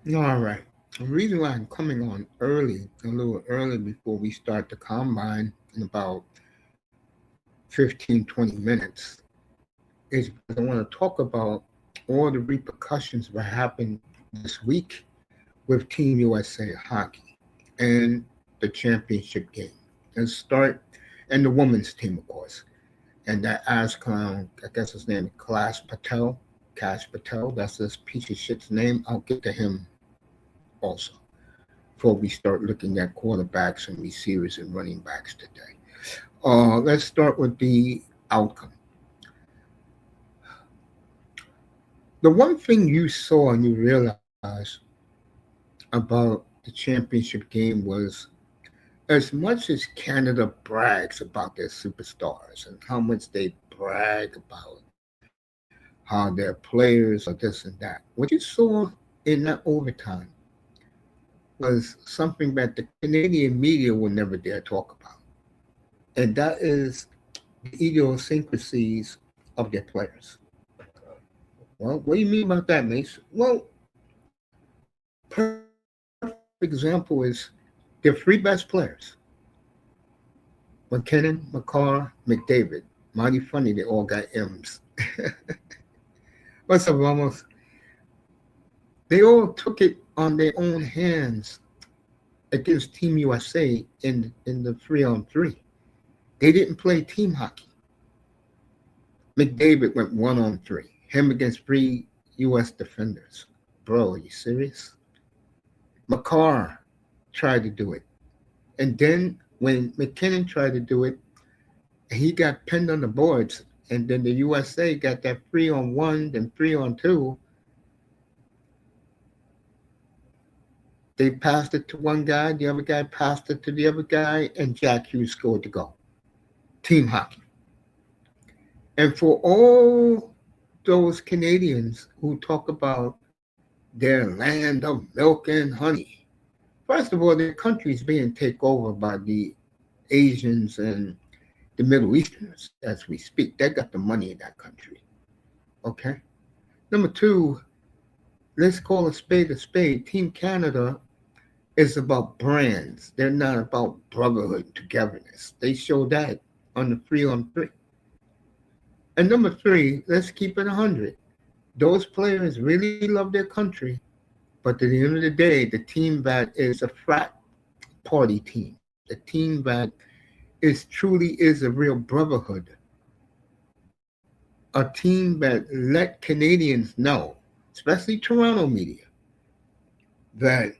All right. The reason why I'm coming on early, a little early before we start the combine in about 15, 20 minutes, is because I want to talk about all the repercussions that happened this week with Team USA hockey and the championship game. And start, and the women's team, of course. And that ass clown, I guess his name is Cash Patel, that's this piece of shit's name. I'll get to him also before we start looking at quarterbacks and receivers and running backs today. Let's start with the outcome. The one thing you saw and you realized about the championship game was as much as Canada brags about their superstars and how much they brag about how their players are this and that, what you saw in that overtime was something that the Canadian media will never dare talk about. And that is the idiosyncrasies of their players. Well, what do you mean about that, Mace? Well, perfect example is their three best players: McKinnon, McCarr, McDavid. Mighty funny they all got M's. What's up, Ramos? They all took it on their own hands against Team USA in the 3-on-3. They didn't play team hockey. McDavid went 1-on-3, him against three U.S. defenders. Bro, are you serious? McCarr tried to do it. And then when McKinnon tried to do it, he got pinned on the boards. And then the USA got that 3-on-1, then 3-on-2. They passed it to one guy, the other guy passed it to the other guy, and Jack Hughes scored the goal. Team hockey. And for all those Canadians who talk about their land of milk and honey, first of all, their country is being taken over by the Asians and the Middle Easterners as we speak. They got the money in that country. Okay? Number two, let's call a spade a spade. Team Canada is about brands. They're not about brotherhood and togetherness. They show that on the 3-on-3. And number three, let's keep it 100. Those players really love their country, but at the end of the day, the team that is a frat party team, the team that is truly is a real brotherhood, a team that let Canadians know, especially Toronto media, that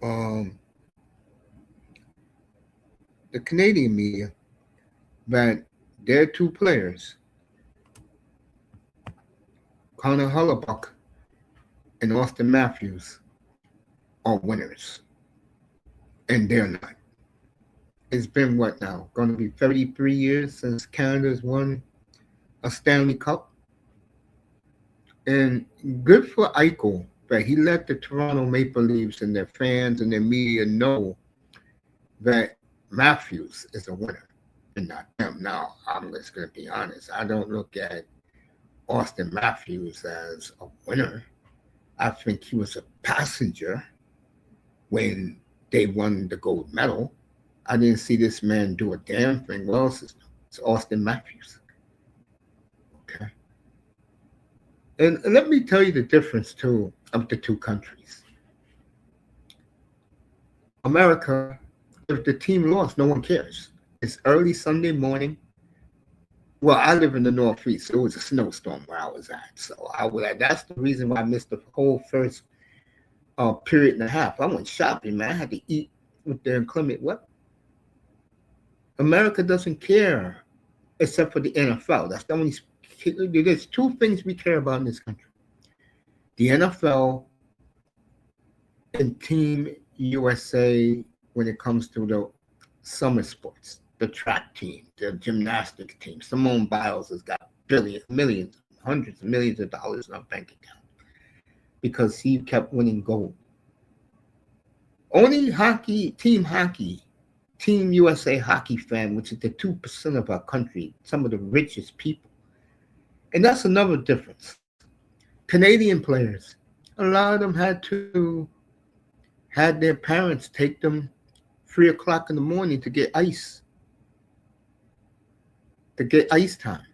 um, the Canadian media, that their two players, Connor Hellebuck and Austin Matthews, are winners. And they're not. It's been what now? Going to be 33 years since Canada's won a Stanley Cup. And good for Eichel that he let the Toronto Maple Leafs and their fans and their media know that Matthews is a winner and not them. Now, I'm just going to be honest. I don't look at Austin Matthews as a winner. I think he was a passenger when they won the gold medal. I didn't see this man do a damn thing. Well, it's Austin Matthews. Okay. And let me tell you the difference, too, of the two countries. America, if the team lost, no one cares. It's early Sunday morning. Well, I live in the Northeast, so it was a snowstorm where I was at. So that's the reason why I missed the whole first period and a half. I went shopping, man. I had to eat with the inclement weather. America doesn't care except for the N.F.L. That's the only. There's two things we care about in this country: the N.F.L. and Team USA when it comes to the summer sports, the track team, the gymnastics team. Simone Biles has got millions, hundreds of millions of dollars in our bank account because he kept winning gold. Only Team USA hockey fan, which is the 2% of our country, some of the richest people, And that's another difference. Canadian players, a lot of them had their parents take them 3 o'clock in the morning to get ice time.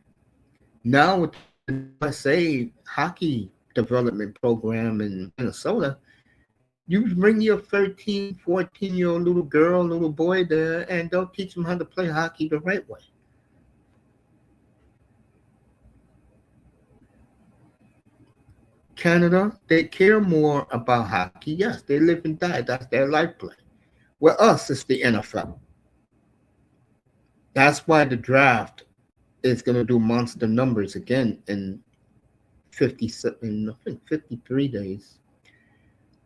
Now with the USA hockey development program in Minnesota, you bring your 13, 14-year-old little girl, little boy there, and they'll teach them how to play hockey the right way. Canada, they care more about hockey. Yes, they live and die. That's their life play. With us, it's the N.F.L. That's why the draft is going to do monster numbers again in 57, I think 53 days.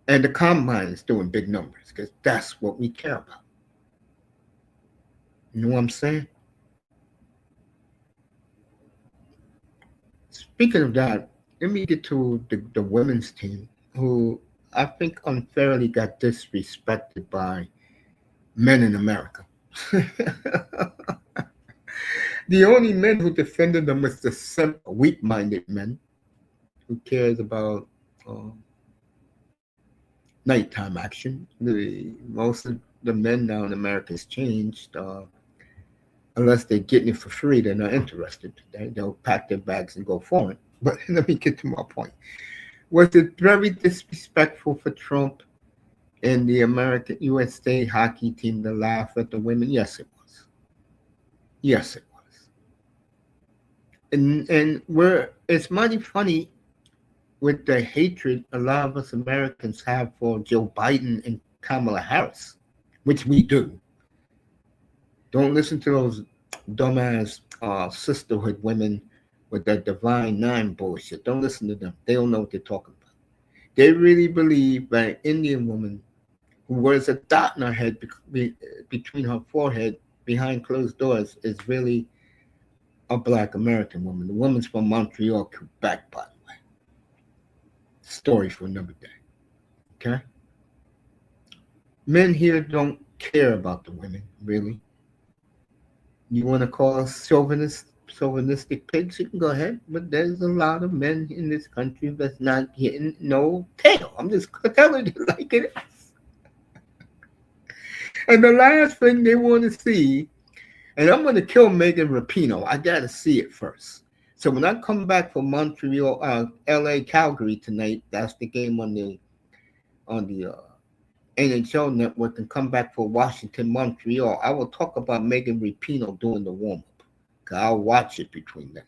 And the combine is doing big numbers because that's what we care about. You know what I'm saying? Speaking of that, let me get to the women's team, who I think unfairly got disrespected by men in America. The only men who defended them was the simple, weak-minded men who cares about nighttime action. Most of the men now in America has changed. Unless they're getting it for free, they're not interested. They'll pack their bags and go foreign. But let me get to my point. Was it very disrespectful for Trump and the American U.S.C. hockey team to laugh at the women? Yes, it was. Yes, it was. And it's mighty funny with the hatred a lot of us Americans have for Joe Biden and Kamala Harris, which we do. Don't listen to those dumbass sisterhood women with that Divine Nine bullshit. Don't listen to them. They don't know what they're talking about. They really believe that an Indian woman who wears a dot in her head between her forehead behind closed doors is really a black American woman. The woman's from Montreal, Quebec, by the way. Story for another day. Okay? Men here don't care about the women, really. You want to call us chauvinistic pigs, you can go ahead, but there's a lot of men in this country that's not getting no tail. I'm just telling you like it is. And the last thing they want to see, and I'm going to kill Megan Rapinoe. I got to see it first. So when I come back from Montreal, L.A., Calgary tonight, that's the game on the NHL Network, and come back for Washington, Montreal, I will talk about Megan Rapinoe doing the warm-up. I'll watch it between them.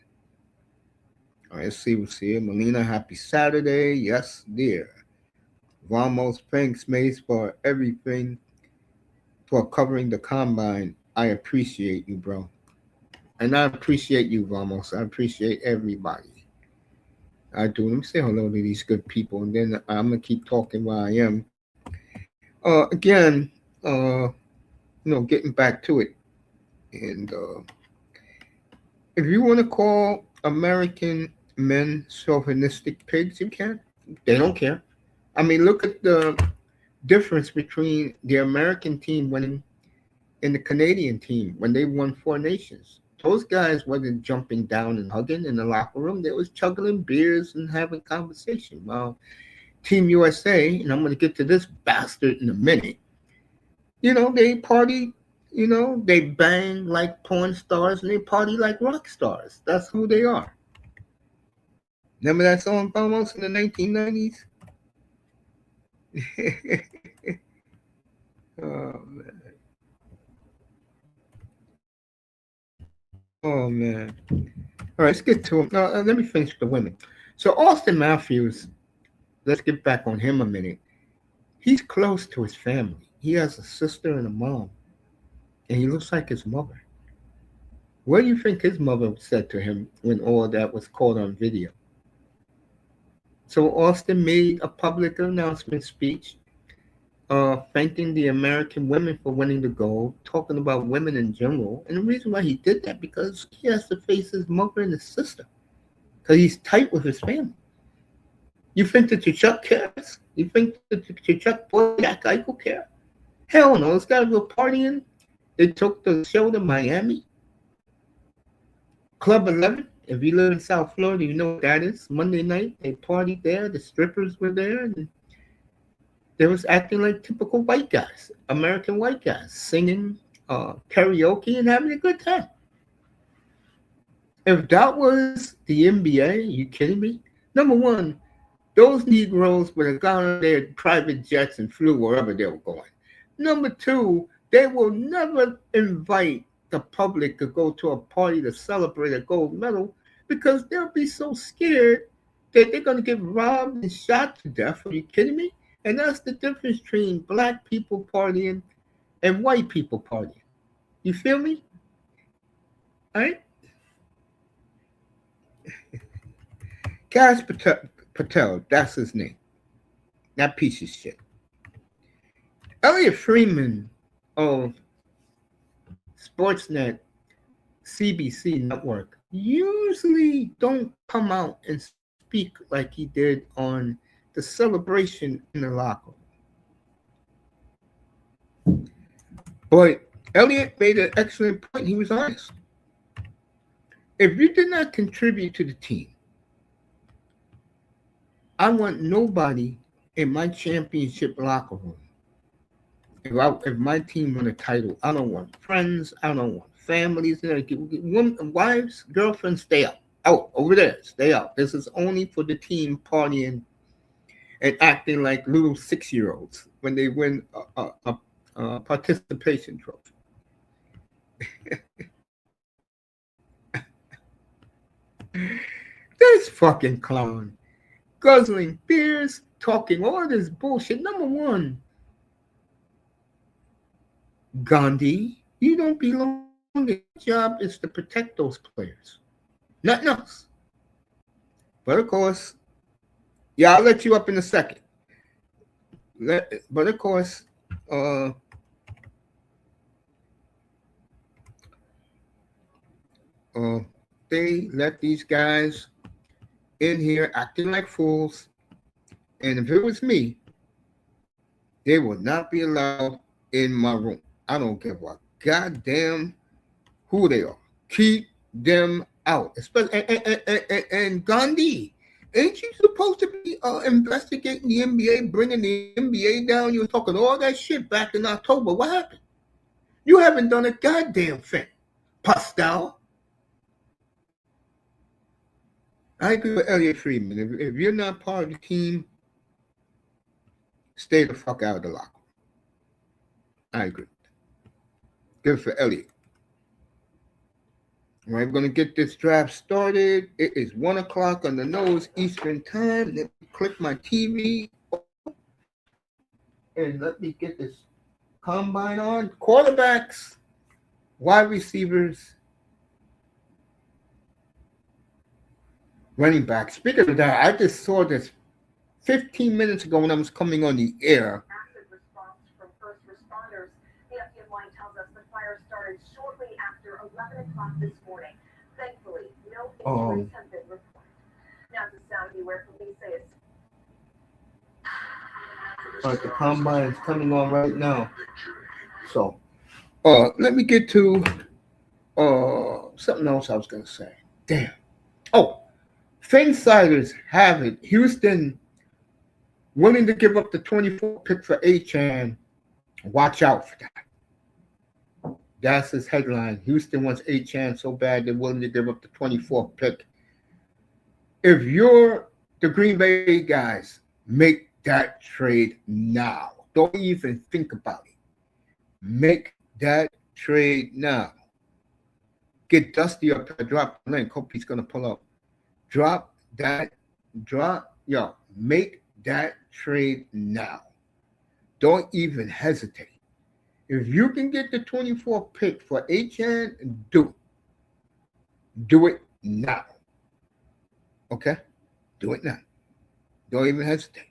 All right, let's see what's here. Melina, happy Saturday. Yes, dear. Vamos, thanks, Mace, for everything, for covering the combine. I appreciate you, bro. And I appreciate you, Vamos. I appreciate everybody. I do. Let me say hello to these good people, and then I'm going to keep talking while I am. Again, getting back to it. And if you want to call American men chauvinistic pigs, you can. They don't care. I mean, look at the difference between the American team winning and the Canadian team when they won 4 nations. Those guys wasn't jumping down and hugging in the locker room. They was chugging beers and having conversation. Well, Team USA, and I'm going to get to this bastard in a minute, they party, they bang like porn stars and they party like rock stars. That's who they are. Remember that song almost in the 1990s? Oh, man. All right, let's get to them. No, let me finish the women. So Austin Matthews, let's get back on him a minute. He's close to his family. He has a sister and a mom, and he looks like his mother. What do you think his mother said to him when all that was caught on video? So Austin made a public announcement speech thanking the American women for winning the gold, talking about women in general. And the reason why he did that, because he has to face his mother and his sister, because he's tight with his family. You think that Chuck cares? You think that Chuck boy Jack Eichel care? Hell no. This guy was partying. They took the show to Miami. Club 11. If you live in South Florida, you know what that is. Monday night, they partied there. The strippers were there, and they was acting like typical white guys, American white guys, singing karaoke and having a good time. If that was the NBA, you kidding me? Number one, those Negroes would have gone on their private jets and flew wherever they were going. Number two, they will never invite the public to go to a party to celebrate a gold medal because they'll be so scared that they're going to get robbed and shot to death. Are you kidding me? And that's the difference between black people partying and white people partying. You feel me? All right? Cash Patel, that's his name. That piece of shit. Elliot Freeman of Sportsnet CBC network usually don't come out and speak like he did on the celebration in the locker room. But Elliot made an excellent point. He was honest. If you did not contribute to the team, I want nobody in my championship locker room. If my team won a title, I don't want friends. I don't want families. Wives, girlfriends, stay out. Out over there. Stay out. This is only for the team partying and acting like little 6-year-olds when they win a participation trophy. This fucking clown. Guzzling beers, talking all this bullshit. Number one, Gandhi, you don't belong. Your job is to protect those players, nothing else. But of course, yeah, I'll let you up in a second. But of course, they let these guys in here acting like fools. And if it was me, they would not be allowed in my room. I don't give a goddamn who they are. Keep them out. Especially and Gandhi, ain't you supposed to be investigating the NBA, bringing the NBA down? You were talking all that shit back in October. What happened? You haven't done a goddamn thing, Pascal. I agree with Elliot Freeman. If you're not part of the team, stay the fuck out of the locker room. I agree. Good for Elliot. All right, we're going to get this draft started. It is 1 o'clock on the nose Eastern time. Let me click my TV and let me get this combine on. Quarterbacks, wide receivers, running back. Speaking of that, I just saw this 15 minutes ago when I was coming on the air. Massive response from first responders. The FDM line tells us the fire started shortly after 11 o'clock this morning. Thankfully, no injuries have been reported. Now to Saudi, where police say it's... All right, the combine is coming on right now. So, let me get to something else I was going to say. Damn. Oh, Insiders have it. Houston willing to give up the 24th pick for Achane. Watch out for that. That's his headline. Houston wants Achane so bad they're willing to give up the 24th pick. If you're the Green Bay guys, make that trade now. Don't even think about it. Make that trade now. Get Dusty up there, drop the link. Hope he's going to pull up. Make that trade now. Don't even hesitate. If you can get the 24th pick for Achane, do it now. Okay? Do it now. Don't even hesitate.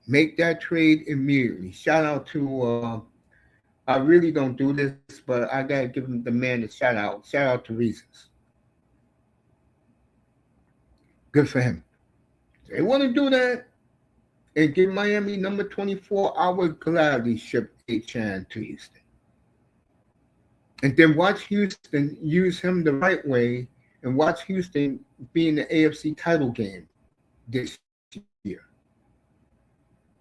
Make that trade immediately. Shout out to, I really don't do this, but I got to give him the man a shout out. Shout out to Reasons. Good for him. If they want to do that and give Miami number 24, I would gladly ship Achane to Houston. And then watch Houston use him the right way and watch Houston be in the AFC title game this year.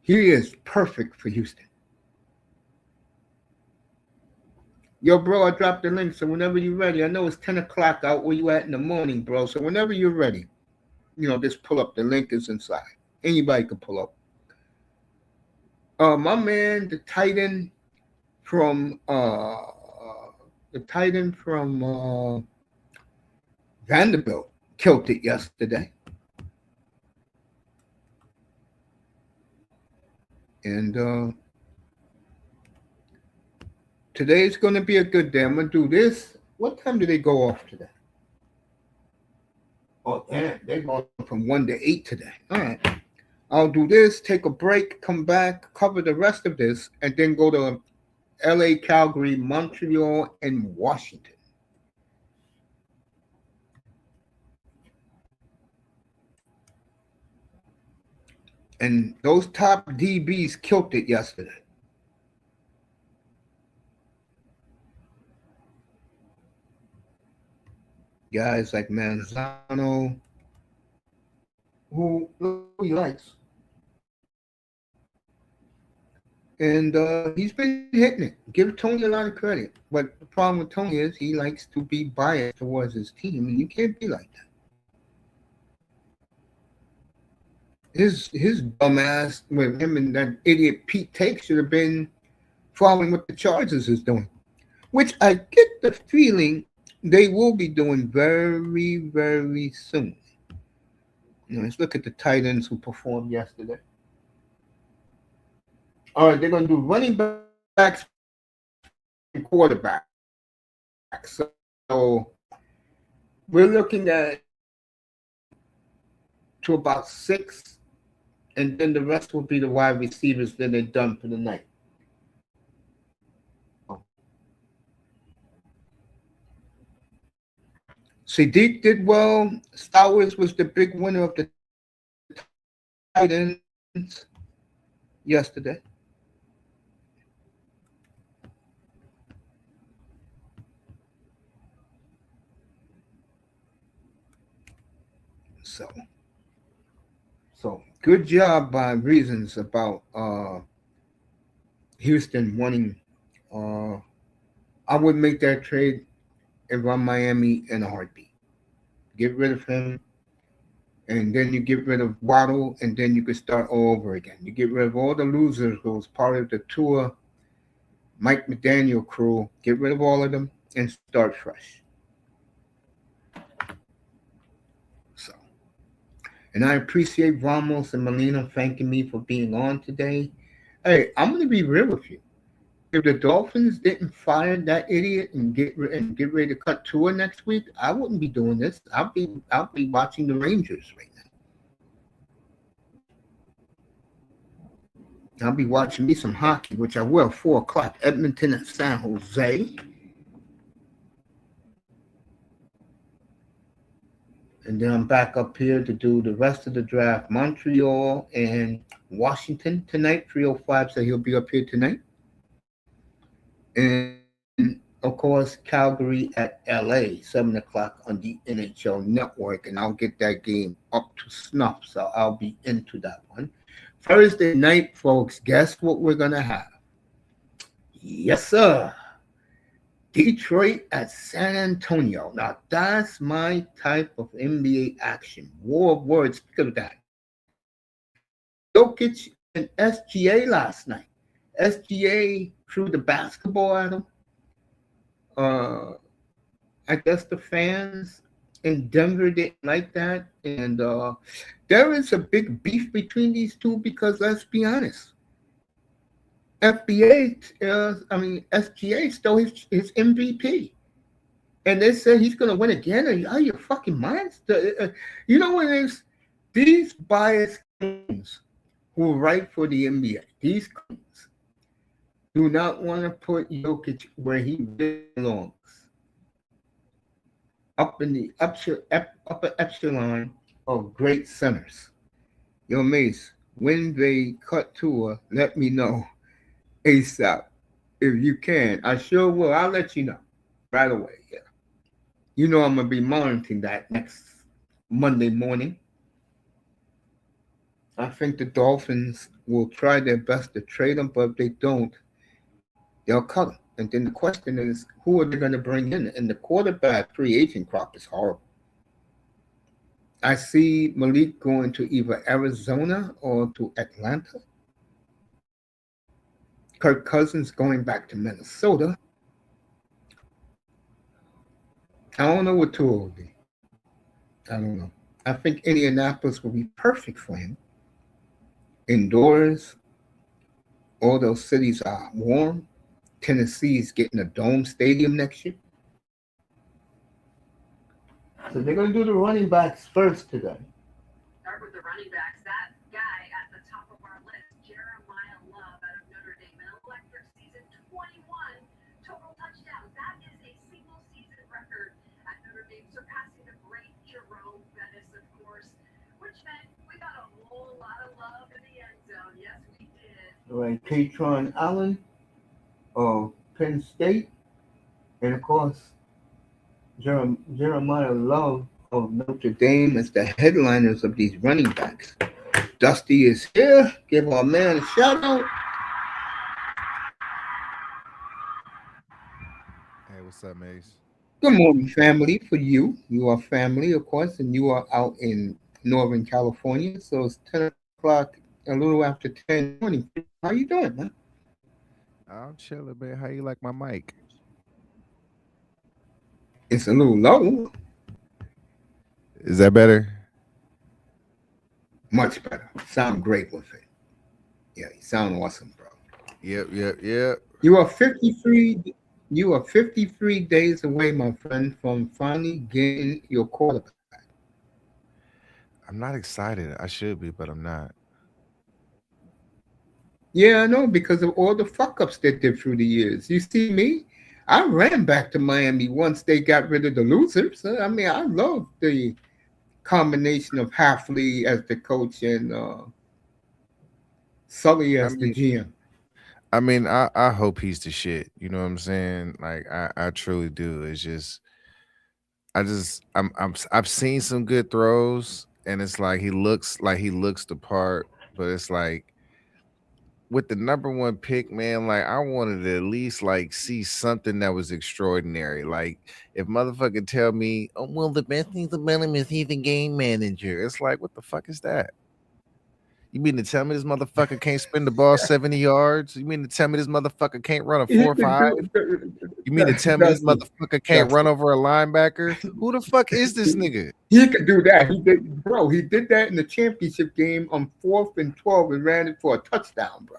He is perfect for Houston. Yo, bro, I dropped the link, so whenever you're ready, I know it's 10 o'clock out where you at in the morning, bro, so whenever you're ready, just pull up. The link is inside. Anybody can pull up. My man, the Titan from Vanderbilt killed it yesterday. And today's going to be a good day. I'm going to do this. What time do they go off today? Oh, damn. They're going from 1 to 8 today. All right. I'll do this, take a break, come back, cover the rest of this, and then go to LA, Calgary, Montreal, and Washington. And those top DBs killed it yesterday. Guys like Manzano, who he likes. And he's been hitting it. Give Tony a lot of credit. But the problem with Tony is he likes to be biased towards his team, and you can't be like that. His dumbass with him and that idiot P.State should have been following what the Chargers is doing, which I get the feeling they will be doing very, very soon. Let's look at the tight ends who performed yesterday. All right, they're going to do running backs and quarterbacks. So we're looking at to about 6, and then the rest will be the wide receivers that they're done for the night. Sadiq did well. Stowers was the big winner of the tight ends yesterday. So good job by Reasons about Houston wanting. I would make that trade if I'm Miami in a heartbeat. Get rid of him, and then you get rid of Waddle, and then you can start all over again. You get rid of all the losers who was part of the tour, Mike McDaniel crew. Get rid of all of them and start fresh. So, and I appreciate Ramos and Molina thanking me for being on today. Hey, I'm going to be real with you. If the Dolphins didn't fire that idiot and get ready to cut Tua next week, I wouldn't be doing this. I'll be watching the Rangers right now. I'll be watching me some hockey, which I will, 4 o'clock, Edmonton at San Jose. And then I'm back up here to do the rest of the draft. Montreal and Washington tonight. 305 said he'll be up here tonight. And, of course, Calgary at L.A., 7 o'clock on the NHL Network. And I'll get that game up to snuff, so I'll be into that one. Thursday night, folks, guess what we're going to have? Yes, sir. Detroit at San Antonio. Now, that's my type of NBA action. War of words. Think of that. Jokic and SGA last night. SGA threw the basketball at him. I guess the fans in Denver didn't like that. And there is a big beef between these two because, let's be honest, SGA stole his MVP. And they say he's going to win again. Are you out of your fucking minds? You know what it is? These biased queens who write for the NBA, these queens, do not want to put Jokic where he belongs. Up in the upper epsilon of great centers. Yo, Mace, when they cut Tua, let me know ASAP. If you can. I sure will. I'll let you know right away. Yeah. You know I'm gonna be monitoring that next Monday morning. I think the Dolphins will try their best to trade him, but if they don't, they'll cut him. And then the question is, who are they going to bring in? And the quarterback free agent crop is horrible. I see Malik going to either Arizona or to Atlanta. Kirk Cousins going back to Minnesota. I don't know what Tua will be. I don't know. I think Indianapolis will be perfect for him. Indoors, all those cities are warm. Tennessee is getting a dome stadium next year. So they're going to do the running backs first today. Start with the running backs. That guy at the top of our list, Jeremiah Love out of Notre Dame, an electric season, 21 total touchdowns. That is a single season record at Notre Dame, surpassing the great Jerome Bettis, of course, which meant we got a whole lot of love in the end zone. Yes, we did. All right, Katron Allen of Penn State, and of course Jeremiah Love of Notre Dame as the headliners of these running backs. Dusty is here. Give our man a shout out. Hey, what's up, Mace? Good morning, family. For you, you are family, of course, and you are out in Northern California. So it's 10 o'clock, a little after 10 in the morning. How you doing, man? I'm chilling, man. How you like my mic? It's a little low. Is that better? Much better. Sound great with it. Yeah, you sound awesome, bro. Yep. You are 53. You are 53 days away, my friend, from finally getting your quarterback. I'm not excited. I should be, but I'm not. Yeah, I know, because of all the fuck ups they did through the years. You see me? I ran back to Miami once they got rid of the losers. I mean, I love the combination of Halfley as the coach and Sully I as the mean, GM. I hope he's the shit. You know what I'm saying? Like, I truly do. It's just, I've seen some good throws, and it's like he looks the part, but it's like with the number one pick, man, like I wanted to at least like see something that was extraordinary. Like if motherfucker tell me, oh well, the best thing about him is he's a game manager. It's like, what the fuck is that? You mean to tell me this motherfucker can't spin the ball 70 yards? You mean to tell me this motherfucker can't run a He 4 or 5? could You mean to tell me this Dusty, motherfucker can't run Dusty. over a linebacker? Who the fuck is this nigga? He could do that. He did, bro. He did that in the championship game on 4th and 12 and ran it for a touchdown, bro.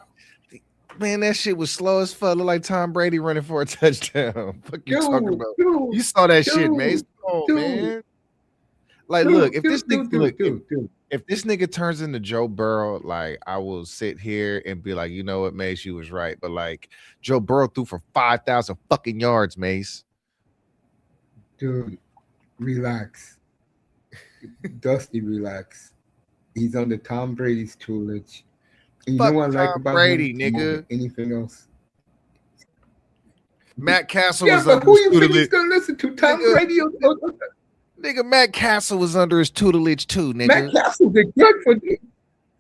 Man, that shit was slow as fuck. Look like Tom Brady running for a touchdown. Fuck you talking Dude, about? dude, You saw that shit, man. dude, Come on, dude, man. Like, look, if this dude, nigga look, dude. if this nigga turns into Joe Burrow, like I will sit here and be like, you know what, Mace, you was right. But like Joe Burrow threw for 5,000 fucking yards, Mace. Dude, relax. Dusty, relax. He's under Tom Brady's tutelage. And you know Fuck what I like Tom about Brady, him more than nigga. anything else? Matt Castle Yeah, was but under who his you think he's tutelage. gonna listen to? Tom Nigga, Brady or nigga, Matt Castle was under his tutelage too, Matt nigga. Castle did good for the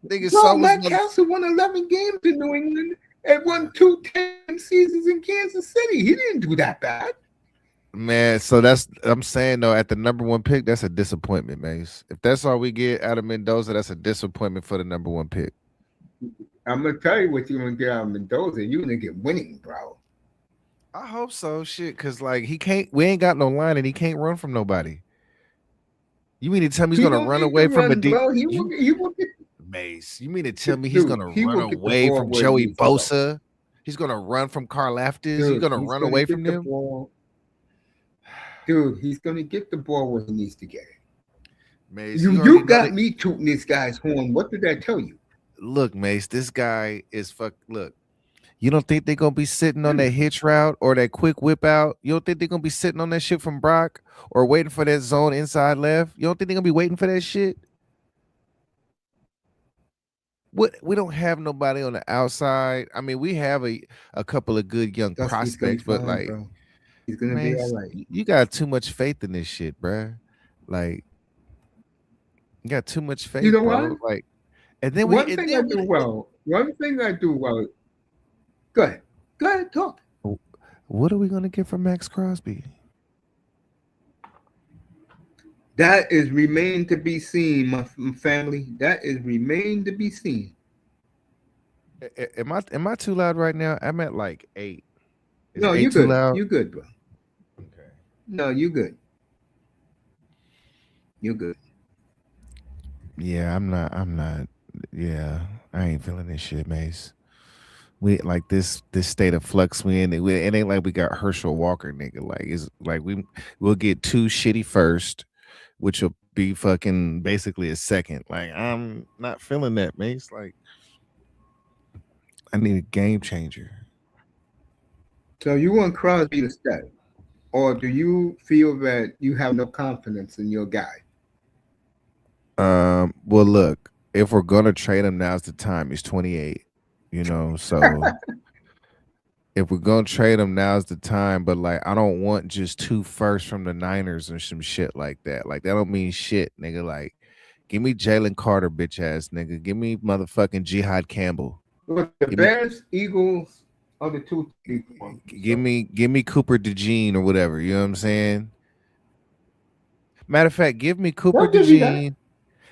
Nigga, bro. so was Matt Castle won 11 games in New England and won 2 10 seasons in Kansas City. He didn't do that bad. man. So I'm saying though, at the number one pick, that's a disappointment, Mace. If that's all we get out of Mendoza, that's a disappointment for the number one pick. I'm gonna tell you what you're gonna get out of Mendoza. You're gonna get winning, bro. I hope so, shit, because like we ain't got no line and he can't run from nobody. You mean to tell me he's He gonna don't run need to away from a run, deep bro. He will get Mace? You mean to tell me he's dude. gonna He run will get the away ball from where it Joey needs to go. Bosa? He's gonna run from Carl Afters? You Dude, gonna he's run gonna away get from the them? ball. Dude, he's gonna get the ball where he needs to get it. Mace, You got me tooting this guy's horn. What did I tell you? look, Mace, this guy is look. You don't think they're gonna be sitting on that hitch route or that quick whip out? You don't think they're gonna be sitting on that shit from Brock or waiting for that zone inside left? You don't think they're gonna be waiting for that shit? What, we don't have nobody on the outside. I mean, we have a couple of good young Dusty's gonna be prospects, but fine, like bro. He's gonna Man, be all right. you got too much faith in this shit, bruh. Like, you got too much You faith, know bro. what? Like, and then One thing I do well. One thing I do well. Go ahead. Go ahead. Talk. what are we gonna get from Max Crosby? That is remain to be seen, my family. That is remain to be seen. Am I too loud right now? I'm at like 8. Is No, 8 you too good. loud? You good, bro. Okay. No, you good. You good. Yeah, I'm not. Yeah, I ain't feeling this shit, Mace. We like this state of flux we in. It ain't like we got Herschel Walker, nigga. Like it's like we'll get 2 shitty first, which will be fucking basically a second. Like I'm not feeling that, Mace. Like I need a game changer. So you want Crosby to stay, or do you feel that you have no confidence in your guy? Well, look, if we're gonna trade him, now's the time. He's 28, so if we're gonna trade him, now's the time. But like, I don't want just 2 firsts from the Niners or some shit like that. Like that don't mean shit, nigga. Like, give me Jalen Carter, bitch ass nigga. Give me motherfucking Jihad Campbell. Look, the Give me, Bears, Eagles are the two. give me Cooper DeJean or whatever. You know what I'm saying? Matter of fact, give me Cooper They'll give you that. DeJean.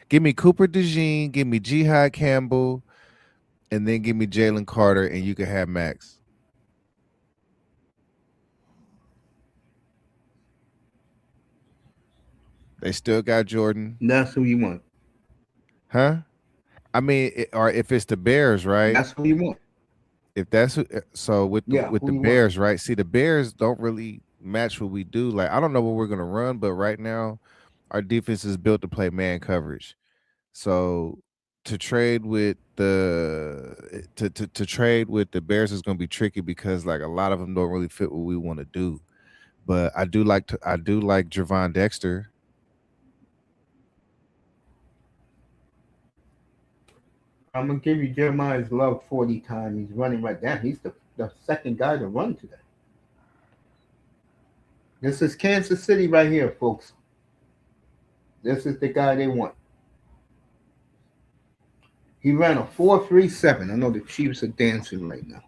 Give me Cooper DeJean. Give me Jihad Campbell, and then give me Jalen Carter, and you can have Max. They still got Jordan, That's who you want. huh? I mean, or if it's the Bears, right? That's who you want. If that's so with the Yeah, with who the you want. Bears, right? See, the Bears don't really match what we do. Like, I don't know what we're gonna run, but right now, our defense is built to play man coverage. So to trade with to trade with the Bears is gonna be tricky because like a lot of them don't really fit what we want to do. But I do like Javon Dexter. I'm gonna give you Jeremiah's love 40 times. He's running right down. He's the second guy to run today. This is Kansas City right here, folks. This is the guy they want. He ran a 4.37. I know the Chiefs are dancing right now.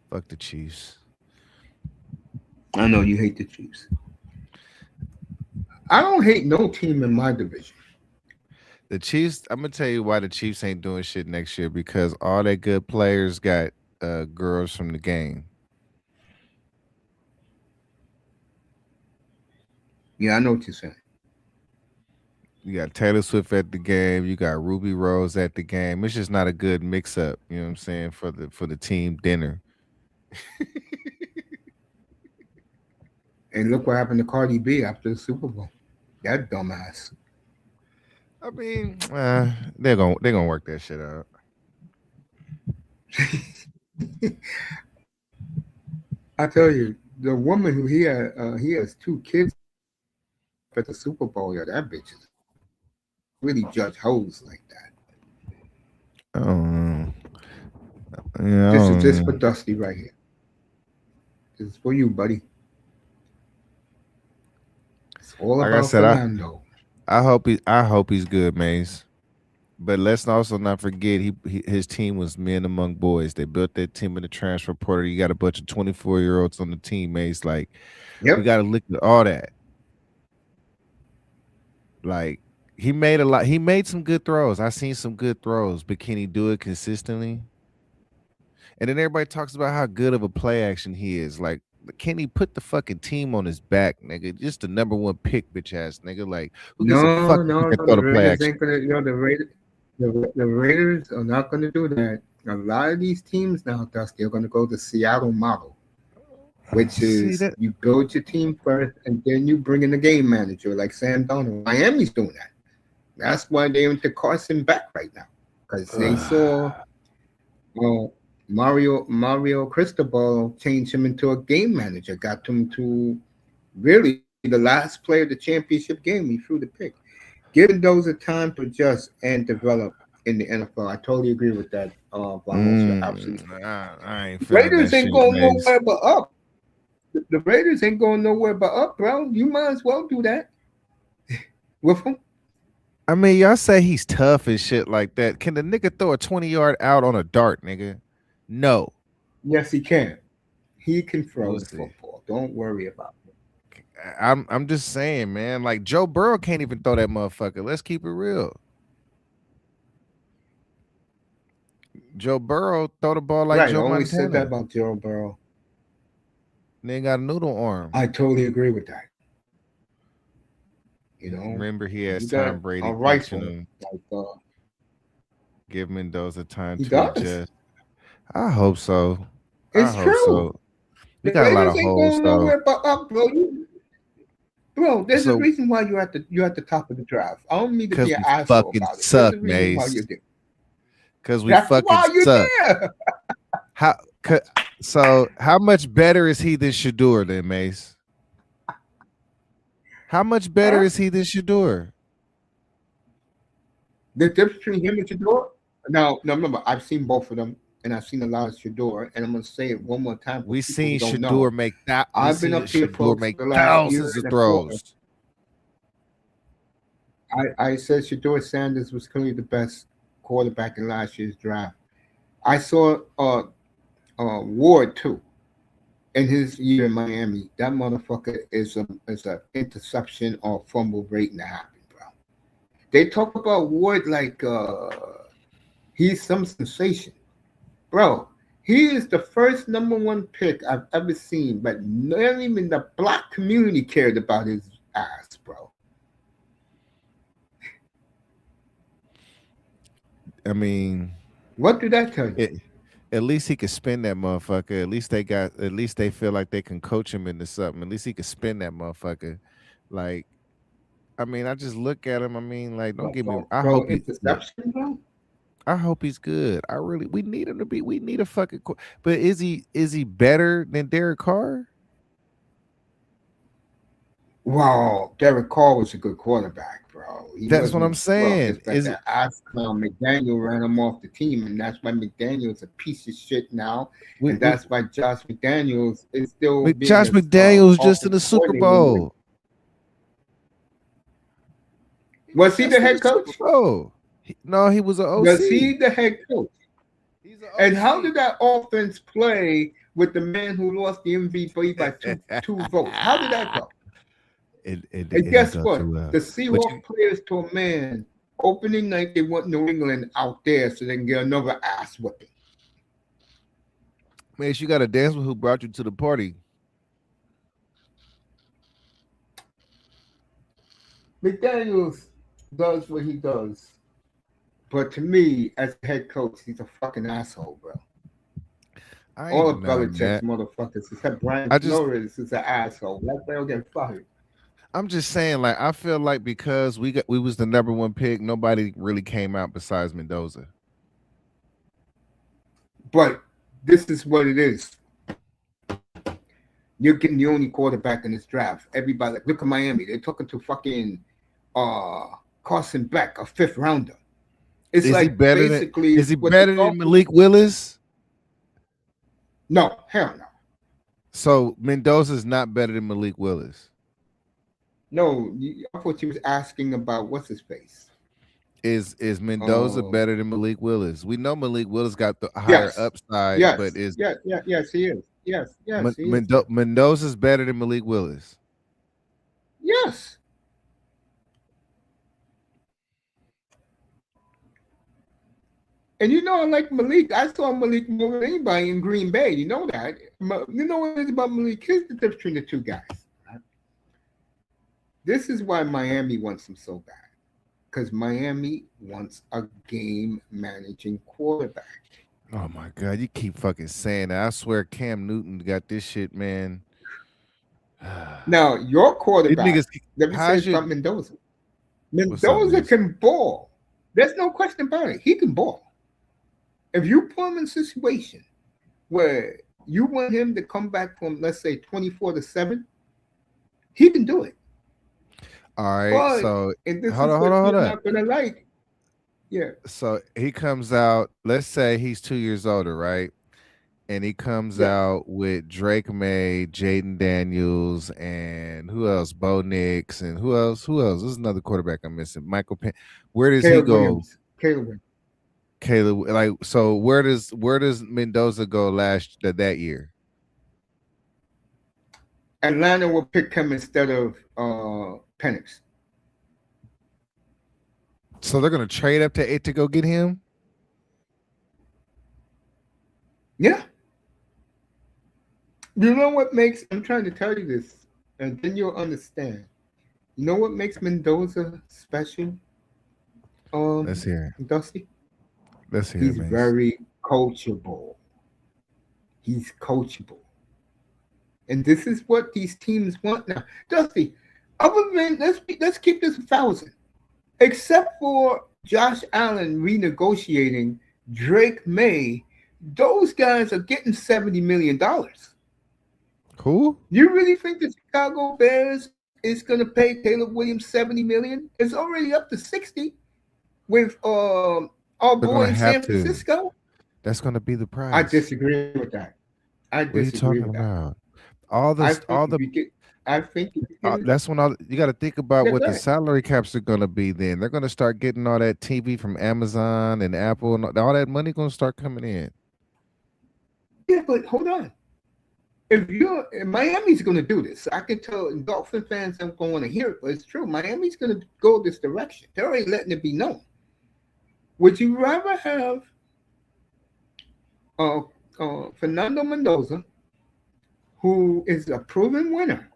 Fuck the Chiefs. I know you hate the Chiefs. I don't hate no team in my division. The Chiefs, I'm gonna tell you why the Chiefs ain't doing shit next year because all their good players got girls from the game. Yeah, I know what you're saying. You got Taylor Swift at the game, you got Ruby Rose at the game. It's just not a good mix up, you know what I'm saying, for the team dinner. And look what happened to Cardi B after the Super Bowl. That dumbass. I mean, they're gonna work that shit out. I tell you, the woman who he has 2 kids at the Super Bowl. Yeah, that bitch is really judge hoes like that. I don't know. Yeah, I This is just don't for know. Dusty right here. This is for you, buddy. It's all Like I about said, Fernando. I hope he's good, Mace. But let's also not forget his team was men among boys. They built that team in the transfer portal. You got a bunch of 24-year-olds on the team, Mace. Like we Yep. got to look at all that. Like he made a lot. He made some good throws. I seen some good throws, but can he do it consistently? And then everybody talks about how good of a play action he is. Like, can he put the fucking team on his back, nigga? Just the number 1 pick, bitch ass nigga. Like, who gives a fuck No, if he no, can no. throw The the play Raiders action? ain't gonna. The Raiders are not gonna do that. A lot of these teams now, Dusty, are gonna go the Seattle model, which See is that? you build your team first and then you bring in a game manager like Sam Donald. Miami's doing that. That's why they're into Carson back right now because they saw uh, Mario Cristobal change him into a game manager, got him to really the last play of the championship game. He threw the pick. Giving those a time to adjust and develop in the NFL. I totally agree with that, Vamos. You're absolutely I ain't feeling that Raiders ain't shit, going Mace. nowhere but up. The Raiders ain't going nowhere but up, bro. You might as well do that with them. I mean, y'all say he's tough and shit like that. Can the nigga throw a 20-yard out on a dart, nigga? No. Yes, he can. He can throw We'll the see. football. Don't worry about it. I'm just saying, man. Like Joe Burrow can't even throw that motherfucker. Let's keep it real. Joe Burrow throw the ball like Right. I Joe always said that Montana. about Joe Burrow. They ain't got a noodle arm. I totally agree with that. You know, Remember, he has you got Tom Brady a teaching rifle. him. Like, Give Mendoza time he to does. adjust. I hope so. It's I hope true. so. We The got a lot Raiders of ain't holes going though. nowhere but up, bro. Bro, there's a So reason why you're at the top of the draft. I don't mean to because be an we asshole fucking about it. There's suck, a reason why Mace. you're there. Because we That's fucking why you're suck. there. How? So how much better is he than Shador then, Mace? How much better Huh? is he than Shador? The difference between him and Shador. Now, remember, I've seen both of them, and I've seen a lot of Shador, and I'm gonna say it one more time for We people who seen don't Shador know. make that. We I've been seen up here, Shador folks, make for the last year thousands of and a quarter. throws. I said Shador Sanders was clearly the best quarterback in last year's draft. I saw Ward too in his year in Miami. That motherfucker is a interception or fumble waiting to happen, bro. They talk about Ward like he's some sensation, bro. He is the first #1 pick I've ever seen, but not even the black community cared about his ass, bro. I mean, What did that tell you? at least he could spin that motherfucker. At least they got. At least they feel like they can coach him into something. At least he could spin that motherfucker. Like, I mean, I just look at him. I mean, like, don't get me. I Bro, hope he look. interception, bro. I hope he's good. We need him to be. We need a fucking. But is he better than Derek Carr? Wow, Derek Carr was a good quarterback, bro. He That's what I'm wasn't well, saying. just that the ass clown McDaniel ran him off the team, and that's why McDaniel's a piece of shit now, and that's why Josh McDaniels is still being Josh McDaniels just in the Super Bowl. Was he the head coach? No, he was an OC. Was he the head coach? He's an OC. And how did that offense play with the man who lost the MVP by two votes? How did that go? And guess what? The Seahawks players told a man opening night they want New England out there so they can get another ass whipping. Man, you got to dance with who brought you to the party. McDaniels does what he does. But to me, as a head coach, he's a fucking asshole, bro. All of Belichick's motherfuckers, except Brian Flores, is an asshole. That they'll get fired. I'm just saying, like, I feel like because we was the #1 pick, nobody really came out besides Mendoza. But this is what it is. You're getting the only quarterback in this draft. Everybody, like, look at Miami. They're talking to fucking Carson Beck, a 5th rounder. It's is like he better basically. Is he better than Malik Willis? No, hell no. So Mendoza's not better than Malik Willis. No, I thought you was asking about what's his face. Is Mendoza better than Malik Willis? We know Malik Willis got the higher upside, but is yes, he is. Yes, he is. Mendoza's better than Malik Willis. Yes. And you know, I like Malik. I saw Malik more than anybody in Green Bay. You know that. You know what it is about Malik? Here's the difference between the two guys. Right? This is why Miami wants him so bad. Because Miami wants a game managing quarterback. Oh my God, you keep fucking saying that. I swear Cam Newton got this shit, man. Now, your quarterback, let me say your, about Mendoza. Mendoza can ball. There's no question about it. He can ball. If you put him in a situation where you want him to come back from, let's say, 24-7, he can do it. All right, but, so and this hold is on. what you're not gonna like. Yeah. So he comes out. Let's say he's 2 years older, right? and he comes Yes. out with Drake May, Jaden Daniels, and who else? Bo Nix, and who else? Who else? This is another quarterback I'm missing. Michael Penn. Where does he Caleb go? Williams. Caleb Williams. Caleb, like, so where does Mendoza go that year? Atlanta will pick him instead of Penix. So they're gonna trade up to 8 to go get him? Yeah. You know what makes, I'm trying to tell you this, and then you'll understand. You know what makes Mendoza special, Let's hear it. Dusty? Let's hear it, He's Mace. very coachable. He's coachable. And this is what these teams want now. Dusty, other than, let's keep this 1,000. Except for Josh Allen renegotiating Drake May, those guys are getting $70 million. Who? You really think the Chicago Bears is going to pay Caleb Williams $70 million? It's already up to 60 with our They're boy gonna in have San to. Francisco. That's gonna be the I price. disagree with that. I What are you disagree talking with that. about? All I this, think all if the you get, I think if you get, that's when all you got to think about yeah, what go the ahead. salary caps are gonna be. Then they're gonna start getting all that TV from Amazon and Apple, and all that money gonna start coming in. Yeah, but hold on. If Miami's going to do this, I can tell. And Dolphin fans don't want to hear it, but it's true. Miami's going to go this direction. They're already letting it be known. Would you rather have uh, Fernando Mendoza, who is a proven winner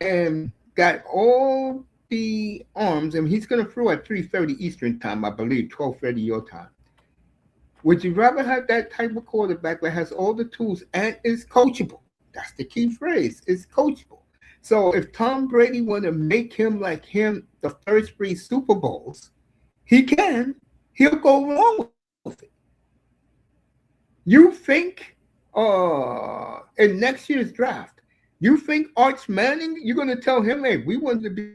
and got all the arms, and he's going to throw at 3:30 Eastern time, I believe, 12:30 your time. Would you rather have that type of quarterback that has all the tools and is coachable? That's the key phrase. Is coachable. So if Tom Brady want to make him like him the first 3 Super Bowls, he can. He'll go along with it. You think in next year's draft, you think Arch Manning, you're going to tell him, hey, we want to be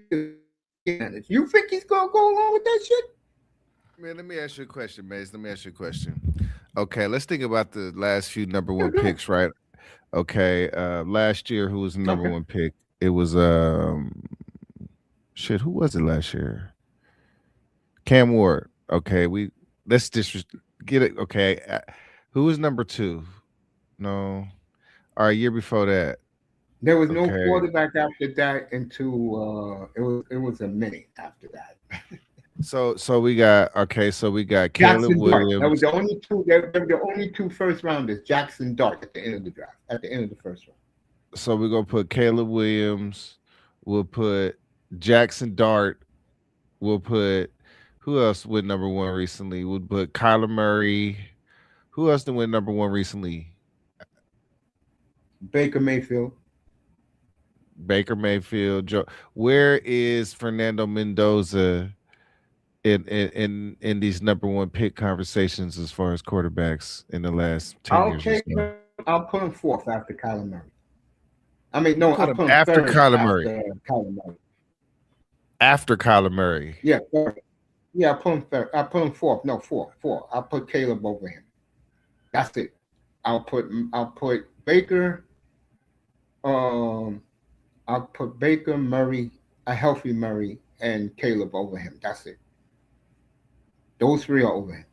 managed. You think he's going to go along with that shit? Man, let me ask you a question, Mace. Let me ask you a question. Okay, let's think about the last few number Yeah, one go ahead. picks, right? Okay, last year who was the number Okay. one pick? It was shit. Who was it last year? Cam Ward. Okay, let's just get it. Okay, who was number two? No, all right, year before that. There was no Okay, quarterback after that until it was a minute after that. so we got so we got Caleb Jackson Dart. That was Williams. the only two. They were the only 2 first rounders. Jackson Dart at the end of the draft. At the end of the first round. So we're gonna put Caleb Williams. We'll put Jackson Dart. We'll put who else went number one recently? We'll put Kyler Murray. Who else did win number one recently? Baker Mayfield. Baker Mayfield. Joe. Where is Fernando Mendoza in these number one pick conversations as far as quarterbacks in the last 10 I'll years or take so? him. I'll put him fourth after Kyler Murray. I mean, You no, put I'll him put him after third Kyler Murray. after Kyler Murray. After Kyler Murray. Yeah, third. Yeah, I'll put him third. I'll put him fourth. No, fourth. I'll put Caleb over him. That's it. I'll put Baker. Um, I'll put Baker, Murray, a healthy Murray, and Caleb over him. That's it. Those 3 are over him.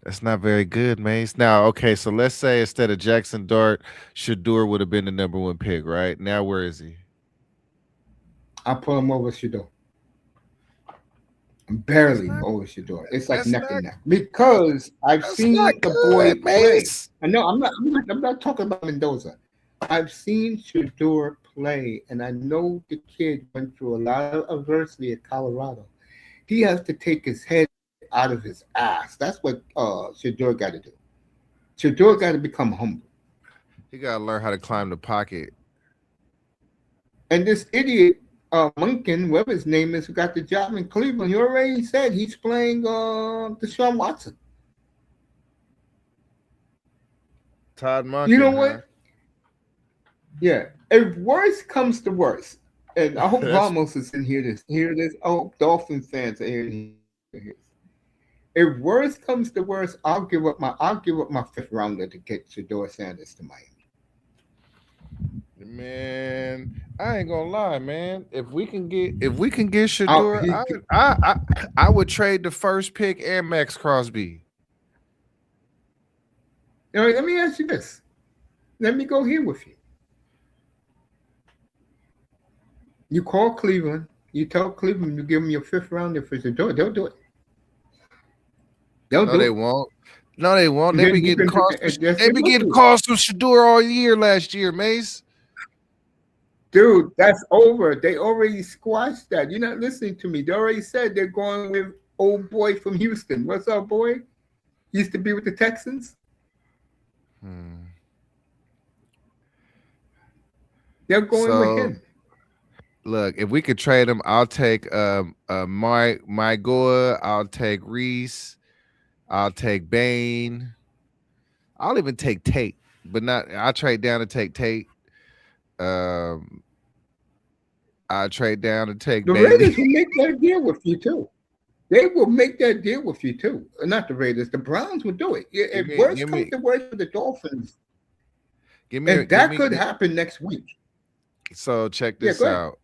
That's not very good, Mace. Now, okay, so let's say instead of Jackson Dart, Shador would have been the number one pick, right? Now, where is he? I'll put him over Shador. That's Barely not. over Shador. It's like That's neck not. and neck because I've That's not seen the boy good, play. Mace. I know I'm not talking about Mendoza. I've seen Shador play, and I know the kid went through a lot of adversity at Colorado. He has to take his head out of his ass. That's what Shador got to do. Shador That's got to become humble. he got to learn how to climb the pocket. And this idiot, Munkin, whatever his name is, who got the job in Cleveland, he already said he's playing Deshaun Watson. Todd You know Monken, huh? what? Yeah. If worse comes to worse, and I hope That's Ramos is in here to hear this. Oh, Dolphin fans are here to hear this. If worst comes to worst, I'll give up my fifth rounder to get Shedeur Sanders to Miami. Man, I ain't gonna lie, man. If we can get Shedeur, I would trade the first pick and Max Crosby. Let me ask you this. Let me go here with you. You call Cleveland. You tell Cleveland you give them your fifth rounder for Shedeur. They'll do it. No, they won't. No, they won't. They be getting calls. They be getting calls from Shedeur all year last year, Mace. Dude, that's over. They already squashed that. You're not listening to me. They already said they're going with old boy from Houston. What's up, boy? Used to be with the Texans. They're going with him. Look, if we could trade him, I'll take my Goa. I'll take Reese. I'll take Bain. I'll even take Tate, but not. I'll trade down to take Tate. I trade down to take the Bailey. Raiders will make that deal with you too. They will make that deal with you too. Not the Raiders. The Browns will do it. If worst comes to worst for the Dolphins, that could happen next week. So check this out.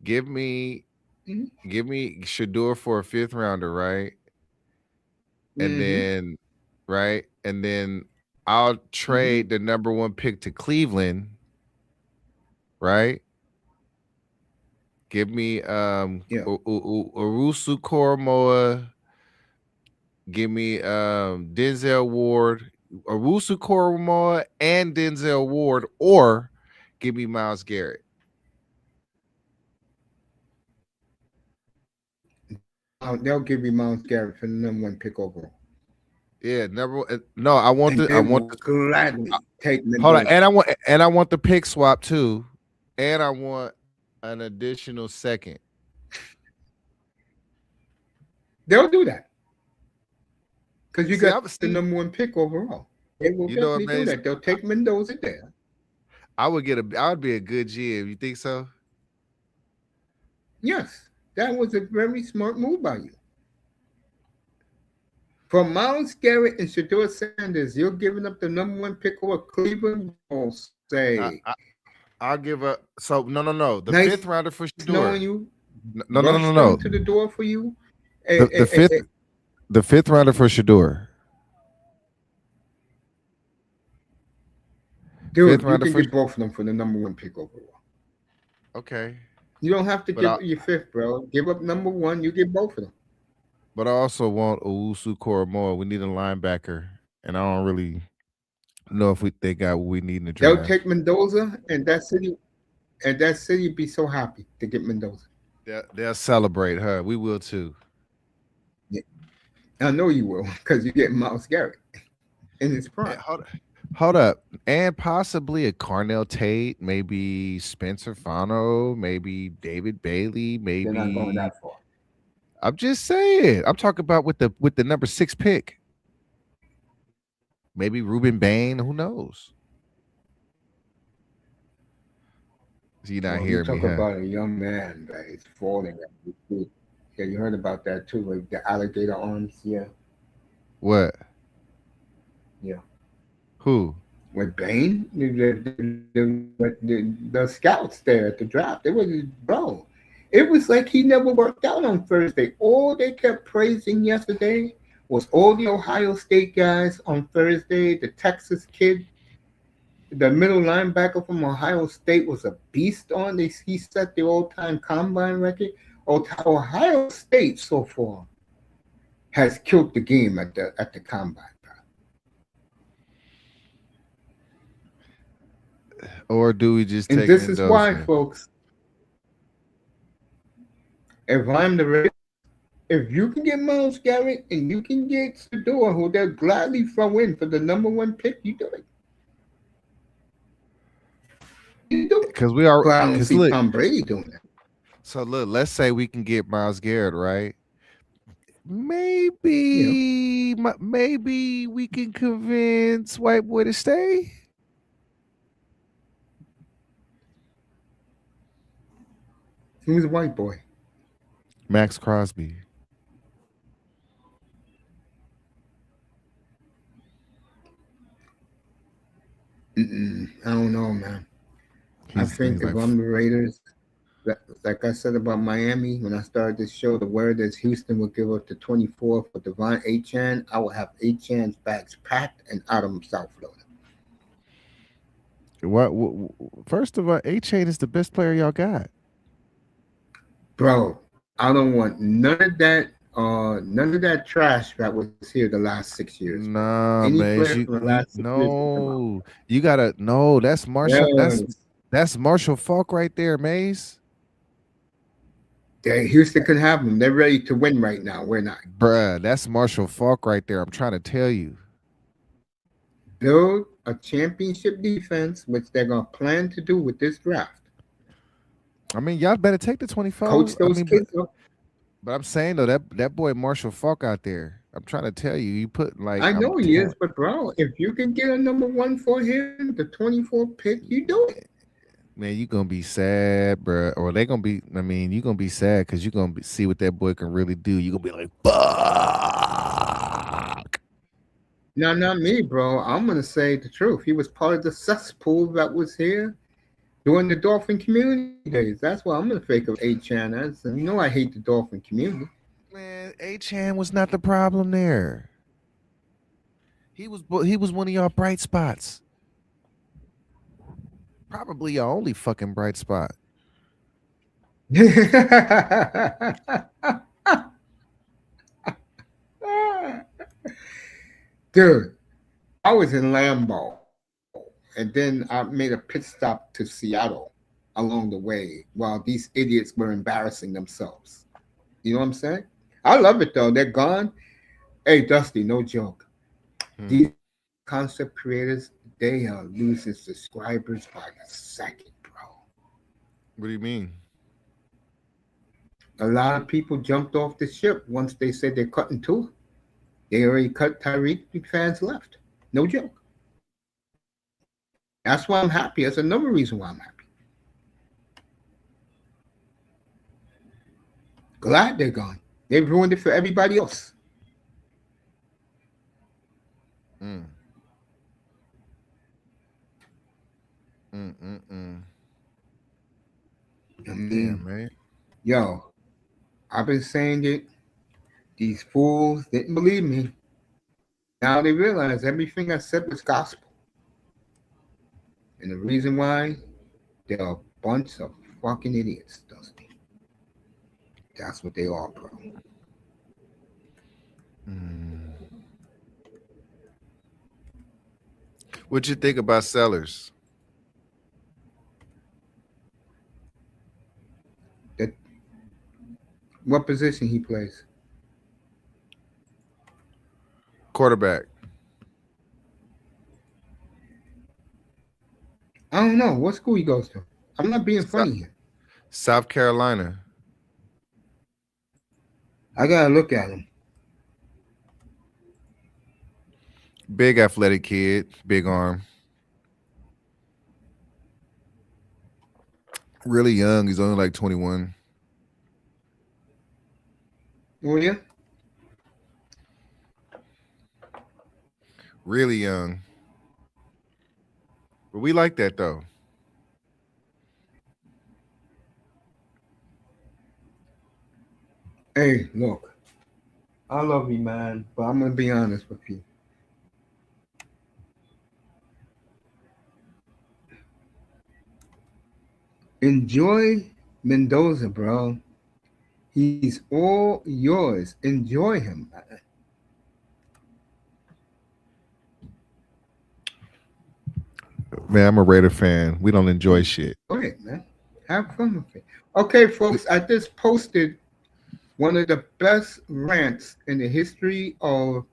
Give me Shedeur for a fifth rounder, right? And then I'll trade the number one pick to Cleveland, right? Give me Owusu Koromoa. Give me Denzel Ward, Owusu Koromoa, and Denzel Ward, or give me Myles Garrett. They'll give you Myles Garrett for the number one pick overall. Yeah, no. I want gladly take. Hold on, and I want the pick swap too, and I want an additional second. They'll do that because you got the number one pick overall. They will definitely do that. They'll take Mendoza there. I would be a good GM. You think so? Yes, that was a very smart move by you. For Myles Garrett and Shedeur Sanders, you're giving up the number one pick over Cleveland. I'll say. I'll give up. So no. The fifth rounder for Shedeur. Knowing you, no. To the door for you. The fifth rounder for Shedeur. Dude, you can get both of them for the number one pick overall. Okay. You don't have to give up your fifth, bro. Give up number one. You get both of them. But I also want Owusu Koromoa. We need a linebacker, and I don't really know if they got what we need in the draft. They'll take Mendoza, and that city be so happy to get Mendoza. They'll celebrate her. We will too. Yeah. I know you will, because you get Myles Garrett in his prime. Hold up. And possibly a Carnell Tate, maybe Spencer Fano, maybe David Bailey, maybe. They're not going that far. I'm just saying. I'm talking about with the number 6 pick. Maybe Ruben Bain. Who knows? You not hearing me? You talk about a young man that is falling. Yeah, you heard about that too, like the alligator arms. Yeah. What? Yeah. Who? With Bain, the scouts there at the draft. It was bro. It was like he never worked out on Thursday. All they kept praising yesterday was all the Ohio State guys on Thursday. The Texas kid, the middle linebacker from Ohio State, was a beast on. He set the all-time combine record. Ohio State so far has killed the game at the combine. Or do we just take this is why, folks, if I'm the Raiders, if you can get Myles Garrett and you can get Shedeur, who they'll gladly throw in for the number one pick, you do it. You do it. Because we are. I don't see Tom Brady doing that. So look, let's say we can get Myles Garrett, right? Maybe we can convince White Boy to stay. Who's a white boy? Max Crosby. I don't know, man. I He's think if like, I'm the Raiders, like I said about Miami when I started this show, the word is Houston will give up the 24 for Devon Achan. I will have Achan's bags packed and out of South Florida. what? First of all, A-Chain is the best player y'all got. Bro, I don't want none of that trash that was here the last 6 years, bro. Nah, Any man. player from the last 6 years can come out. No. You gotta no. That's Marshall. Yes. That's Marshall Falk right there, Maze. Houston can have them. They're ready to win right now. We're not. Bruh, that's Marshall Falk right there. I'm trying to tell you. Build a championship defense, which they're gonna plan to do with this draft. I mean, y'all better take the Coach 24. I those mean, but kids up. but I'm saying though that boy Marshall Falk out there. I'm trying to tell you, you put like I I'm know he is, telling. but bro, if you can get a number one for him, the 24 pick, you do it. Man, you gonna be sad, bruh. Or they gonna be. I mean, you gonna be sad because you gonna see what that boy can really do. You gonna be like, fuck. Now, not me, bro. I'm gonna say the truth. He was part of the cesspool that was here during the Dolphin community days. That's why I'm gonna fake of A-Chan as. You know I hate the Dolphin community. Man, A-Chan was not the problem there. He was one of y'all bright spots. Probably your only fucking bright spot. Dude, I was in Lambeau, and then I made a pit stop to Seattle along the way while these idiots were embarrassing themselves. You know what I'm saying? I love it though. They're gone. Hey, Dusty, no joke. Hmm. These concept creators, they are losing subscribers by the second, bro. What do you mean? A lot of people jumped off the ship once they said they're cutting two. They already cut Tyreek. The fans left. No joke. That's why I'm happy. That's another reason why I'm happy. Glad they're gone. They've ruined it for everybody else. Mm. Mm. I Damn, mean, man. yo, I've been saying it. These fools didn't believe me. Now they realize everything I said was gospel. And the reason why, they're a bunch of fucking idiots, Dusty. That's what they are, bro. Mm. What you think about Sellers? That what position he plays? Quarterback. I don't know. What school he goes to? I'm not being South, funny here. South Carolina. I gotta look at him. Big athletic kid, big arm. Really young. He's only like 21. Oh yeah. Really young. But we like that though. Hey, look. I love you, man, but I'm gonna be honest with you. Enjoy Mendoza, bro. He's all yours. Enjoy him. Man, I'm a Raider fan. We don't enjoy shit. Enjoy it, man. Have fun with it. Okay, folks, I just posted one of the best rants in the history of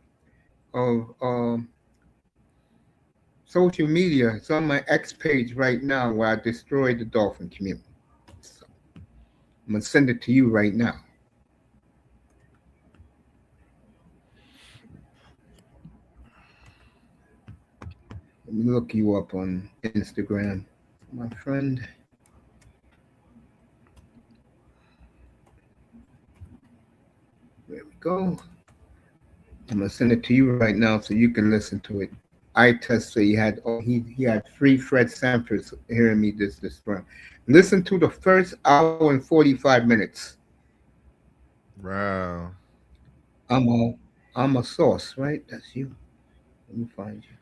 social media. It's on my X page right now where I destroyed the dolphin community. So I'm gonna send it to you right now. Let me look you up on Instagram, my friend. There we go. I'm gonna send it to you right now so you can listen to it. eye test. So he had 3 Fred Sanfords hearing me this morning. Listen to the first hour and 45 minutes. Wow. I'm a I'm a source, right? That's you. Let me find you.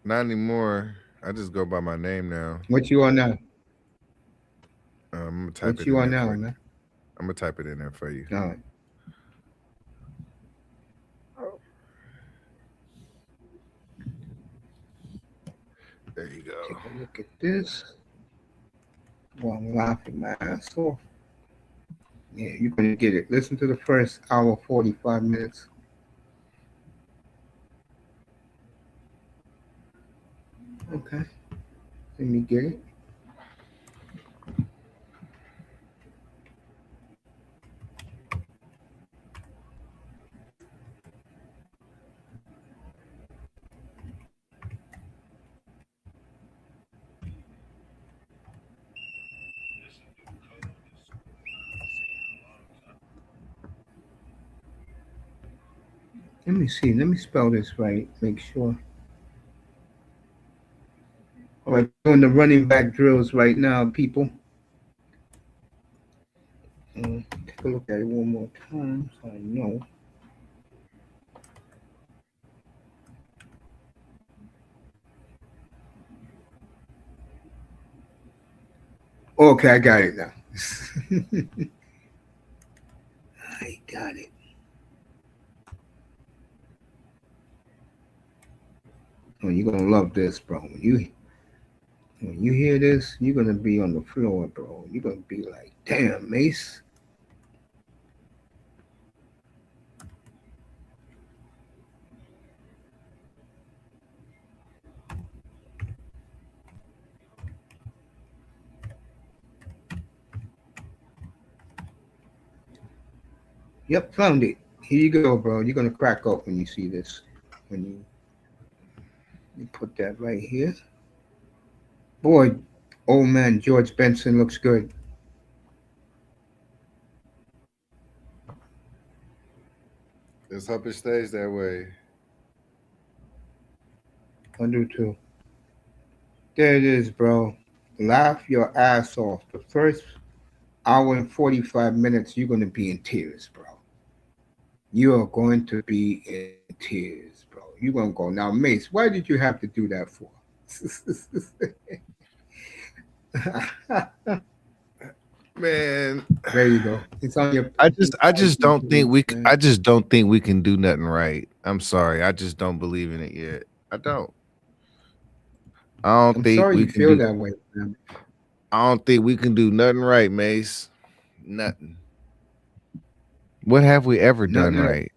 Not anymore. I just go by my name now. What you are now? I'm gonna type What it you in are there now, for you. man? I'm gonna type it in there for you. All right. There you Take go. a look at this. Well, I'm laughing my ass off. Yeah, you're gonna get it. Listen to the first hour 45 minutes. Okay. Let me get it. Let me see. Let me spell this right. Make sure. All right, doing the running back drills right now, people. Take a look at it one more time so I know. Okay, I got it now. I got it. Oh, you're gonna love this, bro. When you hear this, you're gonna be on the floor, bro. You're gonna be like, damn, Mace. Yep, found it. Here you go, bro. You're gonna crack up when you see this. When you put that right here. Boy, old man George Benson looks good. Let's hope it stays that way. I do too. There it is, bro. Laugh your ass off. The first hour and 45 minutes, you're gonna be in tears, bro. You are going to be in tears, bro. You're gonna go now, Mace. Why did you have to do that for? Man, There you go. It's on your. I just don't think I just don't think we can do nothing right. I'm sorry. I just don't believe in it yet. I don't. I don't I'm think sorry we you can feel do that way, man. I don't think we can do nothing right, Mace. Nothing. What have we ever done Nothing at right?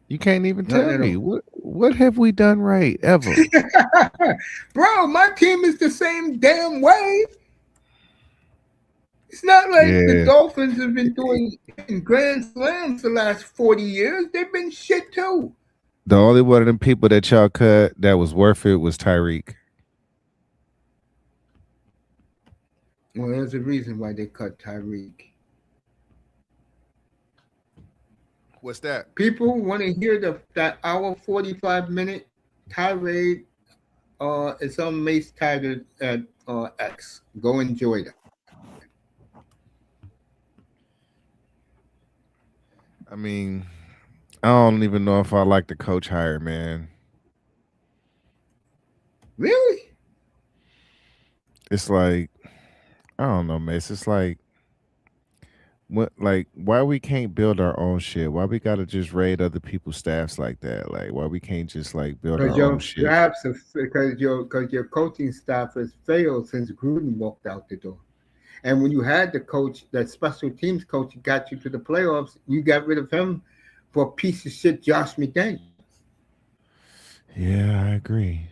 You can't even nothing tell at me. all. What have we done right ever? Bro, my team is the same damn way. It's not like the Yeah. Dolphins have been doing hitting grand slams the last 40 years. They've been shit too. The only one of them people that y'all cut that was worth it was Tyreek. Well, there's a reason why they cut Tyreek. What's that? People want to hear that hour 45 minute tirade. It's on Mace Tiger at X. Go enjoy that. I mean, I don't even know if I like the coach hire, man. Really? It's like I don't know, Mace. It's like why we can't build our own shit? Why we gotta just raid other people's staffs like that? Like why we can't just like build Because our own your shit? staffs have, because your coaching staff has failed since Gruden walked out the door. And when you had the coach, that special teams coach, who got you to the playoffs, you got rid of him for a piece of shit, Josh McDaniels. Yeah, I agree.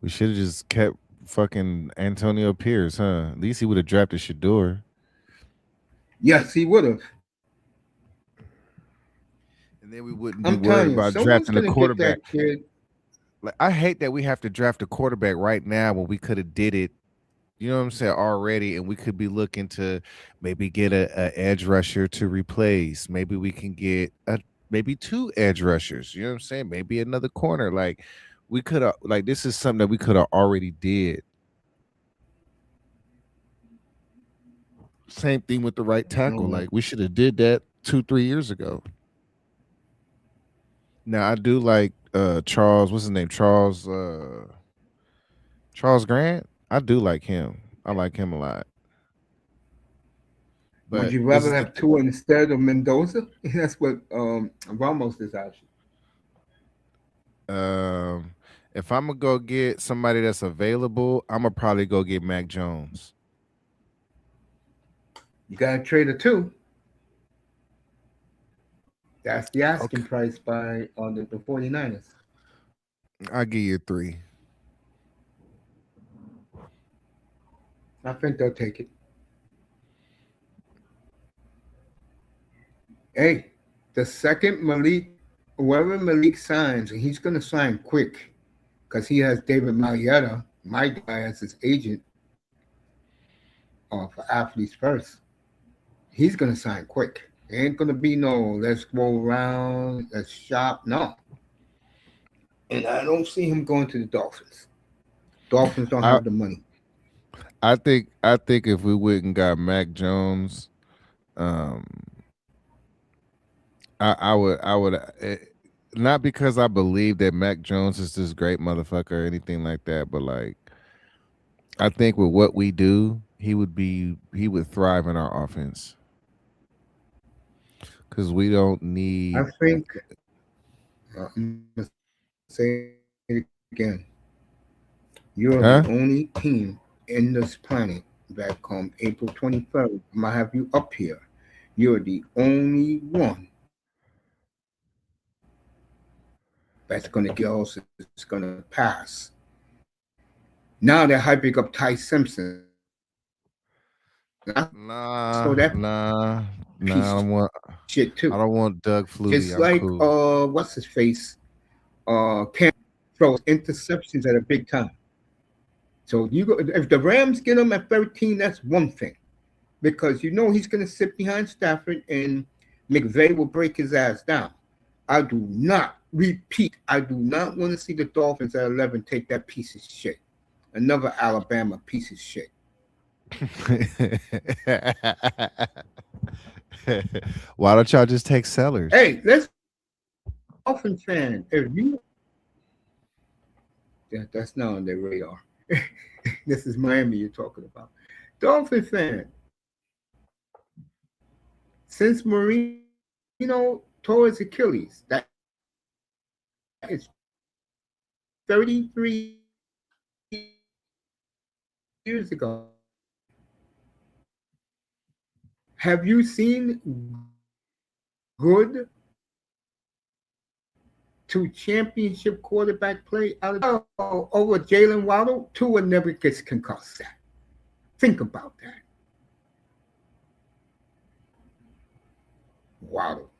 We should have just kept fucking Antonio Pierce, huh? At least he would have drafted Shador. Yes, he would have. And then we wouldn't be I'm worried telling you, about someone's drafting a gonna get quarterback. that kid. Like I hate that we have to draft a quarterback right now when we could have did it, you know what I'm saying, already, and we could be looking to maybe get a edge rusher to replace. Maybe we can get maybe 2 edge rushers. You know what I'm saying? Maybe another corner. Like we could have. Like this is something that we could have already did. Same thing with the right tackle. No, Like we should have did that 2-3 years ago. Now I do like Charles. What's his name? Charles Grant. I do like him. I like him a lot. would But you this rather is the have thing. Tua instead of Mendoza? That's what Ramos is asking. Um, if I'm gonna go get somebody that's available, I'm gonna probably go get Mac Jones. You got to trade a two. That's the asking Okay, price by the 49ers. I'll give you 3. I think they'll take it. Hey, the second Malik, whoever Malik signs, and he's going to sign quick because he has David Marietta, my guy, as his agent for Athletes First. He's going to sign quick. There ain't going to be no let's go around, let's shop. No. And I don't see him going to the Dolphins. Dolphins don't I have the money. I think if we went and got Mac Jones, um, I would not because I believe that Mac Jones is this great motherfucker or anything like that, but like I think with what we do, he would thrive in our offense because we don't I need. think, I'm going to say it again. You're the Huh? only team in this planet that come April 23rd, I'm going to have you up here. You're the only one that's going to get us, is going to pass. Now they're hyping up Ty.Simpson. I saw that Nah, piece of nah, shit nah. too. I don't want Doug Just Flutie. like I'm cool. what's his face? Cam throws interceptions at a big time. So you go, if the Rams get him at 13, that's one thing. Because you know he's going to sit behind Stafford and McVay will break his ass down. I do not repeat. I do not want to see the Dolphins at 11 take that piece of shit. Another Alabama piece of shit. Why don't y'all just take Sellers? Hey, listen, Dolphin fan, if you that's not on their radar. This is Miami you're talking about. Dolphin fan, since Marino tore his Achilles, that is 33 years ago. Have you seen good to championship quarterback play out of over Jalen Waddle? Tua never gets concussed. That. Think about that. Waddle.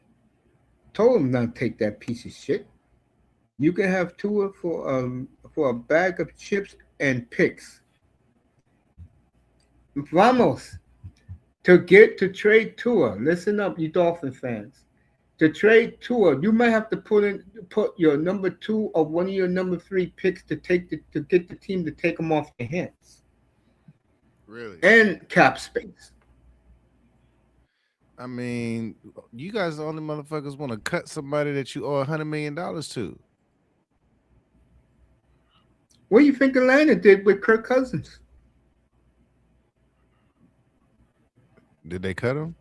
Told him not to take that piece of shit. You can have Tua for a bag of chips and picks. Vamos to trade Tua. Listen up, you Dolphin fans. To trade Tua, you might have to put your number 2 or one of your number 3 picks to get the team to take them off their hands Really? and cap space. I mean, you guys the only motherfuckers want to cut somebody that you owe $100 million to. What do you think Atlanta did with Kirk Cousins? Did they cut him?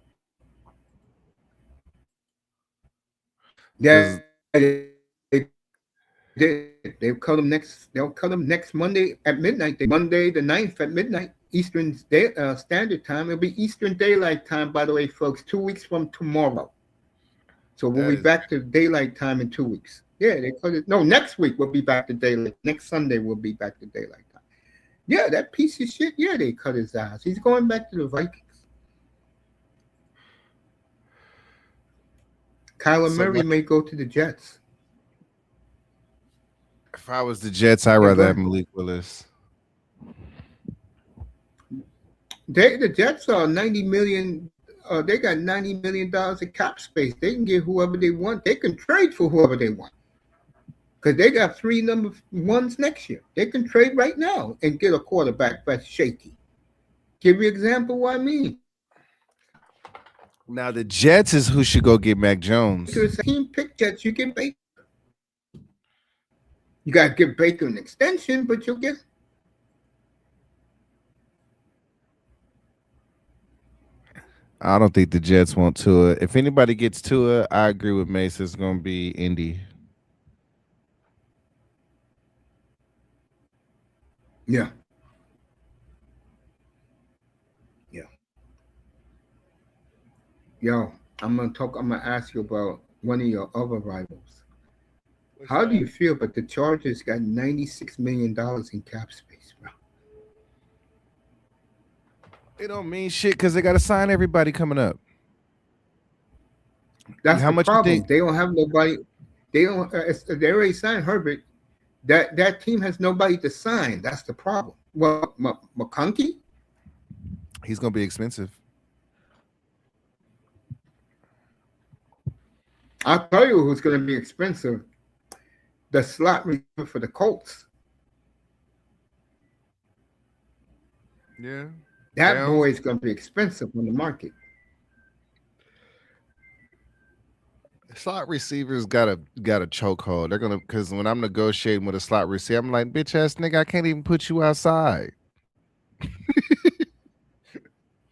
Yeah, Because they cut him next. They'll cut him next Monday at midnight. Monday the 9th at midnight Eastern Standard Time. It'll be Eastern Daylight Time, by the way, folks. 2 weeks from tomorrow. So we'll that be is back to daylight time in 2 weeks. Yeah, they cut it. No, next week we'll be back to daylight. Next Sunday we'll be back to daylight time. Yeah, that piece of shit. Yeah, they cut his ass. He's going back to the Vikings. Kyler so. Murray Like, may go to the Jets. if I was the Jets, I'd Yeah, go rather have ahead. Malik Willis. The Jets are $90 million they got $90 million in cap space. They can get whoever they want. They can trade for whoever they want. Because they got 3 number ones next year. They can trade right now and get a quarterback that's shaky. Give you an example what I mean. Now the Jets is who should go get Mac Jones. To the team pick Jets, you get Baker. You got to give Baker an extension, but you'll get. I don't think the Jets want Tua. If anybody gets Tua, I agree with Mace. It's going to be Indy. Yeah. Yo, I'm gonna ask you about one of your other rivals. How do you feel? But the Chargers got $96 million in cap space, bro. It don't mean shit because they got to sign everybody coming up. That's How the much you problem. think? They don't have nobody. They don't. They already signed Herbert. That team has nobody to sign. That's the problem. Well, McConkey. He's going to be expensive. I'll tell you who's going to be expensive. The slot receiver for the Colts. Yeah. That boy is going to be expensive on the market. Slot receivers got a chokehold. They're gonna, because when I'm negotiating with a slot receiver, I'm like, bitch ass nigga, I can't even put you outside.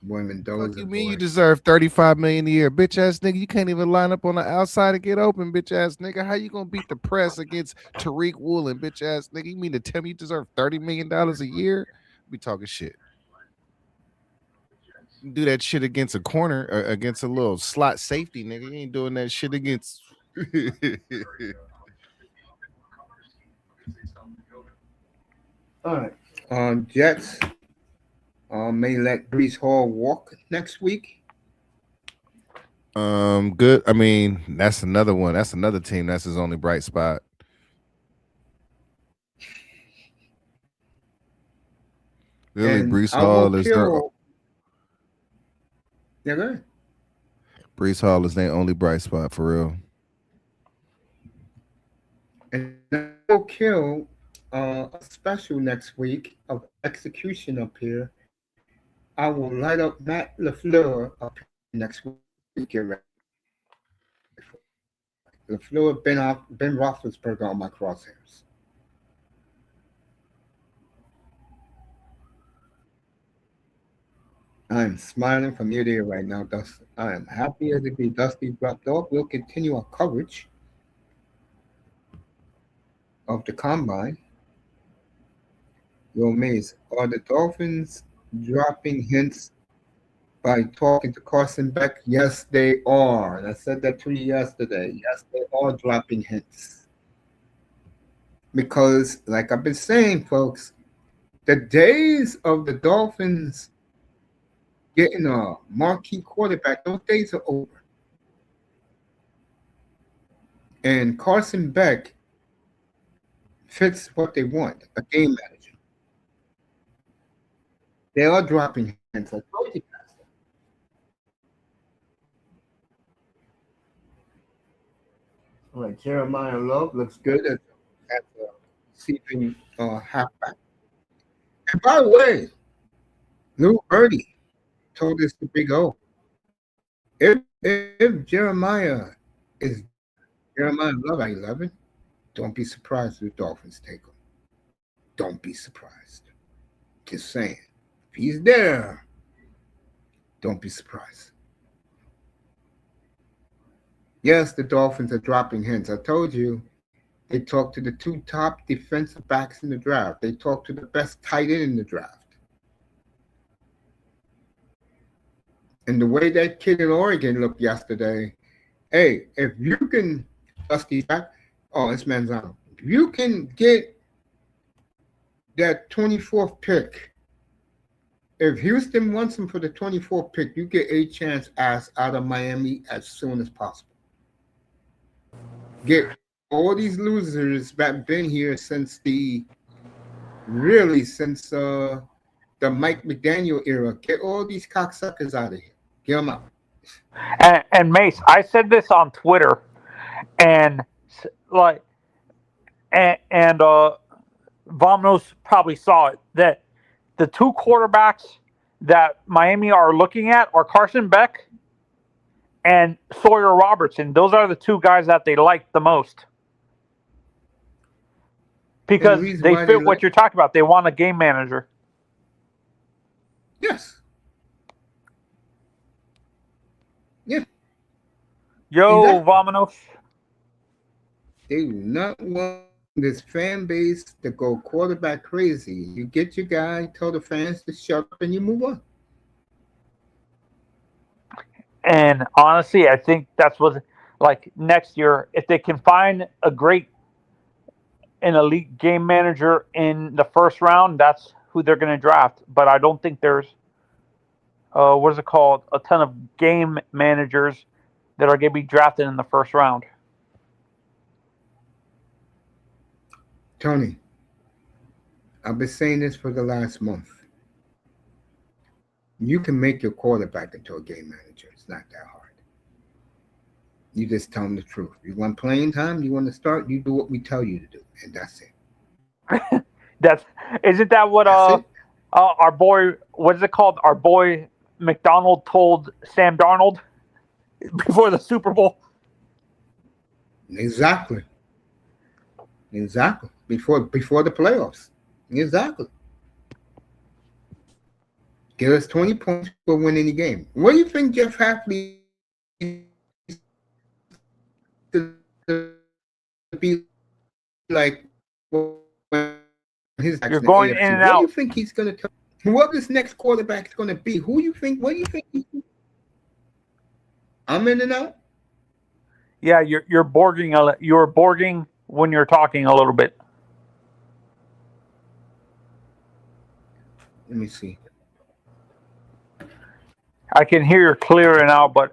Women, Fuck you mean you deserve $35 million a year, bitch ass nigga? You can't even line up on the outside and get open, bitch ass nigga. How you gonna beat the press against Tariq Woolen, bitch ass nigga? You mean to tell me you deserve $30 million a year? We talking shit. You do that shit against a corner or against a little slot safety, nigga. You ain't doing that shit against. All right. Jets may let Breece Hall walk next week. Good. I mean, that's another one. That's another team. That's his only bright spot. Really, Breece Hall is their. Yeah, go ahead. Breece Hall is their only bright spot for real. And I will kill a special next week of execution up here. I will light up Matt LaFleur up next week. Get ready. LaFleur, Ben Roethlisberger on my crosshairs. I'm smiling from ear to ear right now, Dusty. I am happy as it be. Dusty dropped off. We'll continue our coverage of the combine. Yo, Mace, are the Dolphins dropping hints by talking to Carson Beck? Yes, they are. And I said that to you yesterday. Yes, they are dropping hints. Because, like I've been saying, folks, the days of the Dolphins getting a marquee quarterback, those days are over. And Carson Beck fits what they want, a game manager. They are dropping hints. I told you guys. All right, Jeremiah Love looks good at the receiving halfback. And by the way, Lou Birdie told us the big O. If Jeremiah Love at 11, don't be surprised if the Dolphins take him. Don't be surprised. Just saying. If he's there, don't be surprised. Yes, the Dolphins are dropping hints. I told you they talked to the 2 top defensive backs in the draft. They talked to the best tight end in the draft. And the way that kid in Oregon looked yesterday, hey, if you can, Dusty back, it's Manzano. If you can get that 24th pick, if Houston wants him for the 24th pick, you get a chance ass out of Miami as soon as possible. Get all these losers that been here since the Mike McDaniel era. Get all these cocksuckers out of here. Get them out. And Mace, I said this on Twitter, and like, and Vamos probably saw it, that the two quarterbacks that Miami are looking at are Carson Beck and Sawyer Robertson. Those are the two guys that they like the most because they fit what you're talking about. They want a game manager. Yes. Yeah. Yo, Exactly. Vamanos. They do not want this fan base to go quarterback crazy. You get your guy, tell the fans to shut up, and you move on. And honestly, I think that's what, like, next year, if they can find an elite game manager in the first round, that's who they're going to draft. But I don't think there's, what is it called, a ton of game managers that are going to be drafted in the first round. Tony, I've been saying this for the last month. You can make your quarterback into a game manager. It's not that hard. You just tell them the truth. You want playing time, you want to start, you do what we tell you to do, and that's it. Isn't that what our boy, what is it called? Our boy McDonald told Sam Darnold before the Super Bowl. Exactly. Before the playoffs. Exactly. Give us 20 points, we'll win any game. What do you think Jeff Hafley be like? You're going in and out. What do you think he's going to tell? Whoever this next quarterback is going to be, what do you think? I'm in and out. Yeah, you're borging when you're talking a little bit. Let me see. I can hear you clear now, but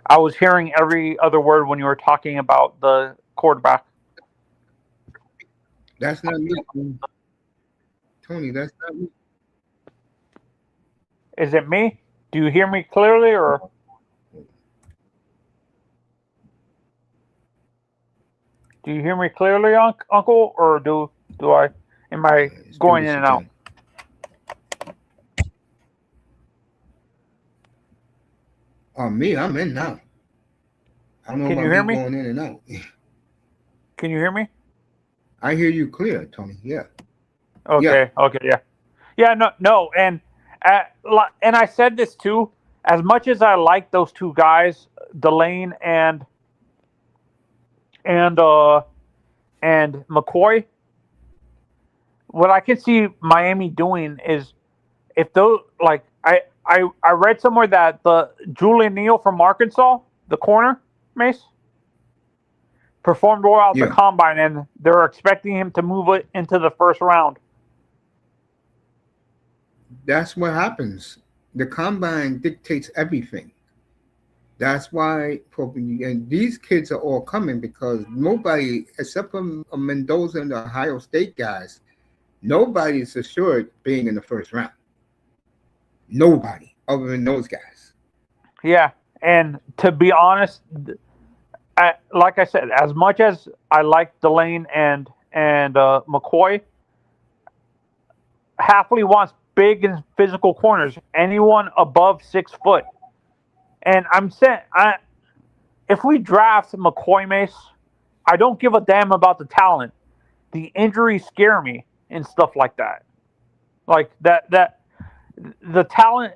I was hearing every other word when you were talking about the quarterback. That's not me, Tony. That's not me. Is it me? Do you hear me clearly, or? Do you hear me clearly, Uncle, or am I going in and out? Me, I'm in now. I don't know Can you hear me? Going in and out. Can you hear me? I hear you clear, Tony. Yeah. Okay. Yeah. Okay. Yeah. Yeah. No. And I said this too. As much as I like those two guys, Delane and McCoy, what I can see Miami doing is, if those, like, I read somewhere that the Julian Neal from Arkansas, the corner, Mace, performed well at the combine, and they're expecting him to move it into the first round. That's what happens. The combine dictates everything. That's why and these kids are all coming, because nobody, except for Mendoza and the Ohio State guys, nobody is assured being in the first round. Nobody other than those guys. Yeah, and to be honest, like I said, as much as I like Delane and McCoy, Hafley wants big and physical corners. Anyone above 6 foot. And I'm saying, if we draft McCoy, Mace, I don't give a damn about the talent. The injuries scare me and stuff like that. Like that the talent,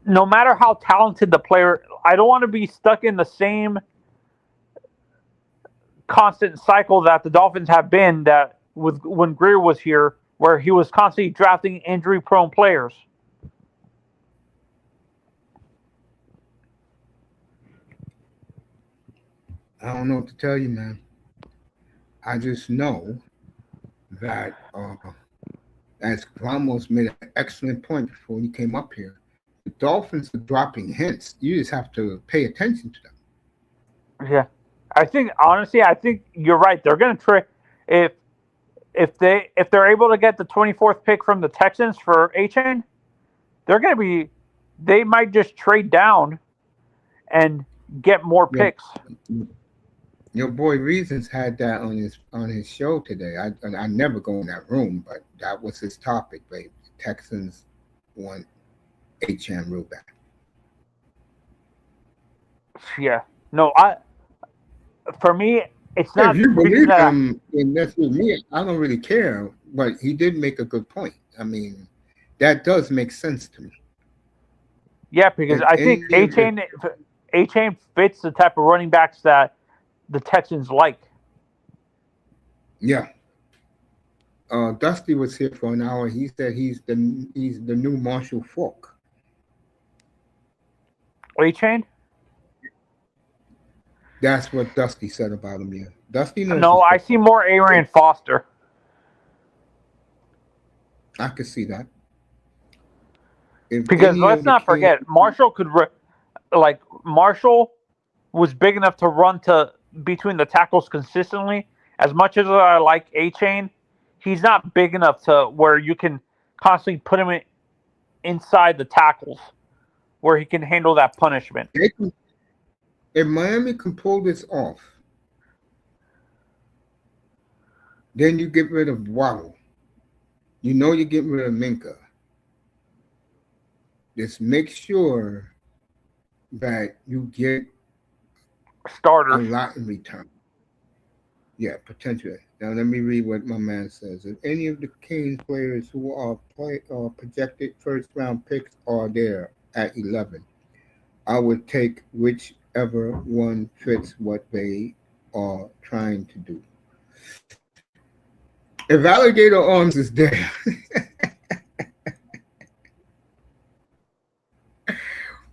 no matter how talented the player, I don't want to be stuck in the same constant cycle that the Dolphins have been, that when Greer was here, where he was constantly drafting injury-prone players. I don't know what to tell you, man. I just know that as Ramos made an excellent point before he came up here, the Dolphins are dropping hints. You just have to pay attention to them. Yeah, I think you're right. They're going to try, if they're able to get the 24th pick from the Texans for A-Chain, they're going to be they might just trade down and get more Your, picks. your boy Reasons had that on his show today. I never go in that room, but that was his topic. Right? Texans want H.M. back. Yeah. No, for me, it's If not you picking believe that. him, and that's with me, I don't really care. But he did make a good point. I mean, that does make sense to me. Yeah, because If I think any of the A-Chain fits the type of running backs that the Texans like. yeah, Dusty was here for an hour. He said he's the new Marshall Falk. A-Chain? That's what Dusty said about him. Yeah, Dusty knows No, his I see football. more Arian Foster. I could see that. If Because any let's of the not Kings, forget, Marshall was big enough to run to between the tackles consistently. As much as I like A-Chain, he's not big enough to where you can constantly put him inside the tackles where he can handle that punishment. if Miami can pull this off, then you get rid of Waddle. You know you get rid of Minka. Just make sure that you get a Starters. lot in return. Yeah, potentially. Now let me read what my man says. If any of the Kings players who are projected first round picks are there at 11, I would take whichever one fits what they are trying to do. If Alligator Arms is there,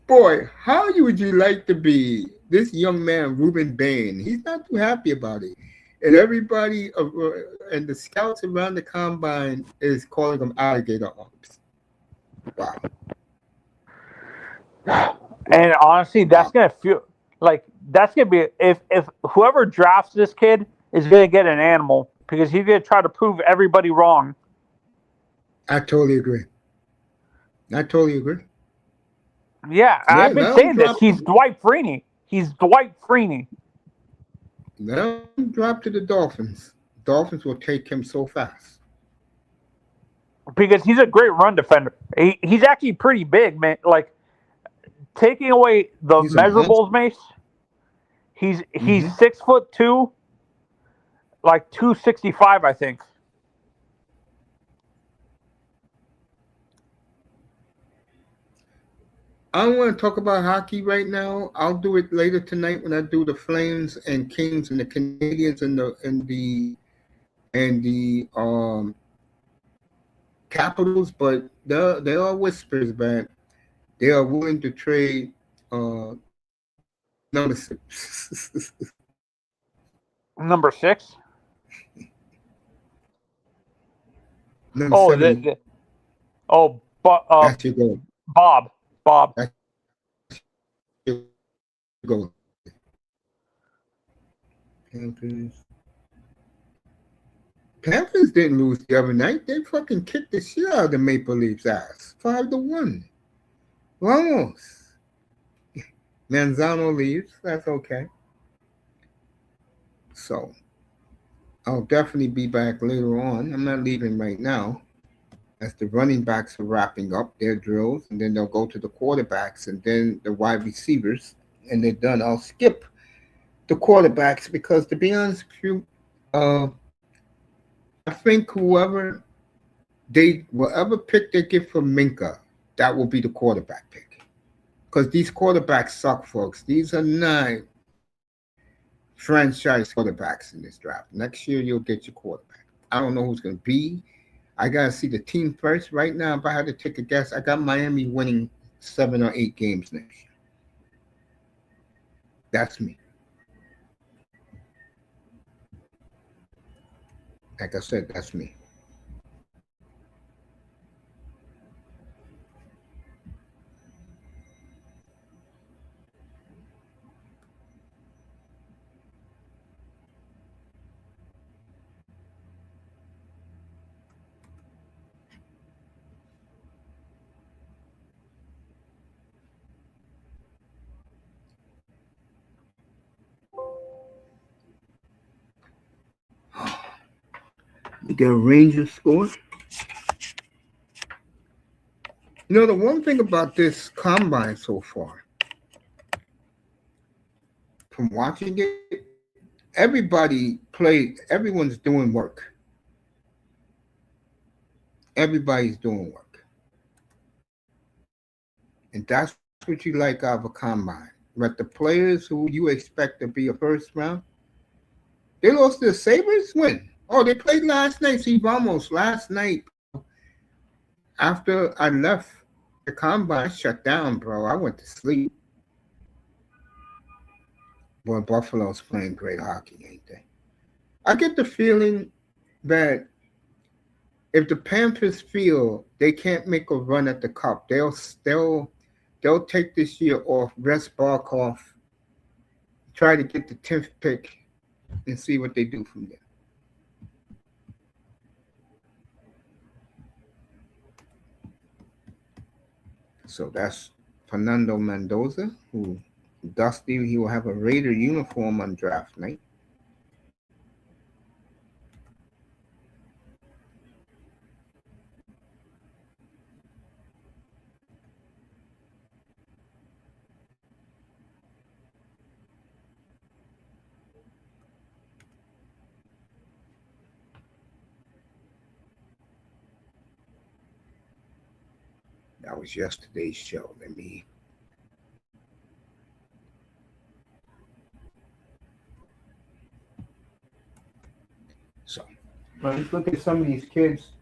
boy, how would you like to be this young man, Ruben Bain? He's not too happy about it. And everybody and the scouts around the combine is calling him Alligator Arms. Wow. And honestly, that's gonna feel like that's gonna be if whoever drafts this kid is gonna get an animal because he's gonna try to prove everybody wrong. I totally agree. I totally agree. Yeah, Yeah, I've been let him saying this. drop. He's Dwight Freeney. He's Dwight Freeney Let him drop to the Dolphins. Dolphins will take him so fast. because he's a great run defender. He's actually pretty big, man. Like taking away the He's a monster. measurables, Mace. He's Hmm. 6'2", like 265, I think. I don't want to talk about hockey right now. I'll do it later tonight when I do the Flames and Kings and the Canadians and the Capitals. But there are whispers that they are willing to trade number 6. Number 6. Number Oh, 7. That's your goal. Bob. That's your goal. Panthers. Panthers didn't lose the other night. They fucking kicked the shit out of the Maple Leafs ass. 5-1. Vamos. Manzano leaves. That's okay. So I'll definitely be back later on. I'm not leaving right now. As the running backs are wrapping up their drills, and then they'll go to the quarterbacks and then the wide receivers, and they're done. I'll skip the quarterbacks because, to be honest with you, I think whatever pick they get from Minka, that will be the quarterback pick. Because these quarterbacks suck, folks. These are not franchise quarterbacks in this draft. Next year, you'll get your quarterback. I don't know who's going to be. I got to see the team first. Right now, if I had to take a guess, I got Miami winning 7 or 8 games next year. That's me. Like I said, that's me. get a range of scores. You know, the one thing about this combine so far, from watching it, everyone's doing work. Everybody's doing work. And that's what you like out of a combine. But the players who you expect to be a first round, they lost to the Sabres? When? Oh, they played last night. See, almost last night, bro. After I left the combine, I shut down, bro. I went to sleep. Boy, Buffalo's playing great hockey, ain't they? I get the feeling that if the Panthers feel they can't make a run at the cup, they'll take this year off, rest Barkov, try to get the 10th pick, and see what they do from there. So that's Fernando Mendoza, who Dusty, he will have a Raider uniform on draft night. That was yesterday's show. So let's look at some of these kids.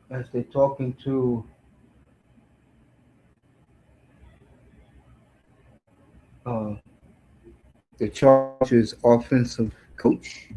As they're talking to uh, the Chargers offensive coach.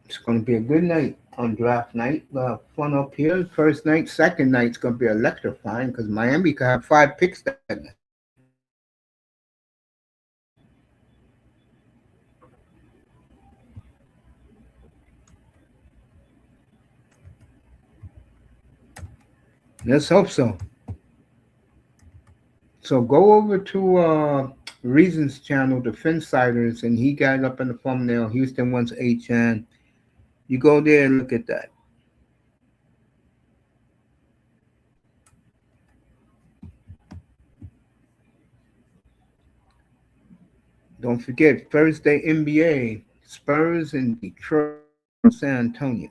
It's going to be a good night on draft night. Fun up here. First night, second night's going to be electrifying because Miami could have 5 picks that night. Let's hope so. So go over to Reason's channel, the Finsiders, and he got up in the thumbnail. Houston wants H.N. You go there and look at that. Don't forget, Thursday NBA, Spurs in Detroit, San Antonio.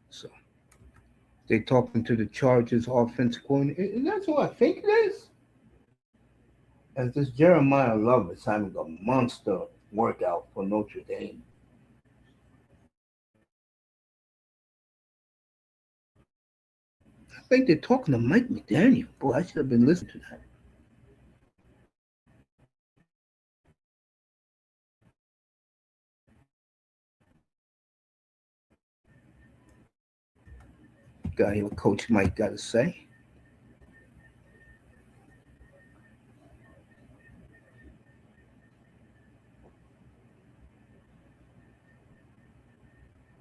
So they're talking to the Chargers offensive coordinator. And that's what I think it is. As this Jeremiah Love is having a monster workout for Notre Dame. I think they're talking to Mike McDaniel. Boy, I should have been listening to that. Got to hear what Coach Mike got to say.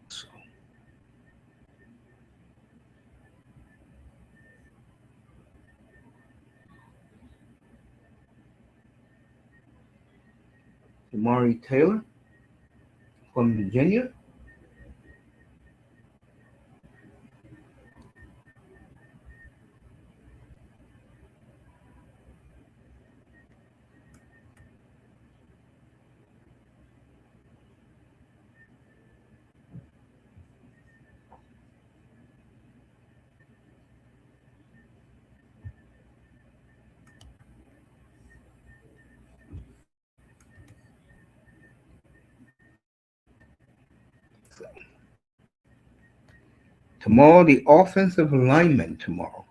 So, Amari Taylor from Virginia. Tomorrow, the offensive lineman tomorrow.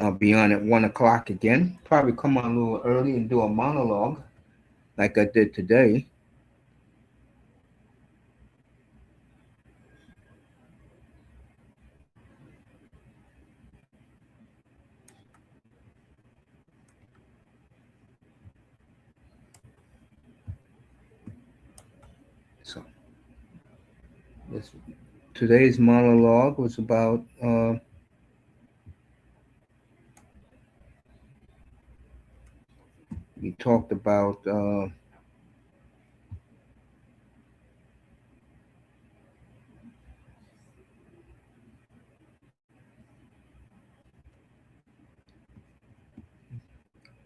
I'll be on at 1 o'clock again. Probably come on a little early and do a monologue like I did today. So today's monologue was about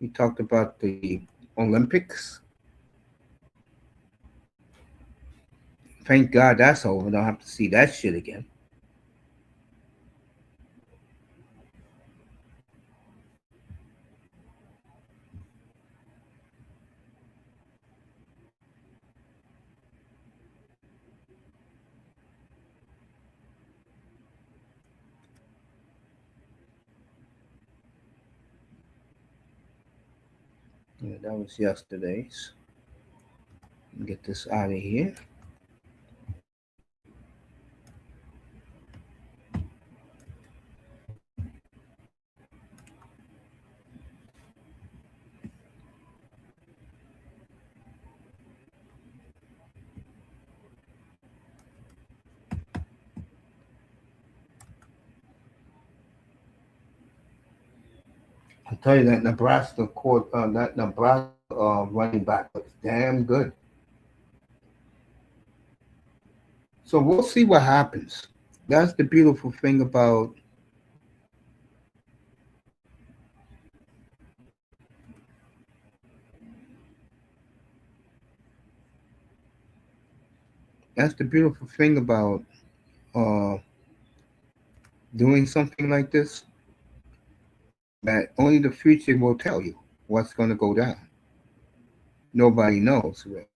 we talked about the Olympics. Thank God that's over. Don't have to see that shit again. Yeah, that was yesterday's. Get this out of here. I'll tell you that Nebraska running back looks damn good. So we'll see what happens. That's the beautiful thing about uh, doing something like this. That only the future will tell you what's going to go down. Nobody knows really.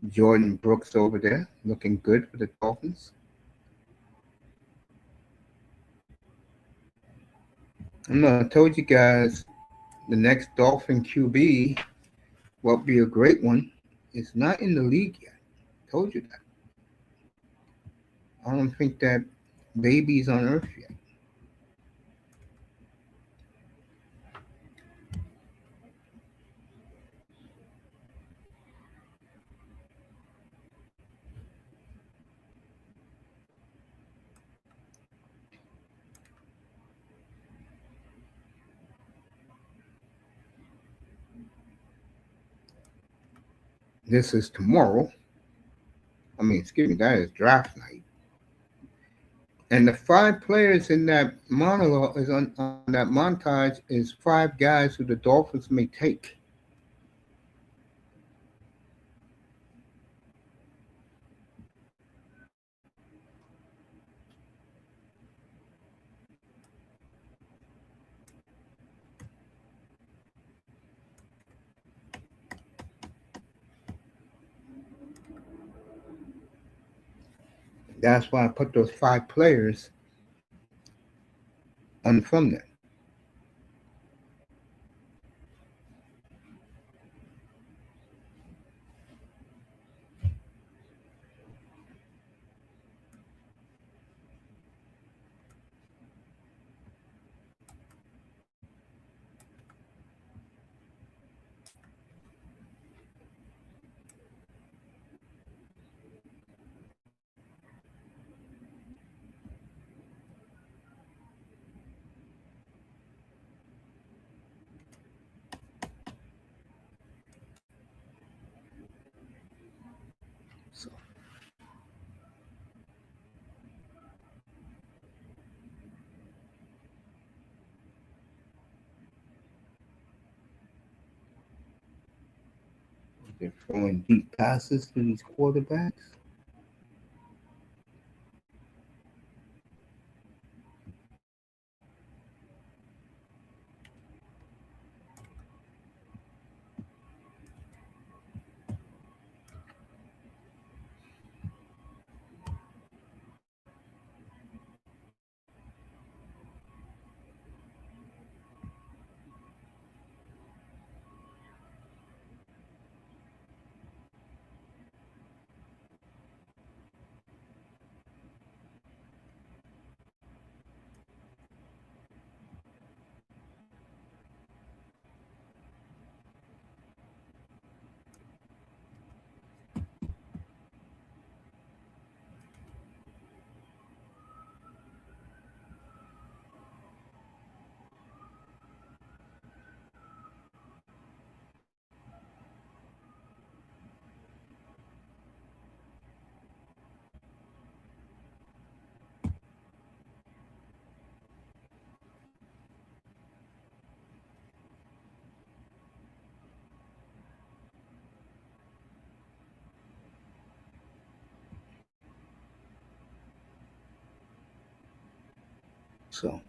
Jordan Brooks over there looking good for the Dolphins. I told you guys the next Dolphin QB will be a great one. It's not in the league yet. Told you that. I don't think that baby's on earth yet. This is tomorrow. That is draft night. And the 5 players in that monologue is on that montage is 5 guys who the Dolphins may take. That's why I put those 5 players on from there. So they're throwing deep passes to these quarterbacks. So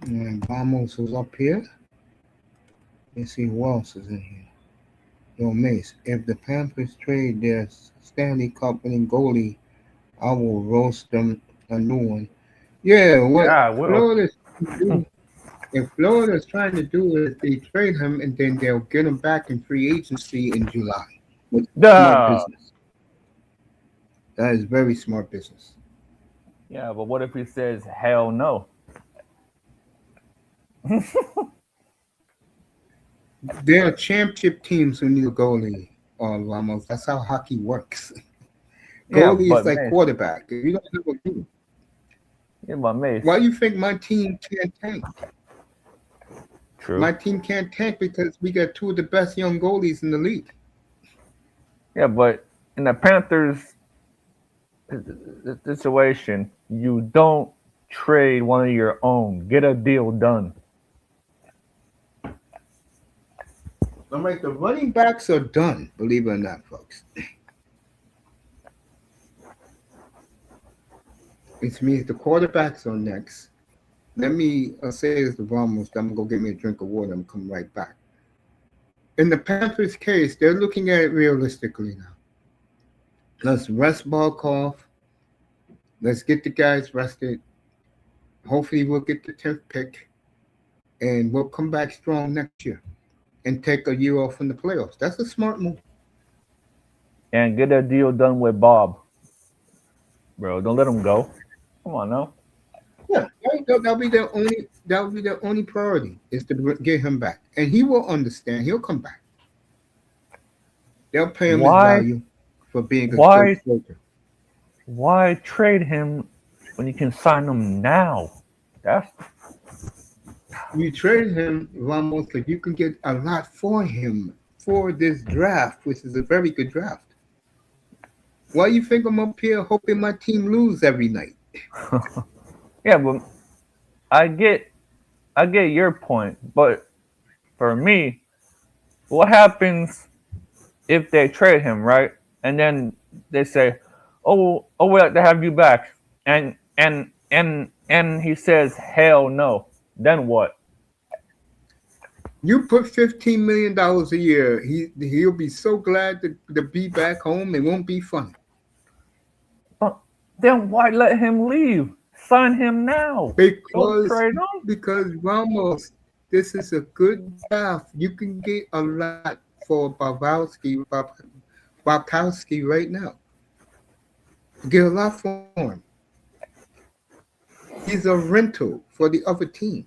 and Vamos is up here. Let's see who else is in here. Yo, Mace, if the Panthers trade their Stanley Cup winning goalie, I will roast them a new one. Yeah, what Yeah, I will. Florida's do, if Florida's trying to do is they trade him and then they'll get him back in free agency in July. With smart Duh. business. That is very smart business. Yeah, but what if he says hell no? There are championship teams who need a goalie, Ramos. That's how hockey works. Yeah, Goalie but is like Mace, quarterback. If you don't have a team, yeah, but Mace. why do you think my team can't tank? True. My team can't tank because we got two of the best young goalies in the league. Yeah, but in the Panthers situation, you don't trade one of your own. Get a deal done. I'm like, the running backs are done, believe it or not, folks. It means the quarterbacks are next. Let me say this to Ramos. I'm going to go get me a drink of water and come right back. In the Panthers' case, they're looking at it realistically now. Let's rest Barkov. Let's get the guys rested. Hopefully, we'll get the 10th pick. And we'll come back strong next year and take a year off from the playoffs. That's a smart move. And get a deal done with Bob. Bro, don't let him go. Come on now. Yeah, that'll be their only priority is to get him back. And he will understand. He'll come back. They'll pay him his Why value for being a good why soldier. why trade him when you can sign him now? That's You trade him, Ramos, because you can get a lot for him for this draft, which is a very good draft. Why you think I'm up here hoping my team lose every night? yeah, but I get your point, but for me, what happens if they trade him, right? And then they say, "Oh, we'd like to have you back," and he says, "Hell no." Then what? You put $15 million a year, he'll be so glad to be back home. It won't be funny. Then why let him leave? Sign him now. Don't trade him. Because Ramos, this is a good draft. You can get a lot for Bobkowski right now. Get a lot for him. He's a rental for the other team.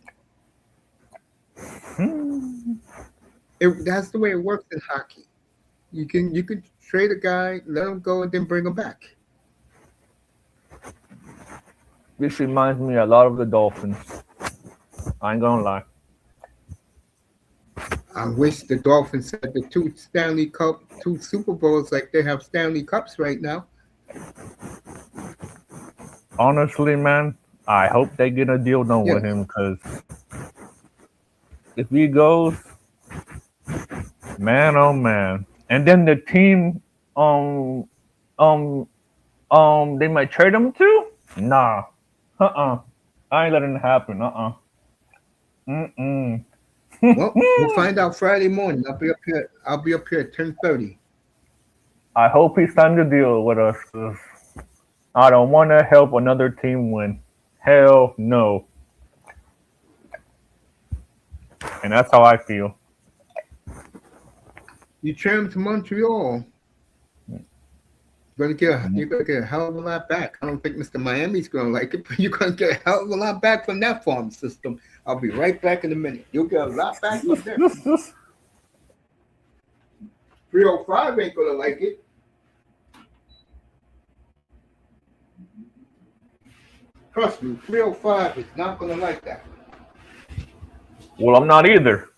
That's the way it works in hockey. You can trade a guy, let him go, and then bring him back. This reminds me a lot of the Dolphins. I ain't gonna lie. I wish the Dolphins had the two Super Bowls like they have Stanley Cups right now. Honestly, man, I hope they get a deal done with him, because if he goes, man, oh man, and then the team, they might trade him too. Nah, I ain't letting it happen. Well, we'll find out Friday morning. I'll be up here at 10:30. I hope he signed a deal with us, 'cause I don't want to help another team win. Hell no. And that's how I feel. You trade him to Montreal. You're gonna get a hell of a lot back. I don't think Mr. Miami's gonna like it, but you're gonna get a hell of a lot back from that farm system. I'll be right back in a minute. You'll get a lot back from them. 305 ain't gonna like it. Trust me, 305 is not gonna like that. Well, I'm not either.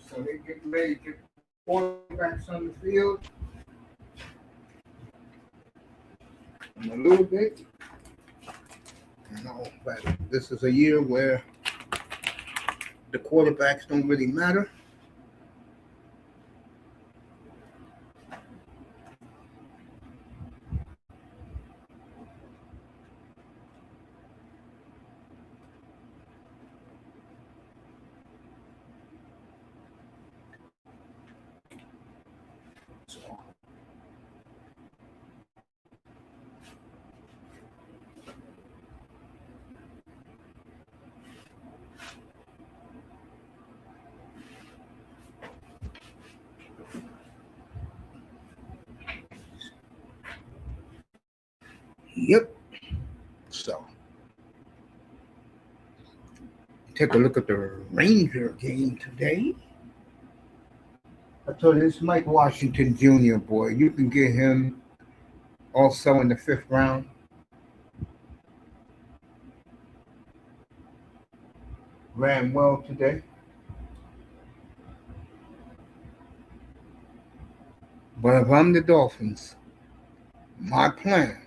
So they get ready to get quarterbacks on the field in a little bit. But this is a year where the quarterbacks don't really matter. So, yep. So take a look at the Ranger game today. I told you this Mike Washington Jr. boy, you can get him also in the 5th round. Ran well today. But if I'm the Dolphins, my plan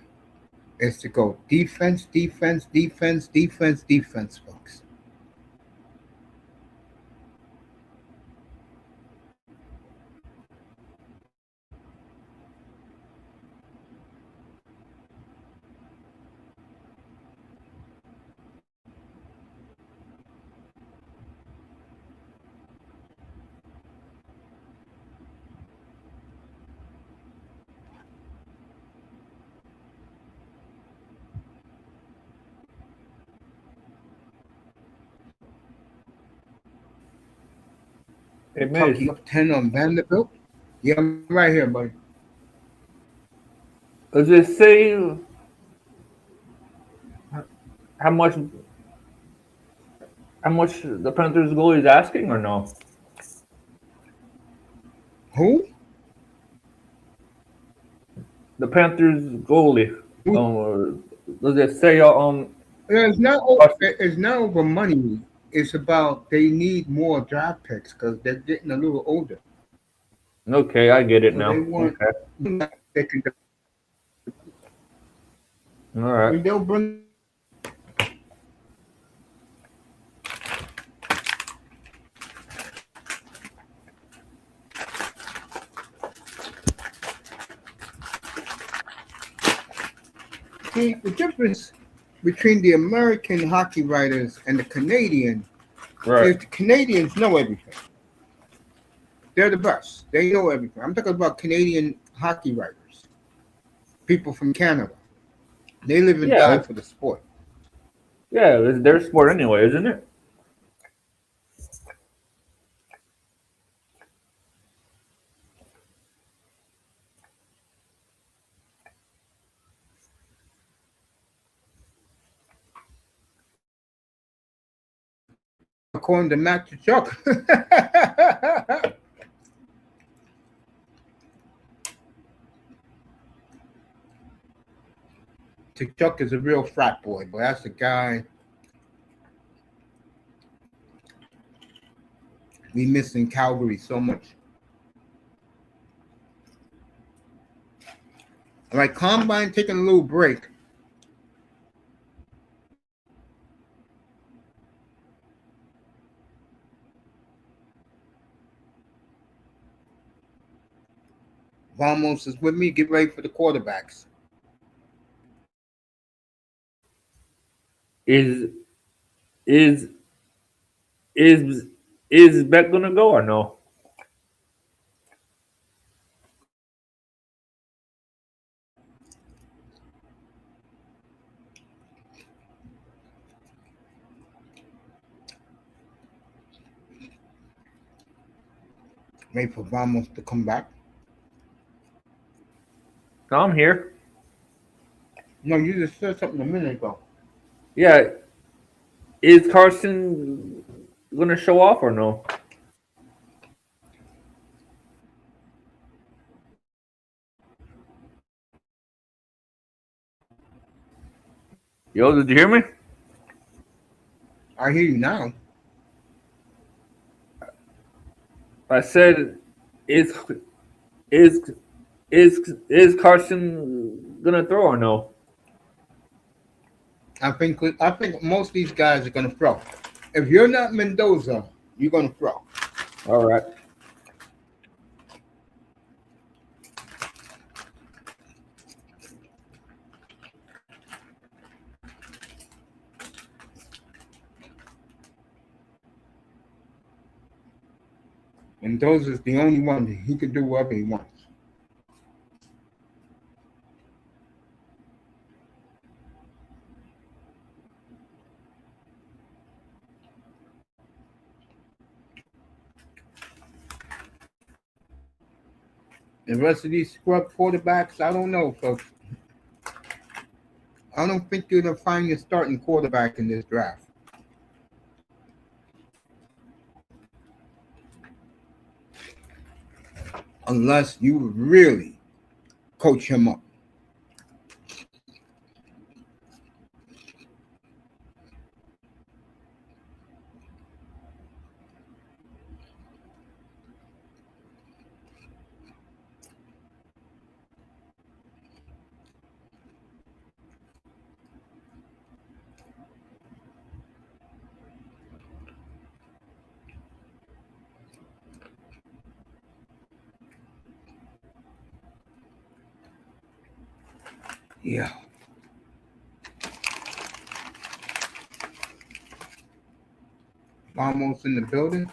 is to go defense, defense, defense, defense, defense, folks. Hey, Miss, Kentucky up 10 on Vanderbilt. Yeah, I'm right here, buddy. does it say how much the Panthers goalie is asking or no? Who? The Panthers goalie. Does it say It's not over money. It's about they need more draft picks because they're getting a little older. Okay, I get it So they now. want Okay. they can. All right. And they'll bring. See, the difference between the American hockey writers and the Canadian Right. is the Canadians know everything. They're the best. They know everything. I'm talking about Canadian hockey writers, people from Canada. They live and die Yeah. for the sport. Yeah, it's their sport anyway, isn't it? According to Matt Chuck. Chuck is a real frat boy, but that's the guy we miss in Calgary so much. All right, Combine taking a little break. Vamos is with me. Get ready for the quarterbacks. Is is is Beck gonna go or no? Wait for Vamos to come back. No, I'm here. No, you just said something a minute ago. Yeah. Is Carson gonna show off or no? Yo, did you hear me? I hear you now. I said, is is is Carson gonna throw or no? I think most of these guys are gonna throw. If you're not Mendoza, you're gonna throw. All right. Mendoza's the only one that he can do whatever he wants. The rest of these scrub quarterbacks, I don't know, folks. I don't think you're gonna find your starting quarterback in this draft. Unless you really coach him up. Yeah. Almost in the building.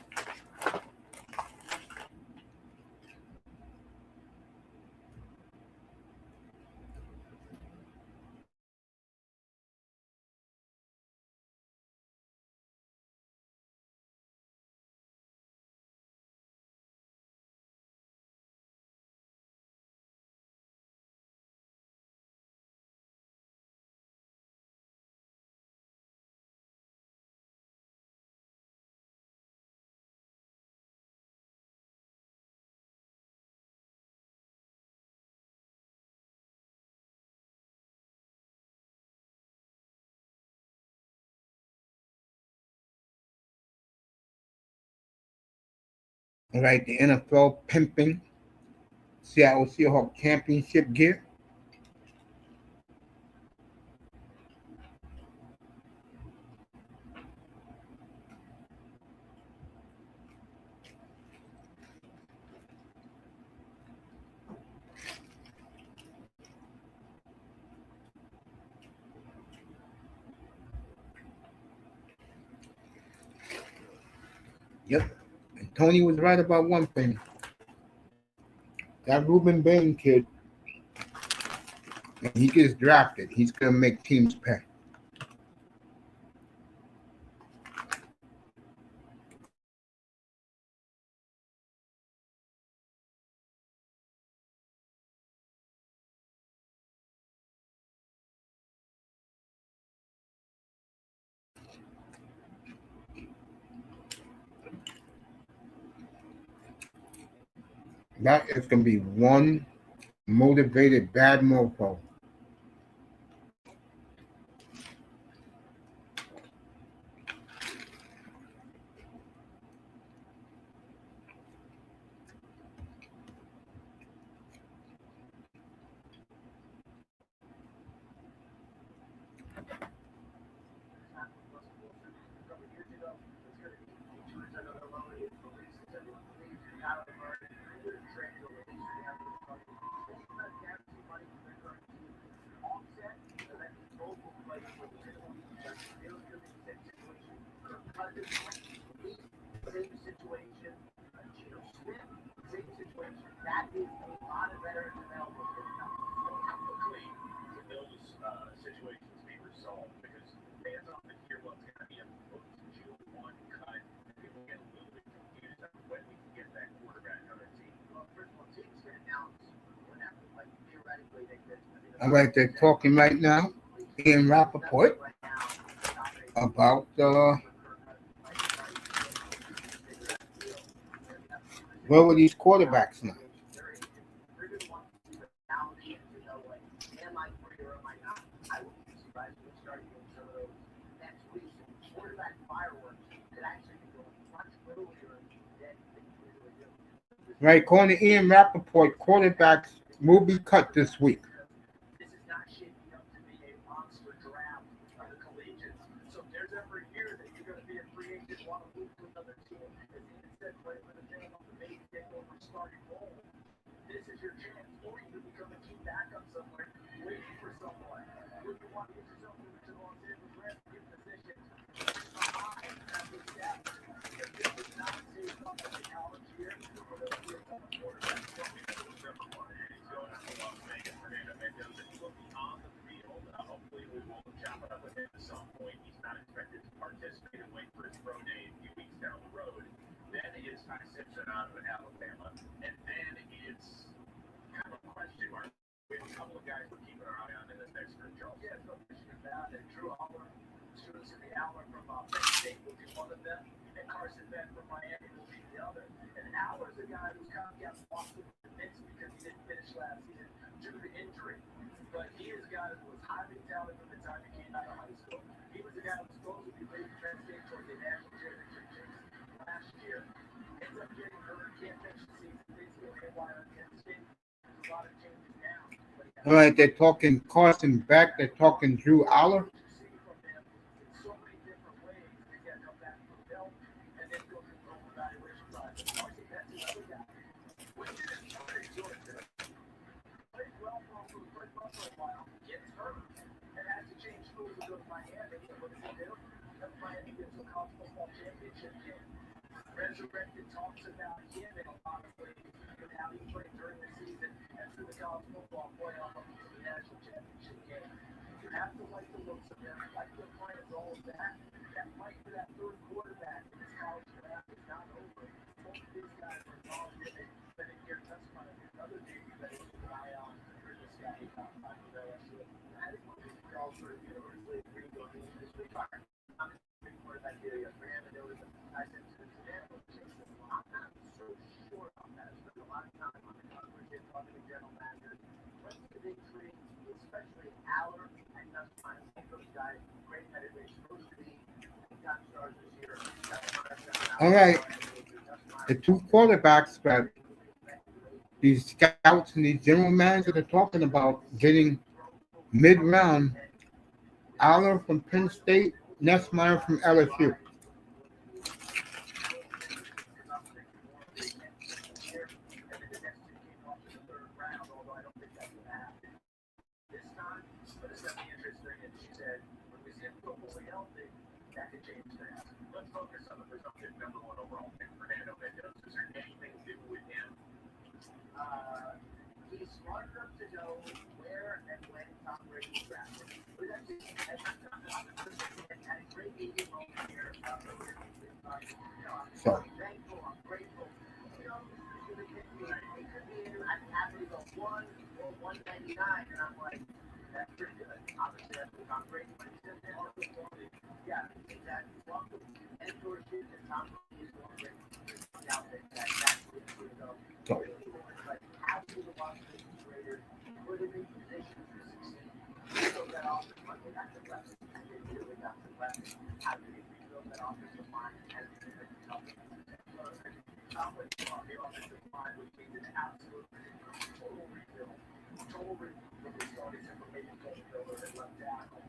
All right, the N.F.L pimping Seattle Seahawks championship gear. Yep. And Tony was right about one thing. That Ruben Bain kid, when he gets drafted, he's gonna make teams pay. That is gonna be one motivated bad mofo. All right, they're talking right now in Rappaport about where were these quarterbacks now? Right, according to Ian Rappaport, quarterbacks will be cut this week. This is not shaping up to be a monster draft of the collegians. So if there's ever a year that you're going to be a free agent, want to move to another team, as Ian said, play for the team on the maybe take over starting role. This is your chance, or you can become a key backup somewhere, waiting for someone. Would you want to get yourself into the Los Angeles Rams in position behind at the step? If this is not safe up in the college year, or there'll be a couple quarterbacks coming into the Super Bowl. Hopefully we won't chop it up with him at some point. He's not expected to participate and wait for his pro day a few weeks down the road. Then it's Ty.Simpson out of Alabama. And then it's kind of a question mark. We have a couple of guys we're keeping our eye on in this next group, Charles. Yeah, no question about it. D.Allar, D.Allar from P.State will be one of them. And Carson Beck from Miami will be the other. And Allar's a guy who's kind of got lost in the mix because he didn't finish last season due to injury. But he is a guy who was highly talented from the time he came out of high school. He was a guy who was supposed to be leading P.State towards the national championship chase last year. Ends up getting hurt, can't finish the season, basically haywire on Penn State. There's a lot of changes now. All right, they're talking Carson Beck, they're talking D.Allar. So many different ways. He's got to come back from help and then go through the whole evaluation process. I think that's another guy. When you're in Georgia, played well for a while, gets hurt, and has to change schools to go to Miami. So what does he do? Miami gets a college football championship game. Resurrected talks about him in a lot of ways, and how he played during the season and through the college football playoff up to the national championship game. You have to like the looks of him, like the plans, all of that. That fight for that third quarterback in this college draft is not over. Both of these guys are involved in it. But in G.Nussmier, another name you better keep an eye on for this guy from L.S.U. I think one of these calls for universally agreed on this week. I'm a big quarterback here. For him, and there was a Ty.Simpson. I'm not so sure on that. I spent a lot of time on the conversation talking to general managers. What's the big three, especially Allar and Nussmier? Those guys, great pedigree, supposed to be got stars this year. All right, the two quarterbacks that these scouts and these general managers are talking about getting mid-round, Allar from Penn State, Nussmier from L.S.U. Let's focus on the presumptive number one overall pick for N.Dame. Is there anything to do with him? He's smart enough to know where and when Tom Brady drafted. But that's it. And had a great meeting over here. So, I'm thankful. I'm grateful. You know, he could be in. I'm happy to go 1 or 199, and I'm like, that's pretty good. Obviously, that's what Tom Brady. But he said that. Yeah, exactly. Welcome. And George and Tom Brady is going to bring out that that's what it's going to go. so Like, how do the Washington Raiders put him in position to succeed? Rebuild that offense like they got the left. They really got the left. How do they rebuild that offensive line and been tough? Tom Brady brought the offensive line, which means an absolute total rebuild. Total rebuild from the starting from maybe Coach Miller and left tackle.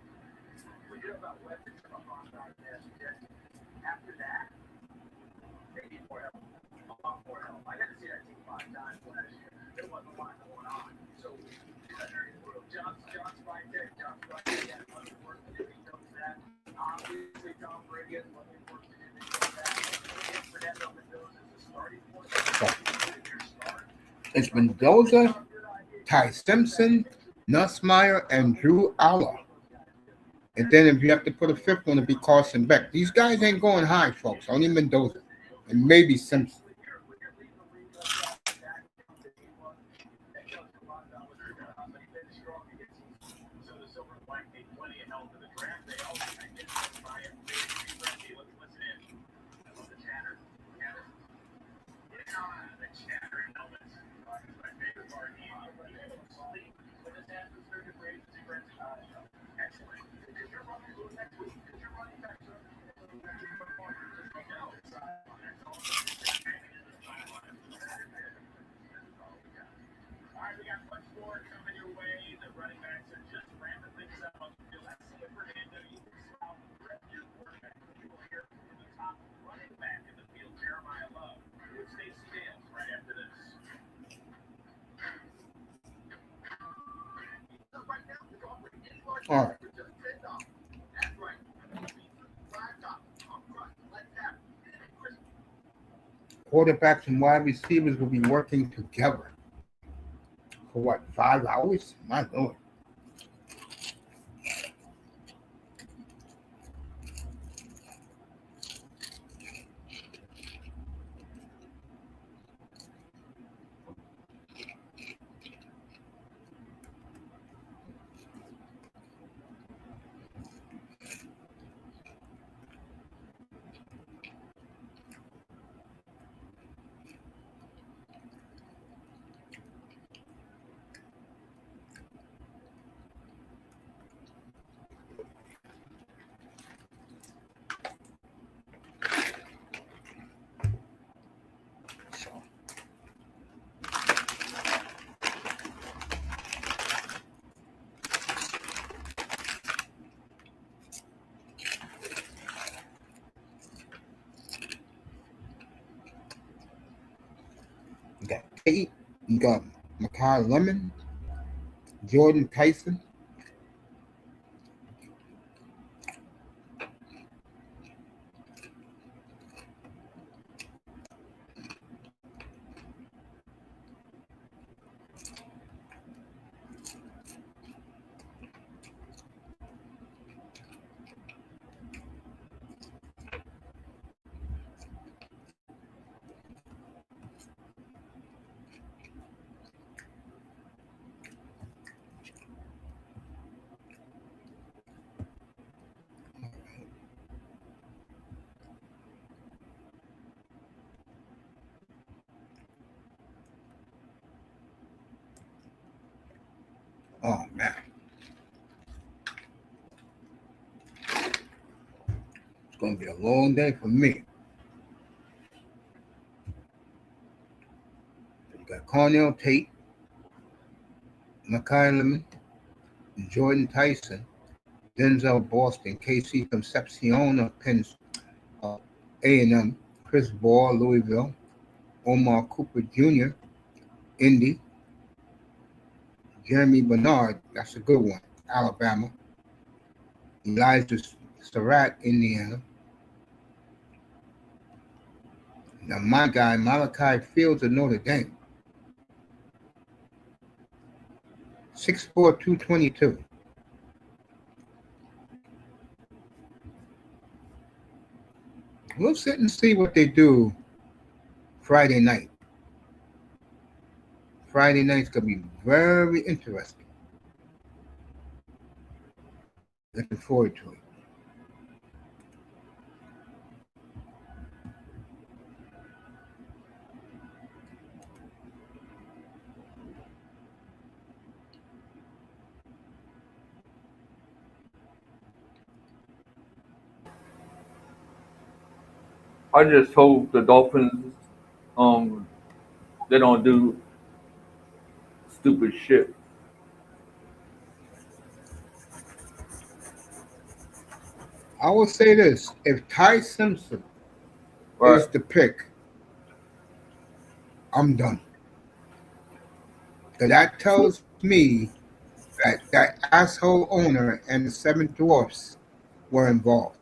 We hear about weapons from on after that, they need more help. A lot more help. I got to see that team 5 times last year. There wasn't a lot going on. So, John's fine there. John's fine there. He had plenty of work to do. He knows that. Obviously, Tom Brady has plenty of work to do. He knows that. And Fernando Mendoza is the starting point. it's Mendoza, Ty.Simpson, Nussmier, and D.Allar. And then if you have to put a fifth one, it'd be Carson Beck. These guys ain't going high, folks. Only Mendoza and maybe Simpson. quarterbacks and wide receivers will be working together for what, 5 hours? My Lord. You got Tate, you got Makai Lemon, Jordan Tyson. Oh man. It's gonna be a long day for me. You got Cornell Tate, Makai Lemon, Jordan Tyson, Denzel Boston, KC.Concepion of A&M, Chris Ball, Louisville, Omar Cooper Jr., Indy, Jeremy Bernard, that's a good one, Alabama, Elijah Surratt, Indiana. Now my guy, Malachi Fields of Notre Dame, 6'4", 222. We'll sit and see what they do Friday night. Friday night's going to be very interesting. Looking forward to it. I just hope the Dolphins they don't do stupid shit. I will say this: if Ty.Simpson Right. is the pick, I'm done. So that tells me that that asshole owner and the Seven Dwarfs were involved.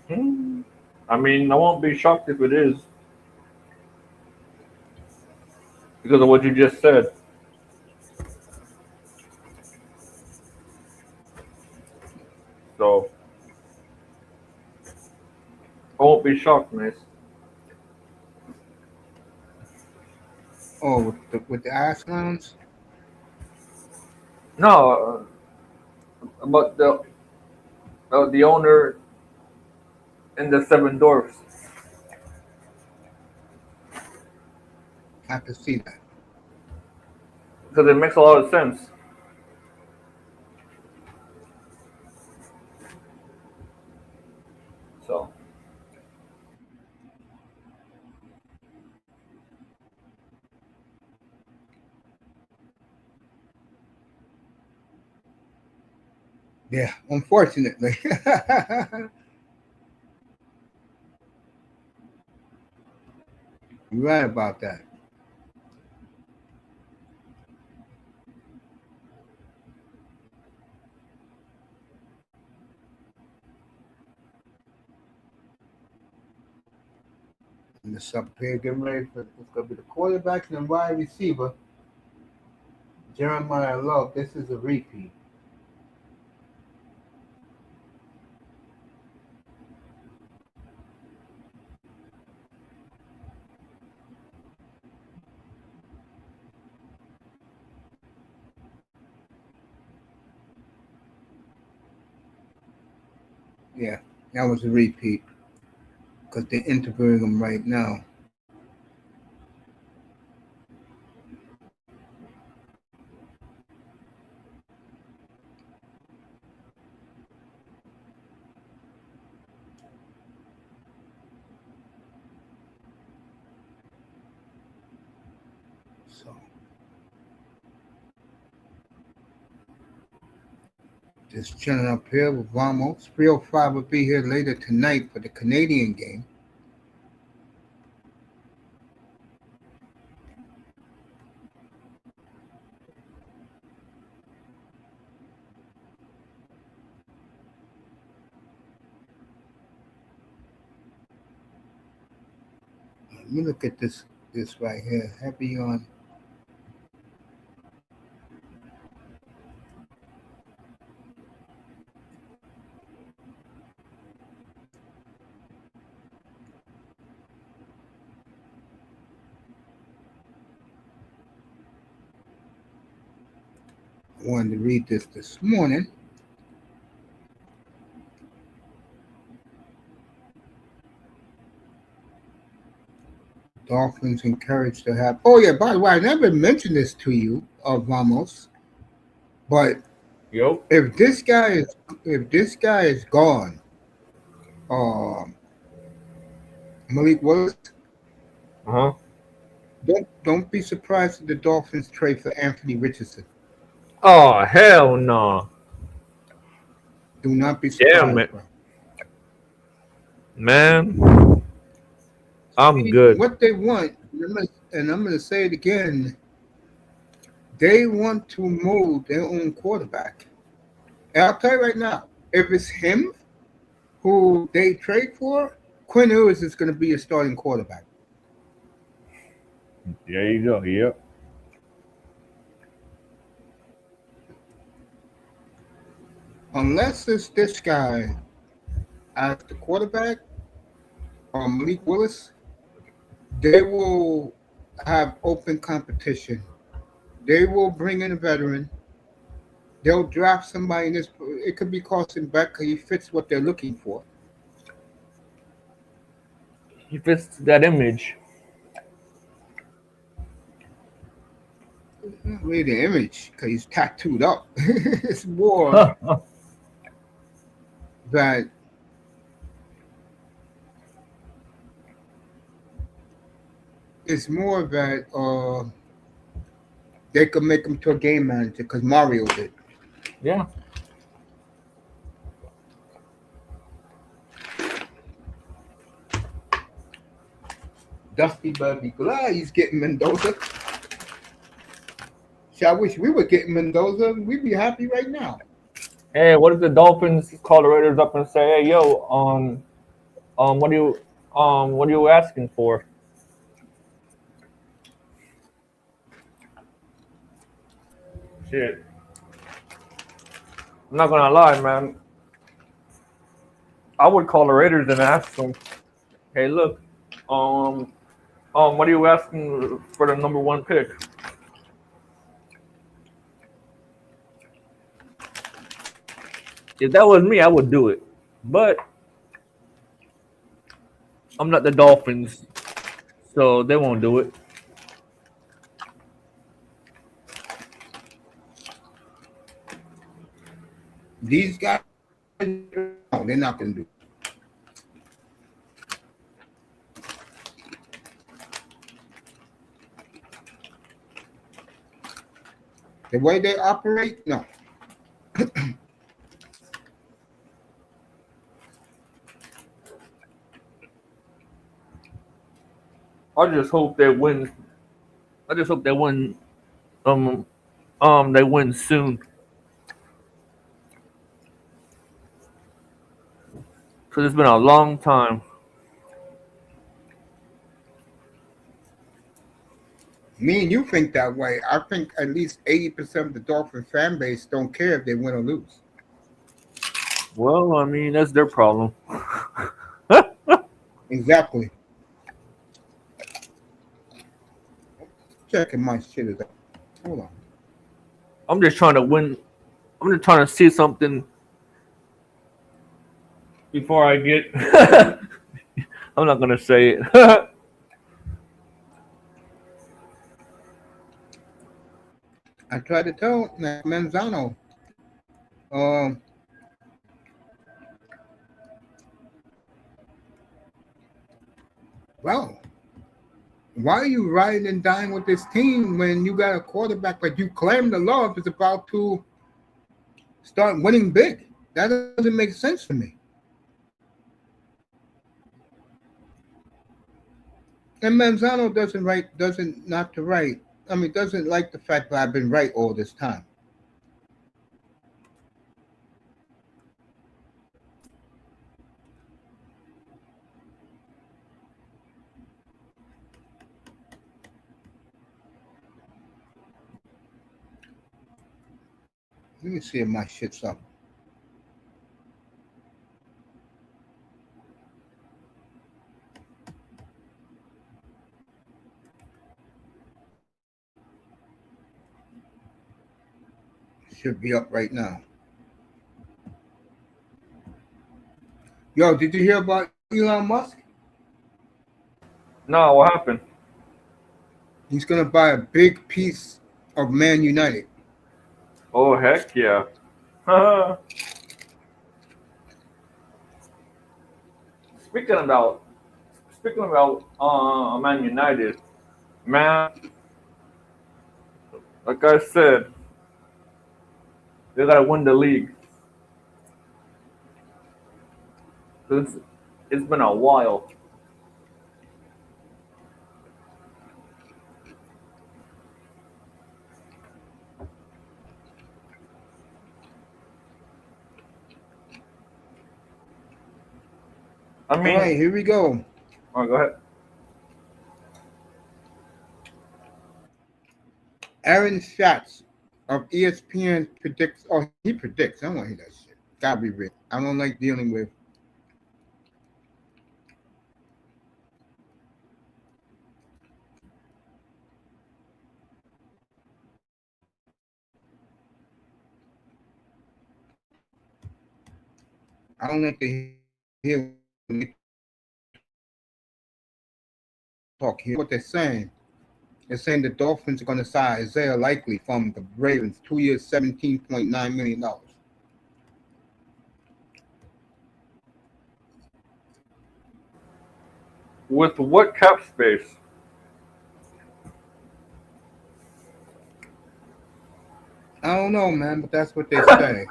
I mean, I won't be shocked if it is because of what you just said. So I won't be shocked, miss. Oh, with the ass clowns? No, but the owner and the Seven Dwarfs. I can see that. Because it makes a lot of sense. So Yeah, unfortunately. You're right about that. And this up here getting ready for it's gonna be the quarterback and the wide receiver. Jeremiah Love. This is a repeat. Yeah, that was a repeat because they're interviewing him right now. So just chilling up here with Vamos. 305 will be here later tonight for the Canadian game. Let me look at this right here. Heavy on. I wanted to read this morning. Dolphins encouraged to have. Oh yeah, by the way, I never mentioned this to you, Vamos. But Yo. if this guy is gone, um, Malik Willis, Uh-huh. don't be surprised if the Dolphins trade for Anthony Richardson. Oh, hell no. Do not be Damn surprised, it, bro. man. I'm See, good. what they want, and I'm going to say it again, they want to mold their own quarterback. And I'll tell you right now, if it's him who they trade for, Quinn Ewers is going to be a starting quarterback. There you go. Yep. Unless it's this guy as the quarterback, Malik Willis, they will have open competition. They will bring in a veteran. They'll draft somebody in this. It could be Carson Beck because he fits what they're looking for. He fits that image. Not really the image because he's tattooed up. It's more Huh. that they could make him to a game manager because Mario did. Yeah. Dusty better be glad he's getting Mendoza. See, I wish we were getting Mendoza. We'd be happy right now. Hey, what if the Dolphins call the Raiders up and say, "Hey, yo, what are you asking for?" Shit. I'm not gonna lie, man. I would call the Raiders and ask them, "Hey, look, um, what are you asking for the number one pick?" If that was me, I would do it. But I'm not the Dolphins, so they won't do it. These guys, no, they're not going to do it. The way they operate, no. I just hope they win. I just hope they win. Um, they win soon. Cause it's been a long time. Me and you think that way. I think at least 80% of the Dolphins fan base don't care if they win or lose. Well, I mean, that's their problem. Exactly. Checking my shit is up. Hold on. I'm just trying to win. I'm just trying to see something before I get. I'm not gonna say it. I tried to tell Manzano. Um, well, why are you riding and dying with this team when you got a quarterback that you claim to love is about to start winning big? That doesn't make sense to me. And Manzano doesn't not to write. I mean, doesn't like the fact that I've been right all this time. Let me see if my shit's up. Should be up right now. Yo, did you hear about Elon Musk? No, what happened? He's gonna buy a big piece of Man United. Oh heck yeah! speaking about speaking about Man United, man. Like I said, they gotta win the league. It's, it's been a while. I All right, mean, here we go. oh, go ahead. Aaron Schatz of ESPN predicts. Oh, he predicts. I don't want to hear that shit. Gotta be real. I don't like dealing with. I don't like to hear when they talk here. What they're saying. They're saying the Dolphins are going to sign Isaiah Likely from the Ravens, 2 years, $17.9 million. With what cap space? I don't know, man, but that's what they say.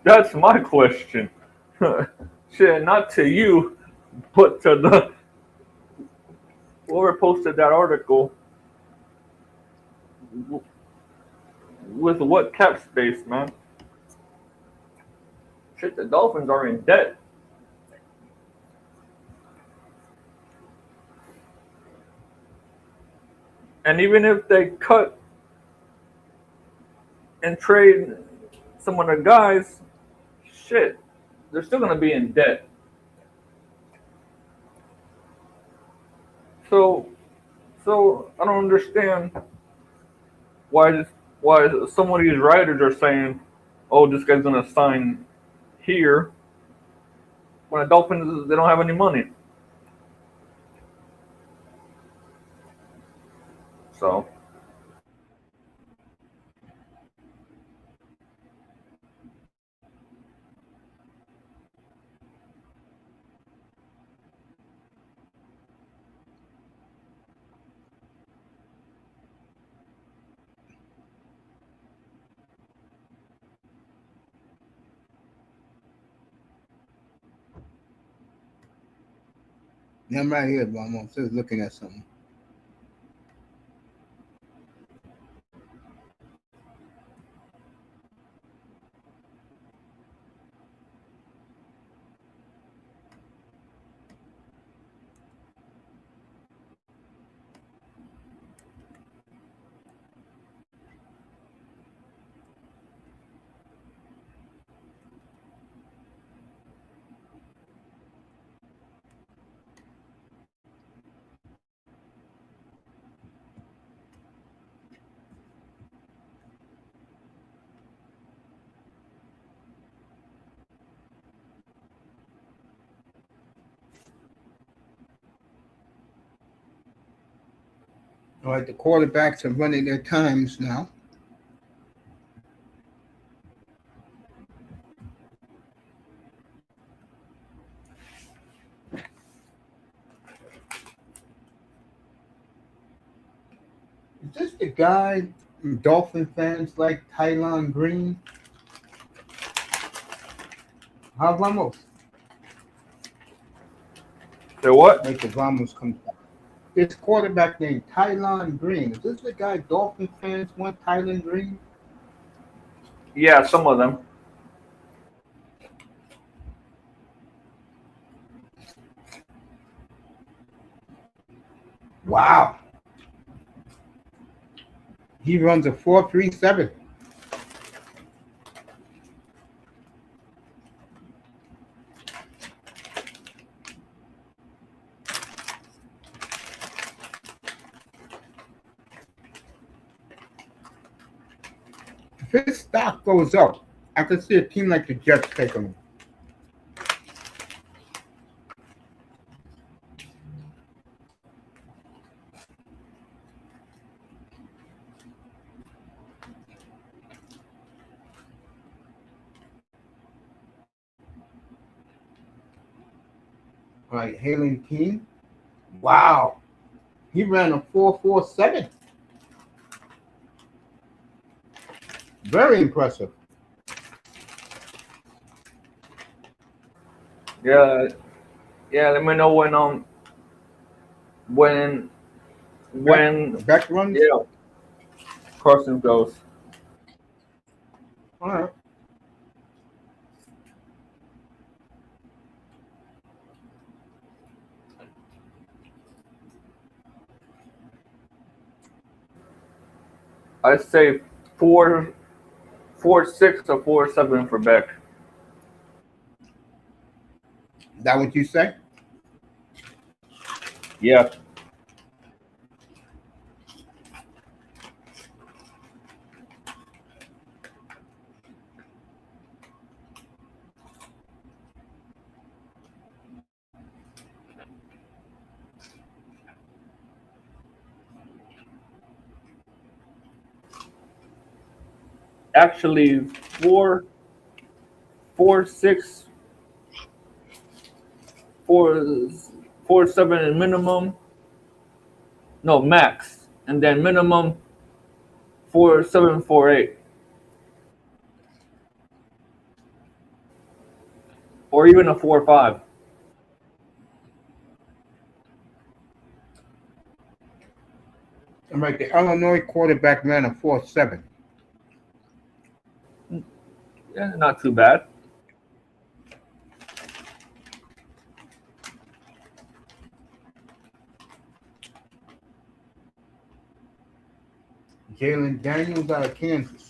That's my question. Shit, not to you, but to the whoever posted that article. With what cap space, man? Shit, the Dolphins are in debt. And even if they cut and trade some of the guys, shit, they're still gonna be in debt. So, so I don't understand why some of these writers are saying, "Oh, this guy's gonna sign here," when the Dolphins they don't have any money. So, Yeah, I'm right here, but I'm just looking at something. All right, the quarterbacks are running their times now. Is this the guy Dolphin fans like Tylon Green? How Ramos? So what? Like the Ramos comes back. This quarterback named Tylon Green. Is this the guy Dolphin fans want, Tylon Green? Yeah, some of them. Wow. He runs a 4.37. If his stock goes up, I could see a team like the Jets taking him. All right, Halen King. Wow. He ran a 4.47. Very impressive. Yeah, yeah. Let me know when Beck runs. yeah, Carson goes. All right. I'd say 4.6 or 4.7 for Beck. Is that what you say? Yeah. Actually, 4.6, 4.7 minimum. No, max, and then minimum 4.7, 4.8, or even a 4.5. I'm right. The Illinois quarterback ran a 4.7. Yeah, not too bad. J.Daniels out of Kansas.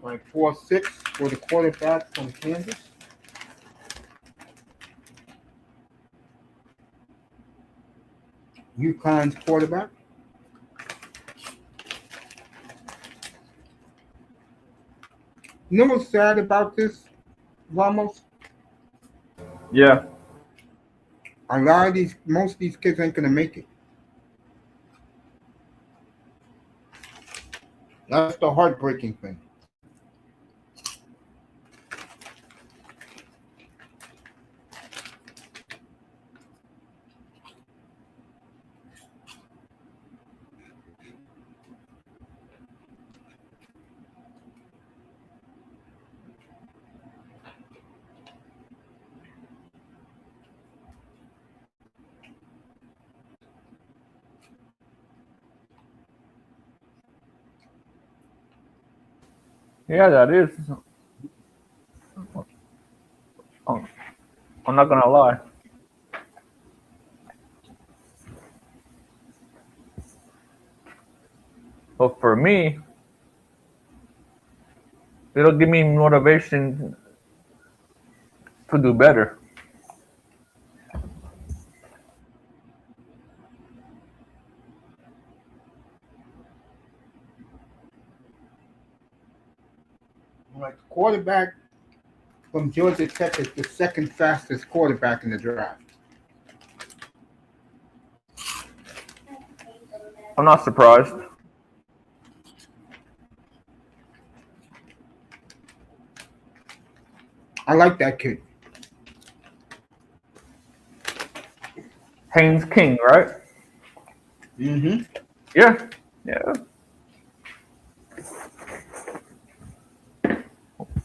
Like 4.6 for the quarterback from Kansas. UConn's quarterback. You know what's sad about this, Ramos? Yeah. A lot of most of these kids ain't gonna make it. That's the heartbreaking thing. Yeah, that is. Oh, I'm not gonna lie. But for me, it'll give me motivation to do better. Like quarterback from Georgia Tech is the second fastest quarterback in the draft. I'm not surprised. I like that kid. Haynes King, right? Mm-hmm. Yeah. Yeah.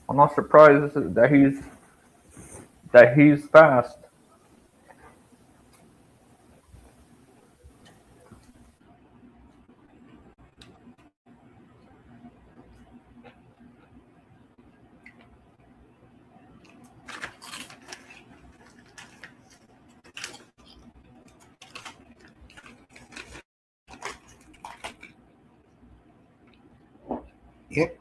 I'm not surprised that he's fast. Yep.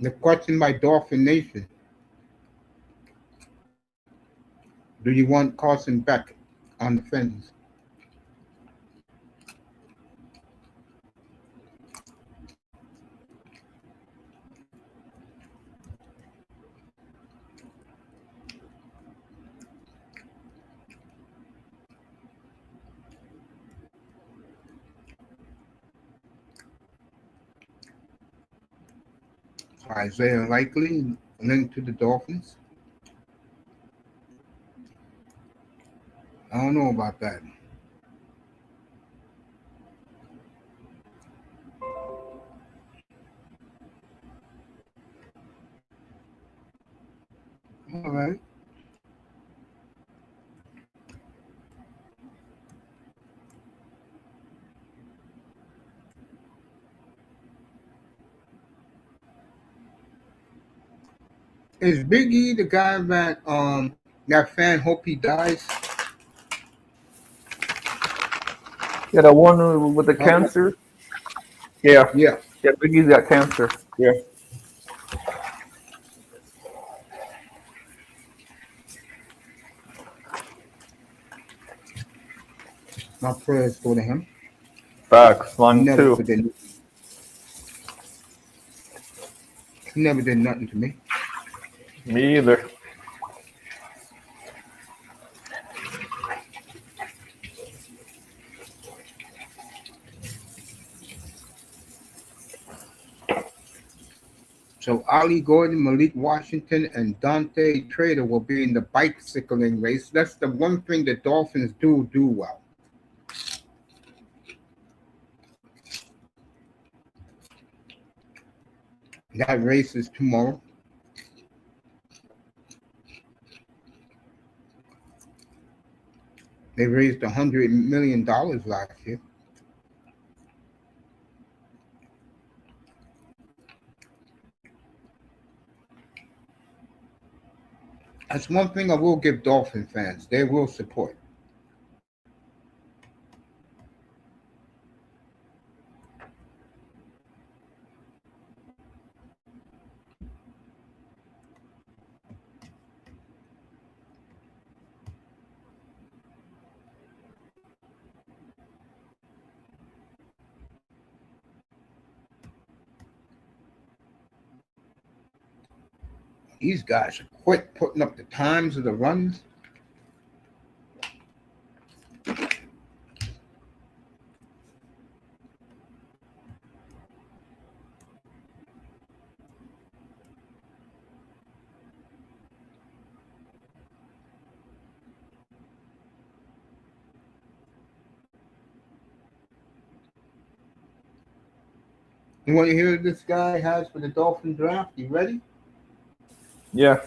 The question by Dolphin Nation. Do you want Carson Beck on the fence? Isaiah Likely linked to the Dolphins. I don't know about that. All right. Is Big E the guy that fan hope he dies? Yeah, the one with the cancer. Yeah. Yeah. Yeah, Biggie's got cancer. Yeah. My prayers go to him. Facts. He Mine never too. did. He never did nothing to me. Me either. So Ali Gordon, Malik Washington, and Dante Trader will be in the bicycling race. That's the one thing the Dolphins do well. That race is tomorrow. They raised $100 million last year. That's one thing I will give Dolphin fans. They will support. These guys are quick putting up the times of the runs. You want to hear what this guy has for the Dolphin draft? You ready? Yeah.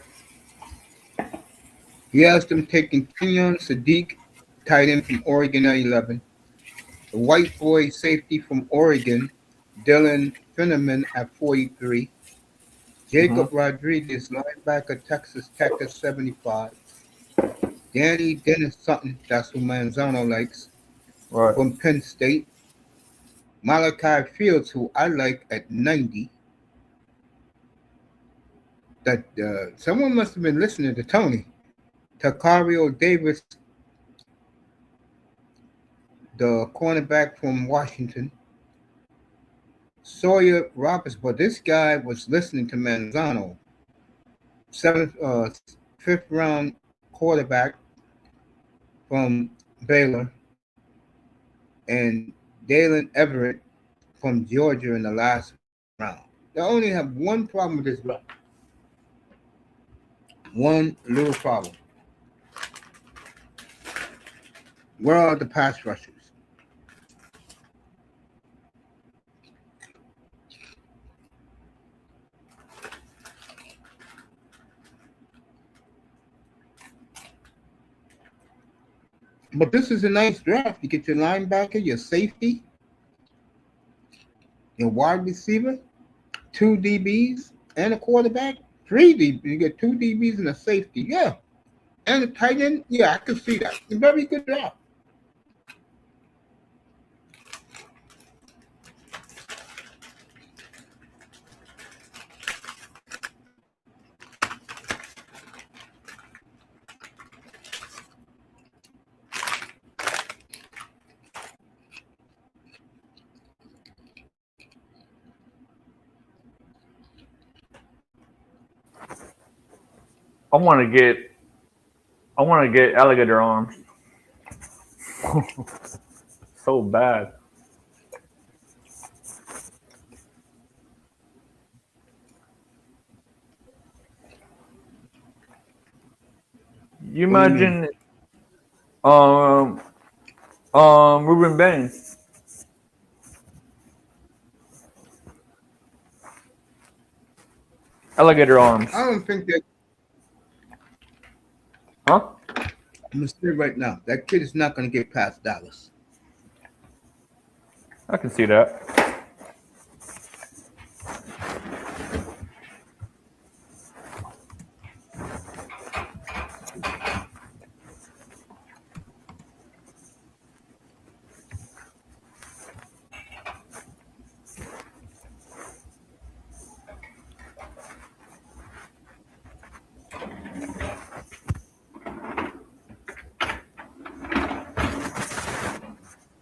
He has them taking Kenyon Sadiq tight end from Oregon at 11. The white boy safety from Oregon, Dylan Finneman at 43. Mm-hmm. Jacob Rodriguez, linebacker, Texas Tech at 75. Danny Dennis Sutton, that's who Manzano likes, Right. from Penn State. Malachi Fields, who I like at 90. That someone must have been listening to Tony. Takario Davis, the cornerback from Washington. Sawyer Roberts, but this guy was listening to Manzano. Fifth round quarterback from Baylor, and Dalen Everett from Georgia in the last round. They only have one problem with this block. One little problem. Where are the pass rushers? But this is a nice draft. You get your linebacker, your safety, your wide receiver, two DBs, and a quarterback. Three DBs. You get two DBs and a safety. Yeah. And a tight end. Yeah, I can see that. A very good draft. I want to get alligator arms. So bad. You What do you mean? imagine Ruben Baines. Alligator arms. I don't think that. Huh? I'm going to say right now, that kid is not going to get past Dallas. I can see that.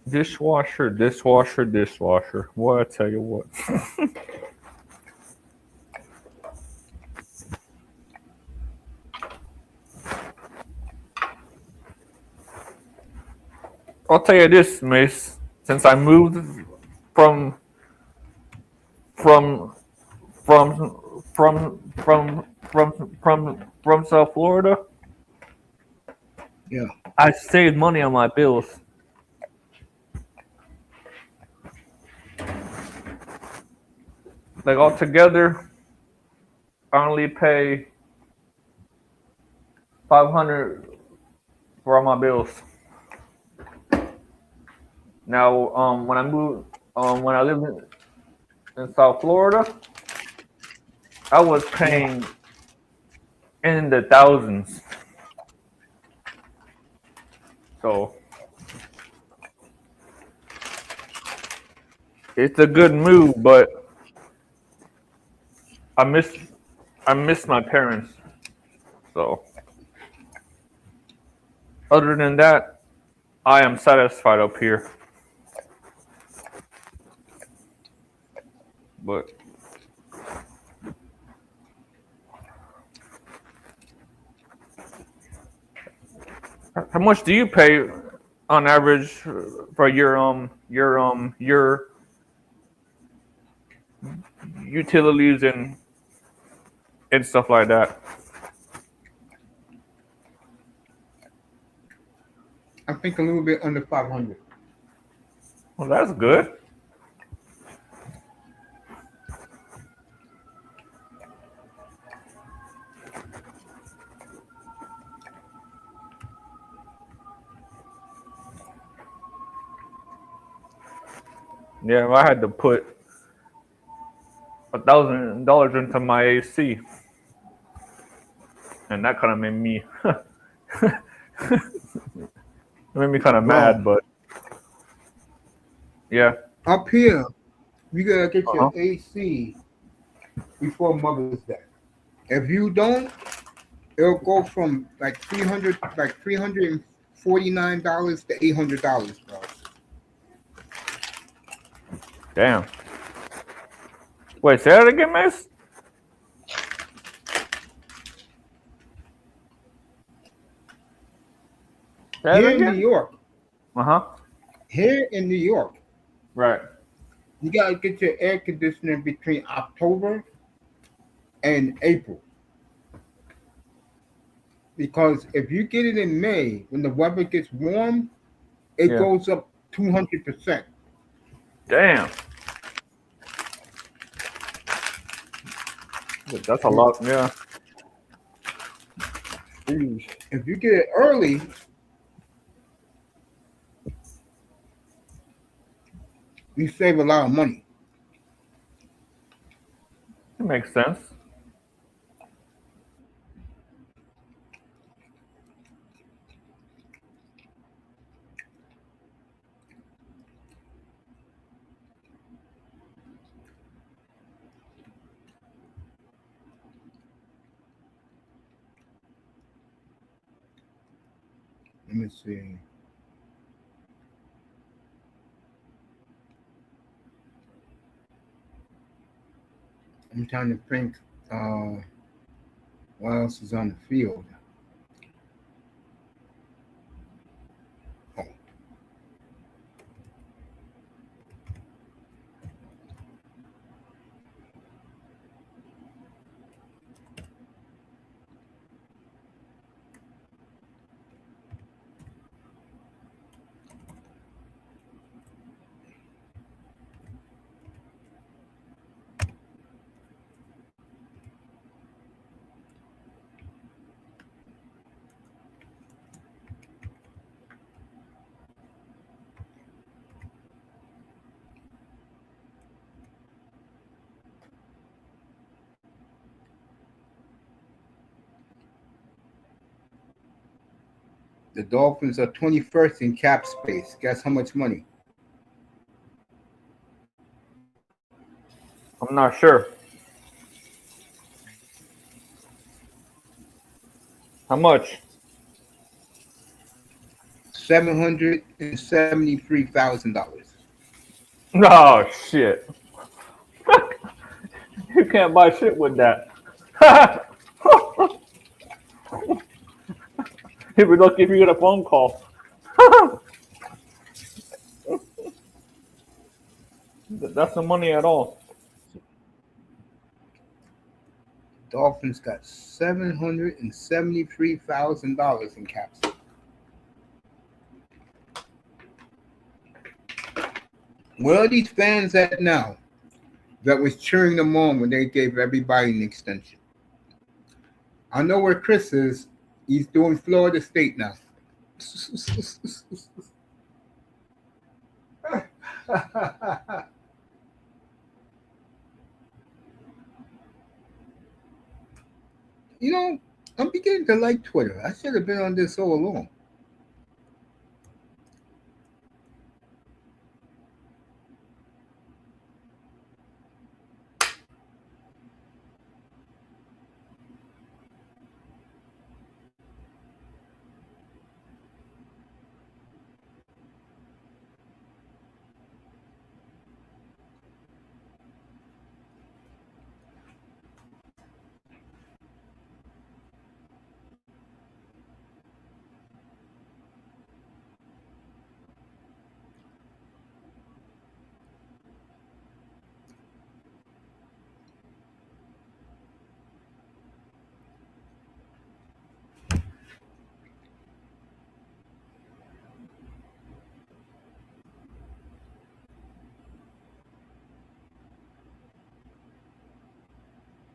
Dishwasher, dishwasher, dishwasher. Boy, I tell you what. I'll tell you this, Mace. Since I moved from from from South Florida, Yeah. I saved money on my bills. Like altogether, I only pay $500 for all my bills. Now, when I moved, when I lived in South Florida, I was paying in the thousands. So it's a good move, but I miss my parents. So other than that, I am satisfied up here. But how much do you pay on average for your utilities and stuff like that? I think a little bit under 500. Well, that's good. Yeah, I had to put $1,000 into my AC, and that kind of made me kind of Bro, mad. But yeah, up here, you gotta get your uh-huh. AC before Mother's Day. If you don't, it'll go from like $349 to $800, bro. Damn. Wait, say that again, Miss? Say that Here in New again? York, Uh huh. here in New York, Right. you gotta get your air conditioner between October and April. Because if you get it in May, when the weather gets warm, it Yeah. goes up 200%. Damn. That's a lot. Yeah. Jeez. If you get it early, you save a lot of money. It makes sense. Let me see. I'm trying to think uh, what else is on the field. Oh, the Dolphins are 21st in cap space. Guess how much money? I'm not sure. How much? $773,000. Oh shit. You can't buy shit with that. You'd be lucky if you get a phone call. That's no money at all. Dolphins got $773,000 in cap space. Where are these fans at now that was cheering them on when they gave everybody an extension? I know where Chris is. He's doing Florida State now. You know, I'm beginning to like Twitter. I should have been on this all along.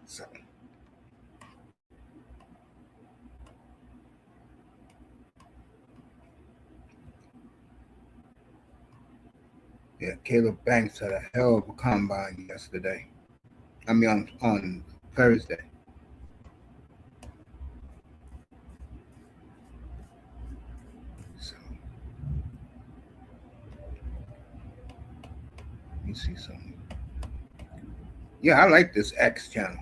So, Yeah, Caleb Banks had a hell of a combine yesterday. I mean, on Thursday. So, let me see something. Yeah, I like this X channel.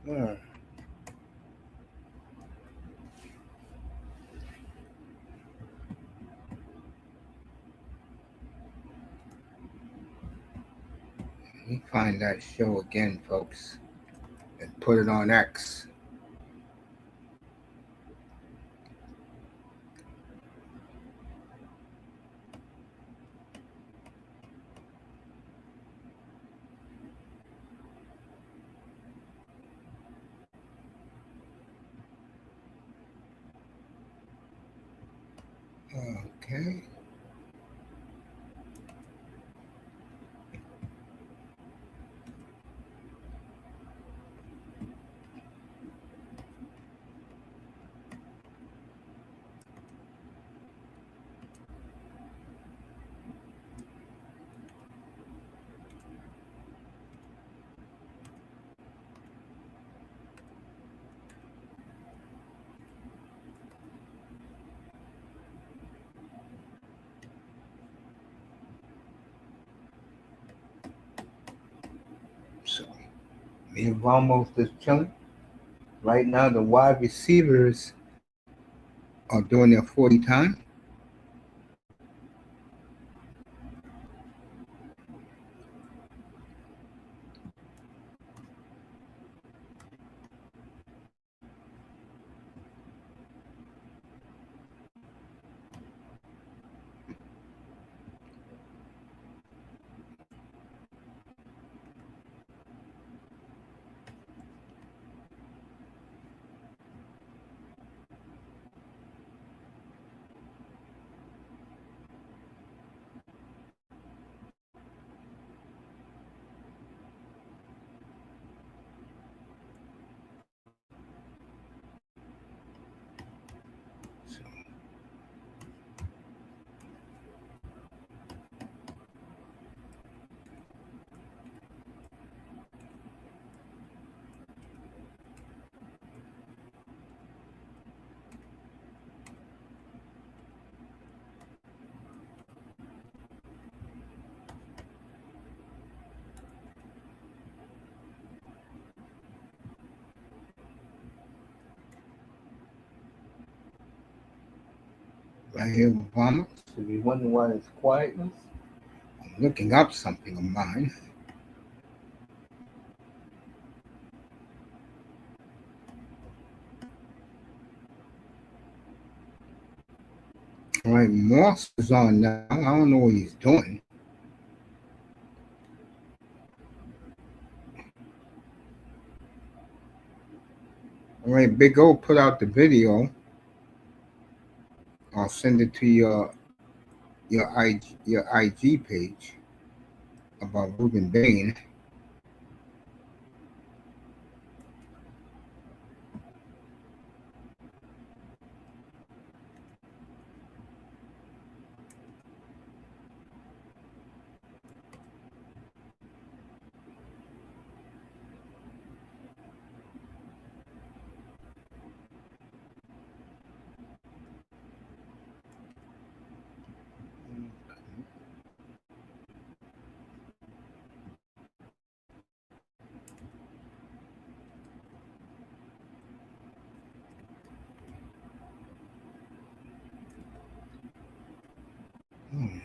Yeah. Let me find that show again, folks, and put it on X. Okay. So, me and Ramos just chilling. Right now, the wide receivers are doing their 40 time. So, right here with Ramos. If you wonder why it's quietness, I'm looking up something of mine. All right, Moss is on now. I don't know what he's doing. All right, Big O put out the video. I'll send it to your IG page about Ruben Bain. Hmm.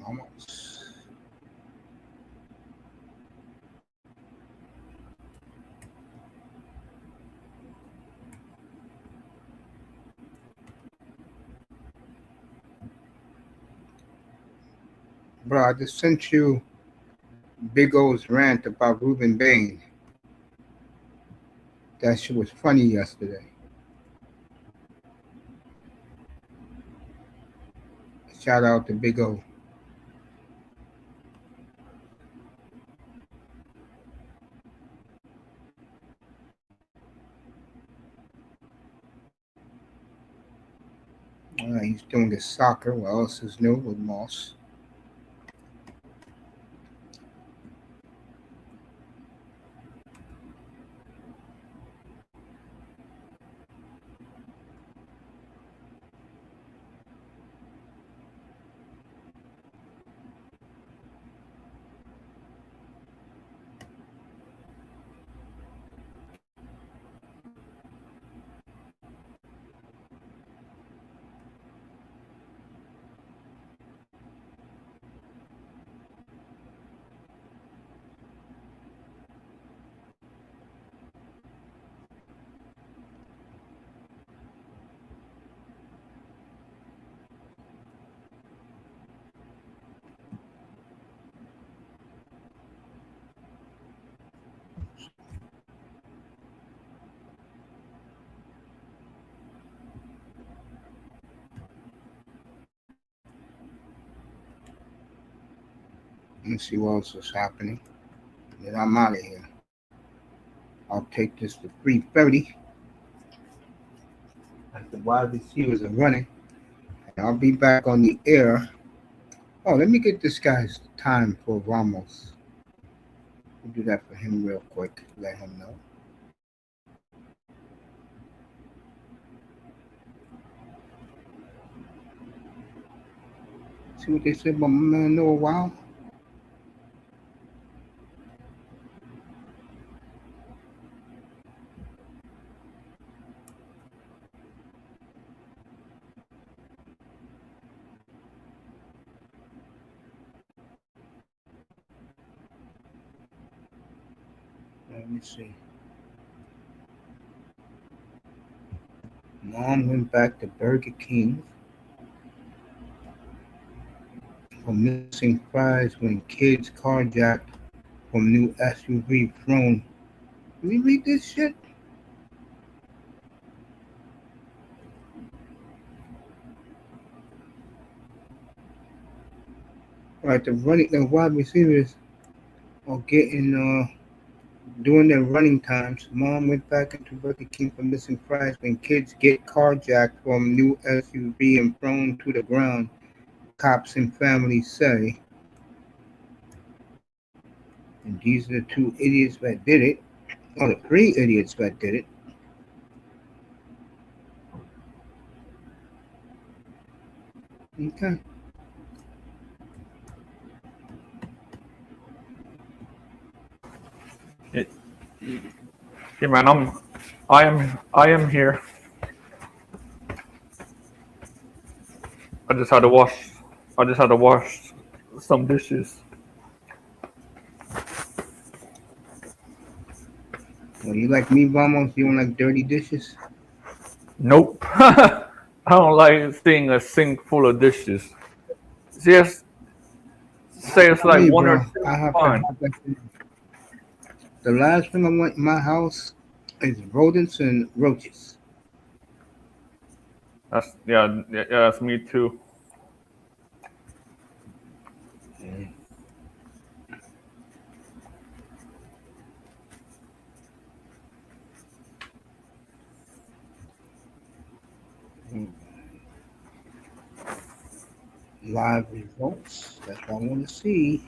Almost. Bro, I just sent you Big O's rant about Ruben Bain. That shit was funny yesterday. Shout out to Big O. He's doing his soccer. What else is new with Moss? Let me see what else is happening. Then I'm out of here. I'll take this to 3:30. As the wide receivers are running. And I'll be back on the air. Oh, let me get this guy's time for Ramos. We'll do that for him real quick. Let him know. See what they said about my man Noah Wild? Let me see. Mom went back to Burger King for missing fries when kids carjacked from new SUV flown. Can we read this shit? Right, the wide receivers are getting during their running times. Mom went back into Burger King for missing fries when kids get carjacked from new SUV and thrown to the ground. Cops and families say. And these are the two idiots that did it. Or the three idiots that did it. Okay. Yeah, man, I am here. I just had to wash some dishes. Well, you like me, Vamos? You don't like dirty dishes? Nope. I don't like seeing a sink full of dishes. Just say it's like Me, one or bro. two, I have to fine. have that. The last thing I want in my house is rodents and roaches. That's me too. Live results. That's what I want to see.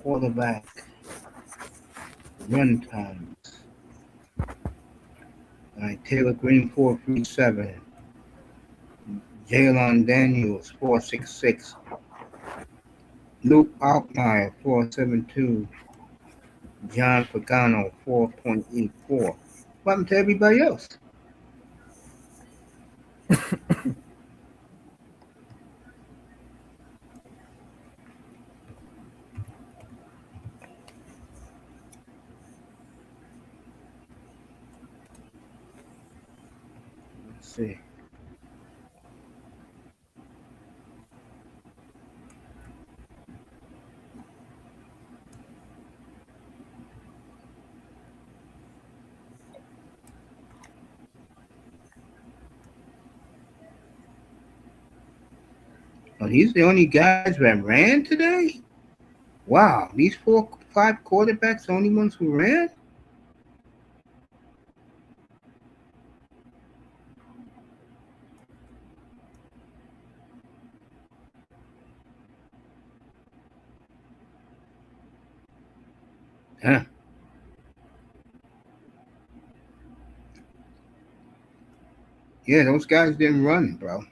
Quarterback. Run times. All right, Taylor Green 4.37. J.Daniels 4.66. Luke Altmaier 4.72. John Pagano 4.84. What happened to everybody else? see. Oh, these the only guys that ran today? Wow, these 5 quarterbacks, the only ones who ran? Huh. Yeah, those guys didn't run, bro.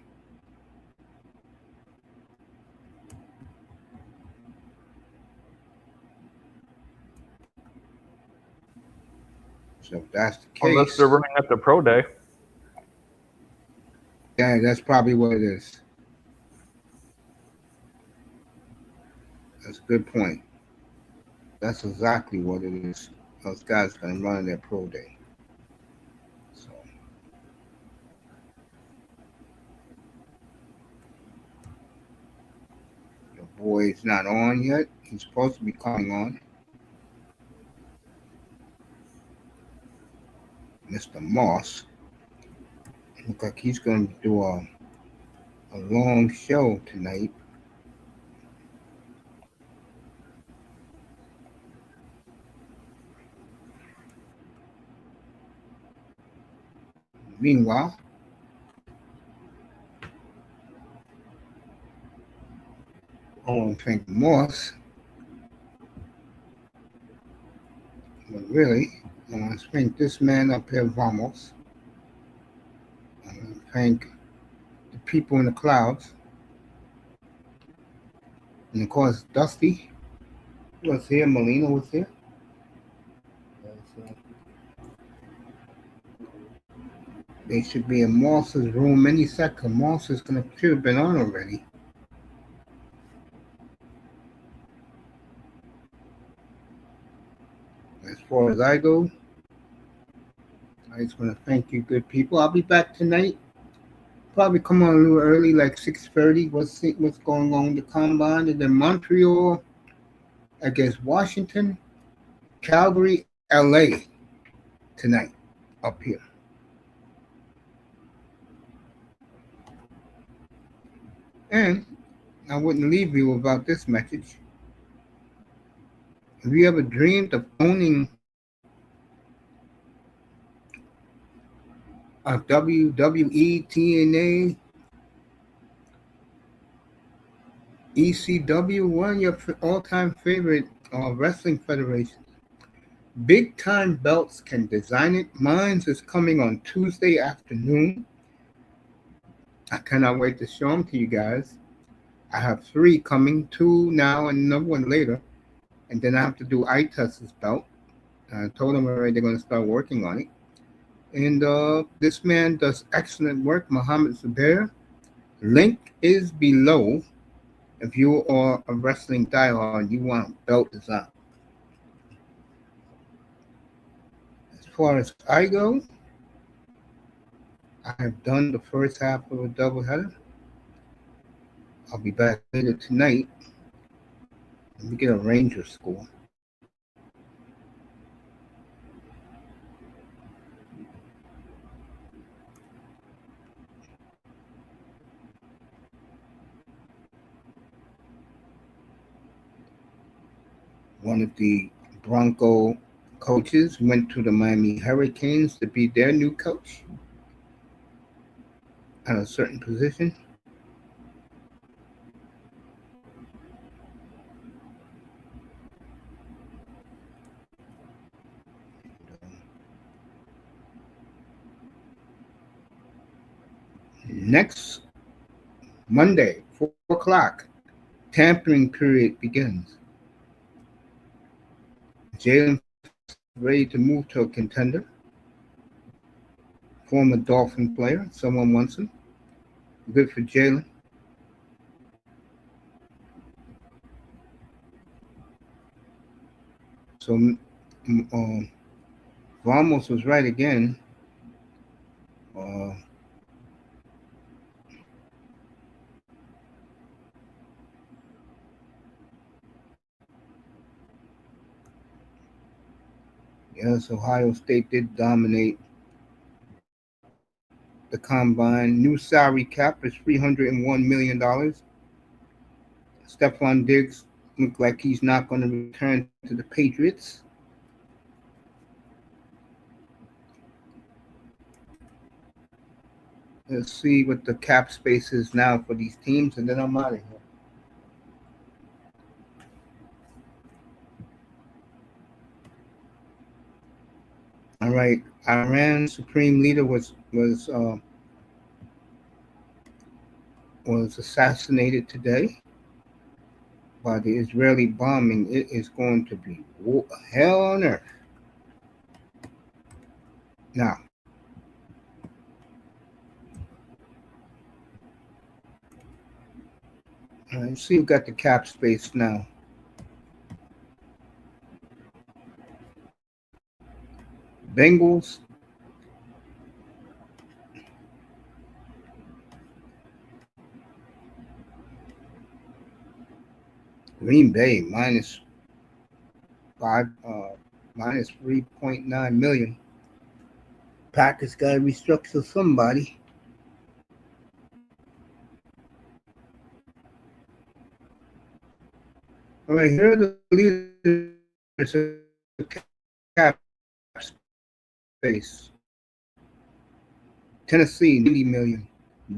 So if that's the Unless case, they're running at the pro day. yeah, that's probably what it is. That's a good point. That's exactly what it is. Those guys gonna run their pro day. So your boy's not on yet. He's supposed to be coming on. Mr. Moss. Look like he's gonna do a long show tonight. Meanwhile, I want to thank Moss, but really, I want to thank this man up here, Vamos. I want to thank the people in the clouds, and of course, Dusty was here, Molina was here. They should be in Moss's room any second. Moss is gonna should have been on already. As far as I go, I just want to thank you, good people. I'll be back tonight. Probably come on a little early, like 6:30. What's going on with the combine? And then Montreal against Washington, Calgary, LA tonight up here. And I wouldn't leave you without this message. Have you ever dreamed of owning a WWE, TNA, ECW, one of your all-time favorite wrestling federations? Big Time Belts can design it. Mine is coming on Tuesday afternoon. I cannot wait to show them to you guys. I have 3 coming, 2 now and another one later. And then I have to do iTest's belt. I told them already they're going to start working on it. And this man does excellent work, Muhammad Zubair. Link is below. If you are a wrestling diehard, you want belt design. As far as I go, I have done the first half of a doubleheader. I'll be back later tonight. Let me get a Ranger score. One of the Bronco coaches went to the Miami Hurricanes to be their new coach at a certain position. Next Monday, 4 o'clock, tampering period begins. Jalen ready to move to a contender. Former Dolphin player. Someone wants him. Good for Jalen. So Ramos was right again. Yes, Ohio State did dominate the combine. New salary cap is $301 million. Stephon Diggs look like he's not going to return to the Patriots. Let's see what the cap space is now for these teams, and then I'm out of here. All right, Iran's supreme leader was assassinated today by the Israeli bombing. It is going to be hell on earth. Now, let's see who got the cap space now. Bengals. Green Bay minus 3.9 million. Packers got to restructure somebody. All right, here are the leaders of cap space. Tennessee, 90 million.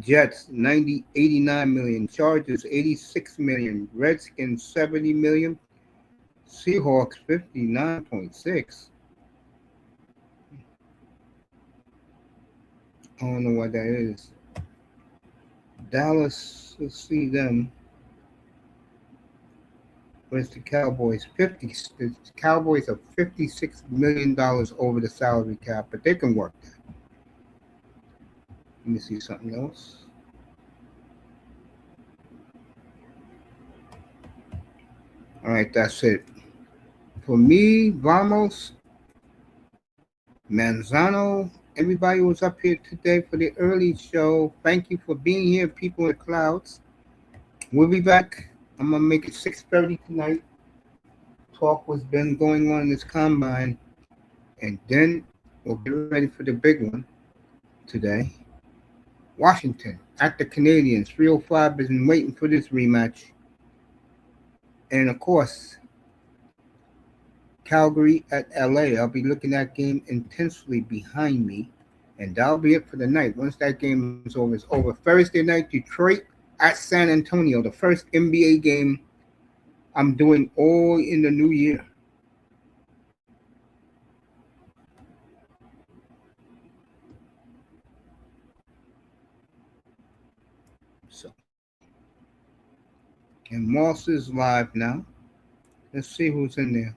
Jets, 89 million. Chargers, 86 million. Redskins, 70 million. Seahawks, 59.6. I don't know what that is. Dallas, let's see them. Where's the Cowboys? The Cowboys are $56 million over the salary cap, but they can work that. Let me see something else. All right, that's it. For me, Vamos, Manzano, everybody was up here today for the early show. Thank you for being here, people in the clouds. We'll be back. I'm going to make it 6:30 tonight. Talk was been going on in this combine. And then we'll get ready for the big one today. Washington at the Canadians. 305 has been waiting for this rematch. And of course, Calgary at LA. I'll be looking at that game intensely behind me. And that'll be it for the night. Once that game is over, it's over. Thursday night, Detroit at San Antonio. The first NBA game I'm doing all in the new year. So, and Moss is live now. Let's see who's in there.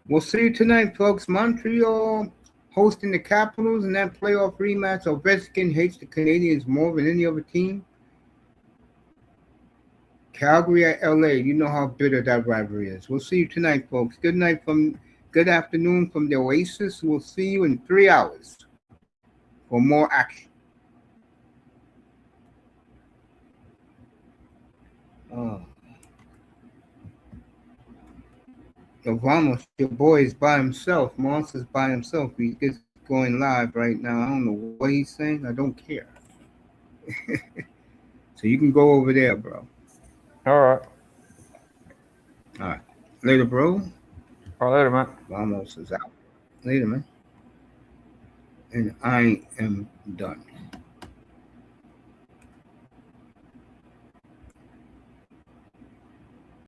We'll see you tonight, folks. Montreal hosting the Capitals in that playoff rematch. Ovechkin hates the Canadians more than any other team. Calgary at LA. You know how bitter that rivalry is. We'll see you tonight, folks. Good afternoon from the Oasis. We'll see you in 3 hours for more action. Vamos, your boy is by himself. Moss is by himself. He's just going live right now. I don't know what he's saying. I don't care. So you can go over there, bro. All right. All right. Later, bro. All right, later, man. Vamos is out. Later, man. And I am done.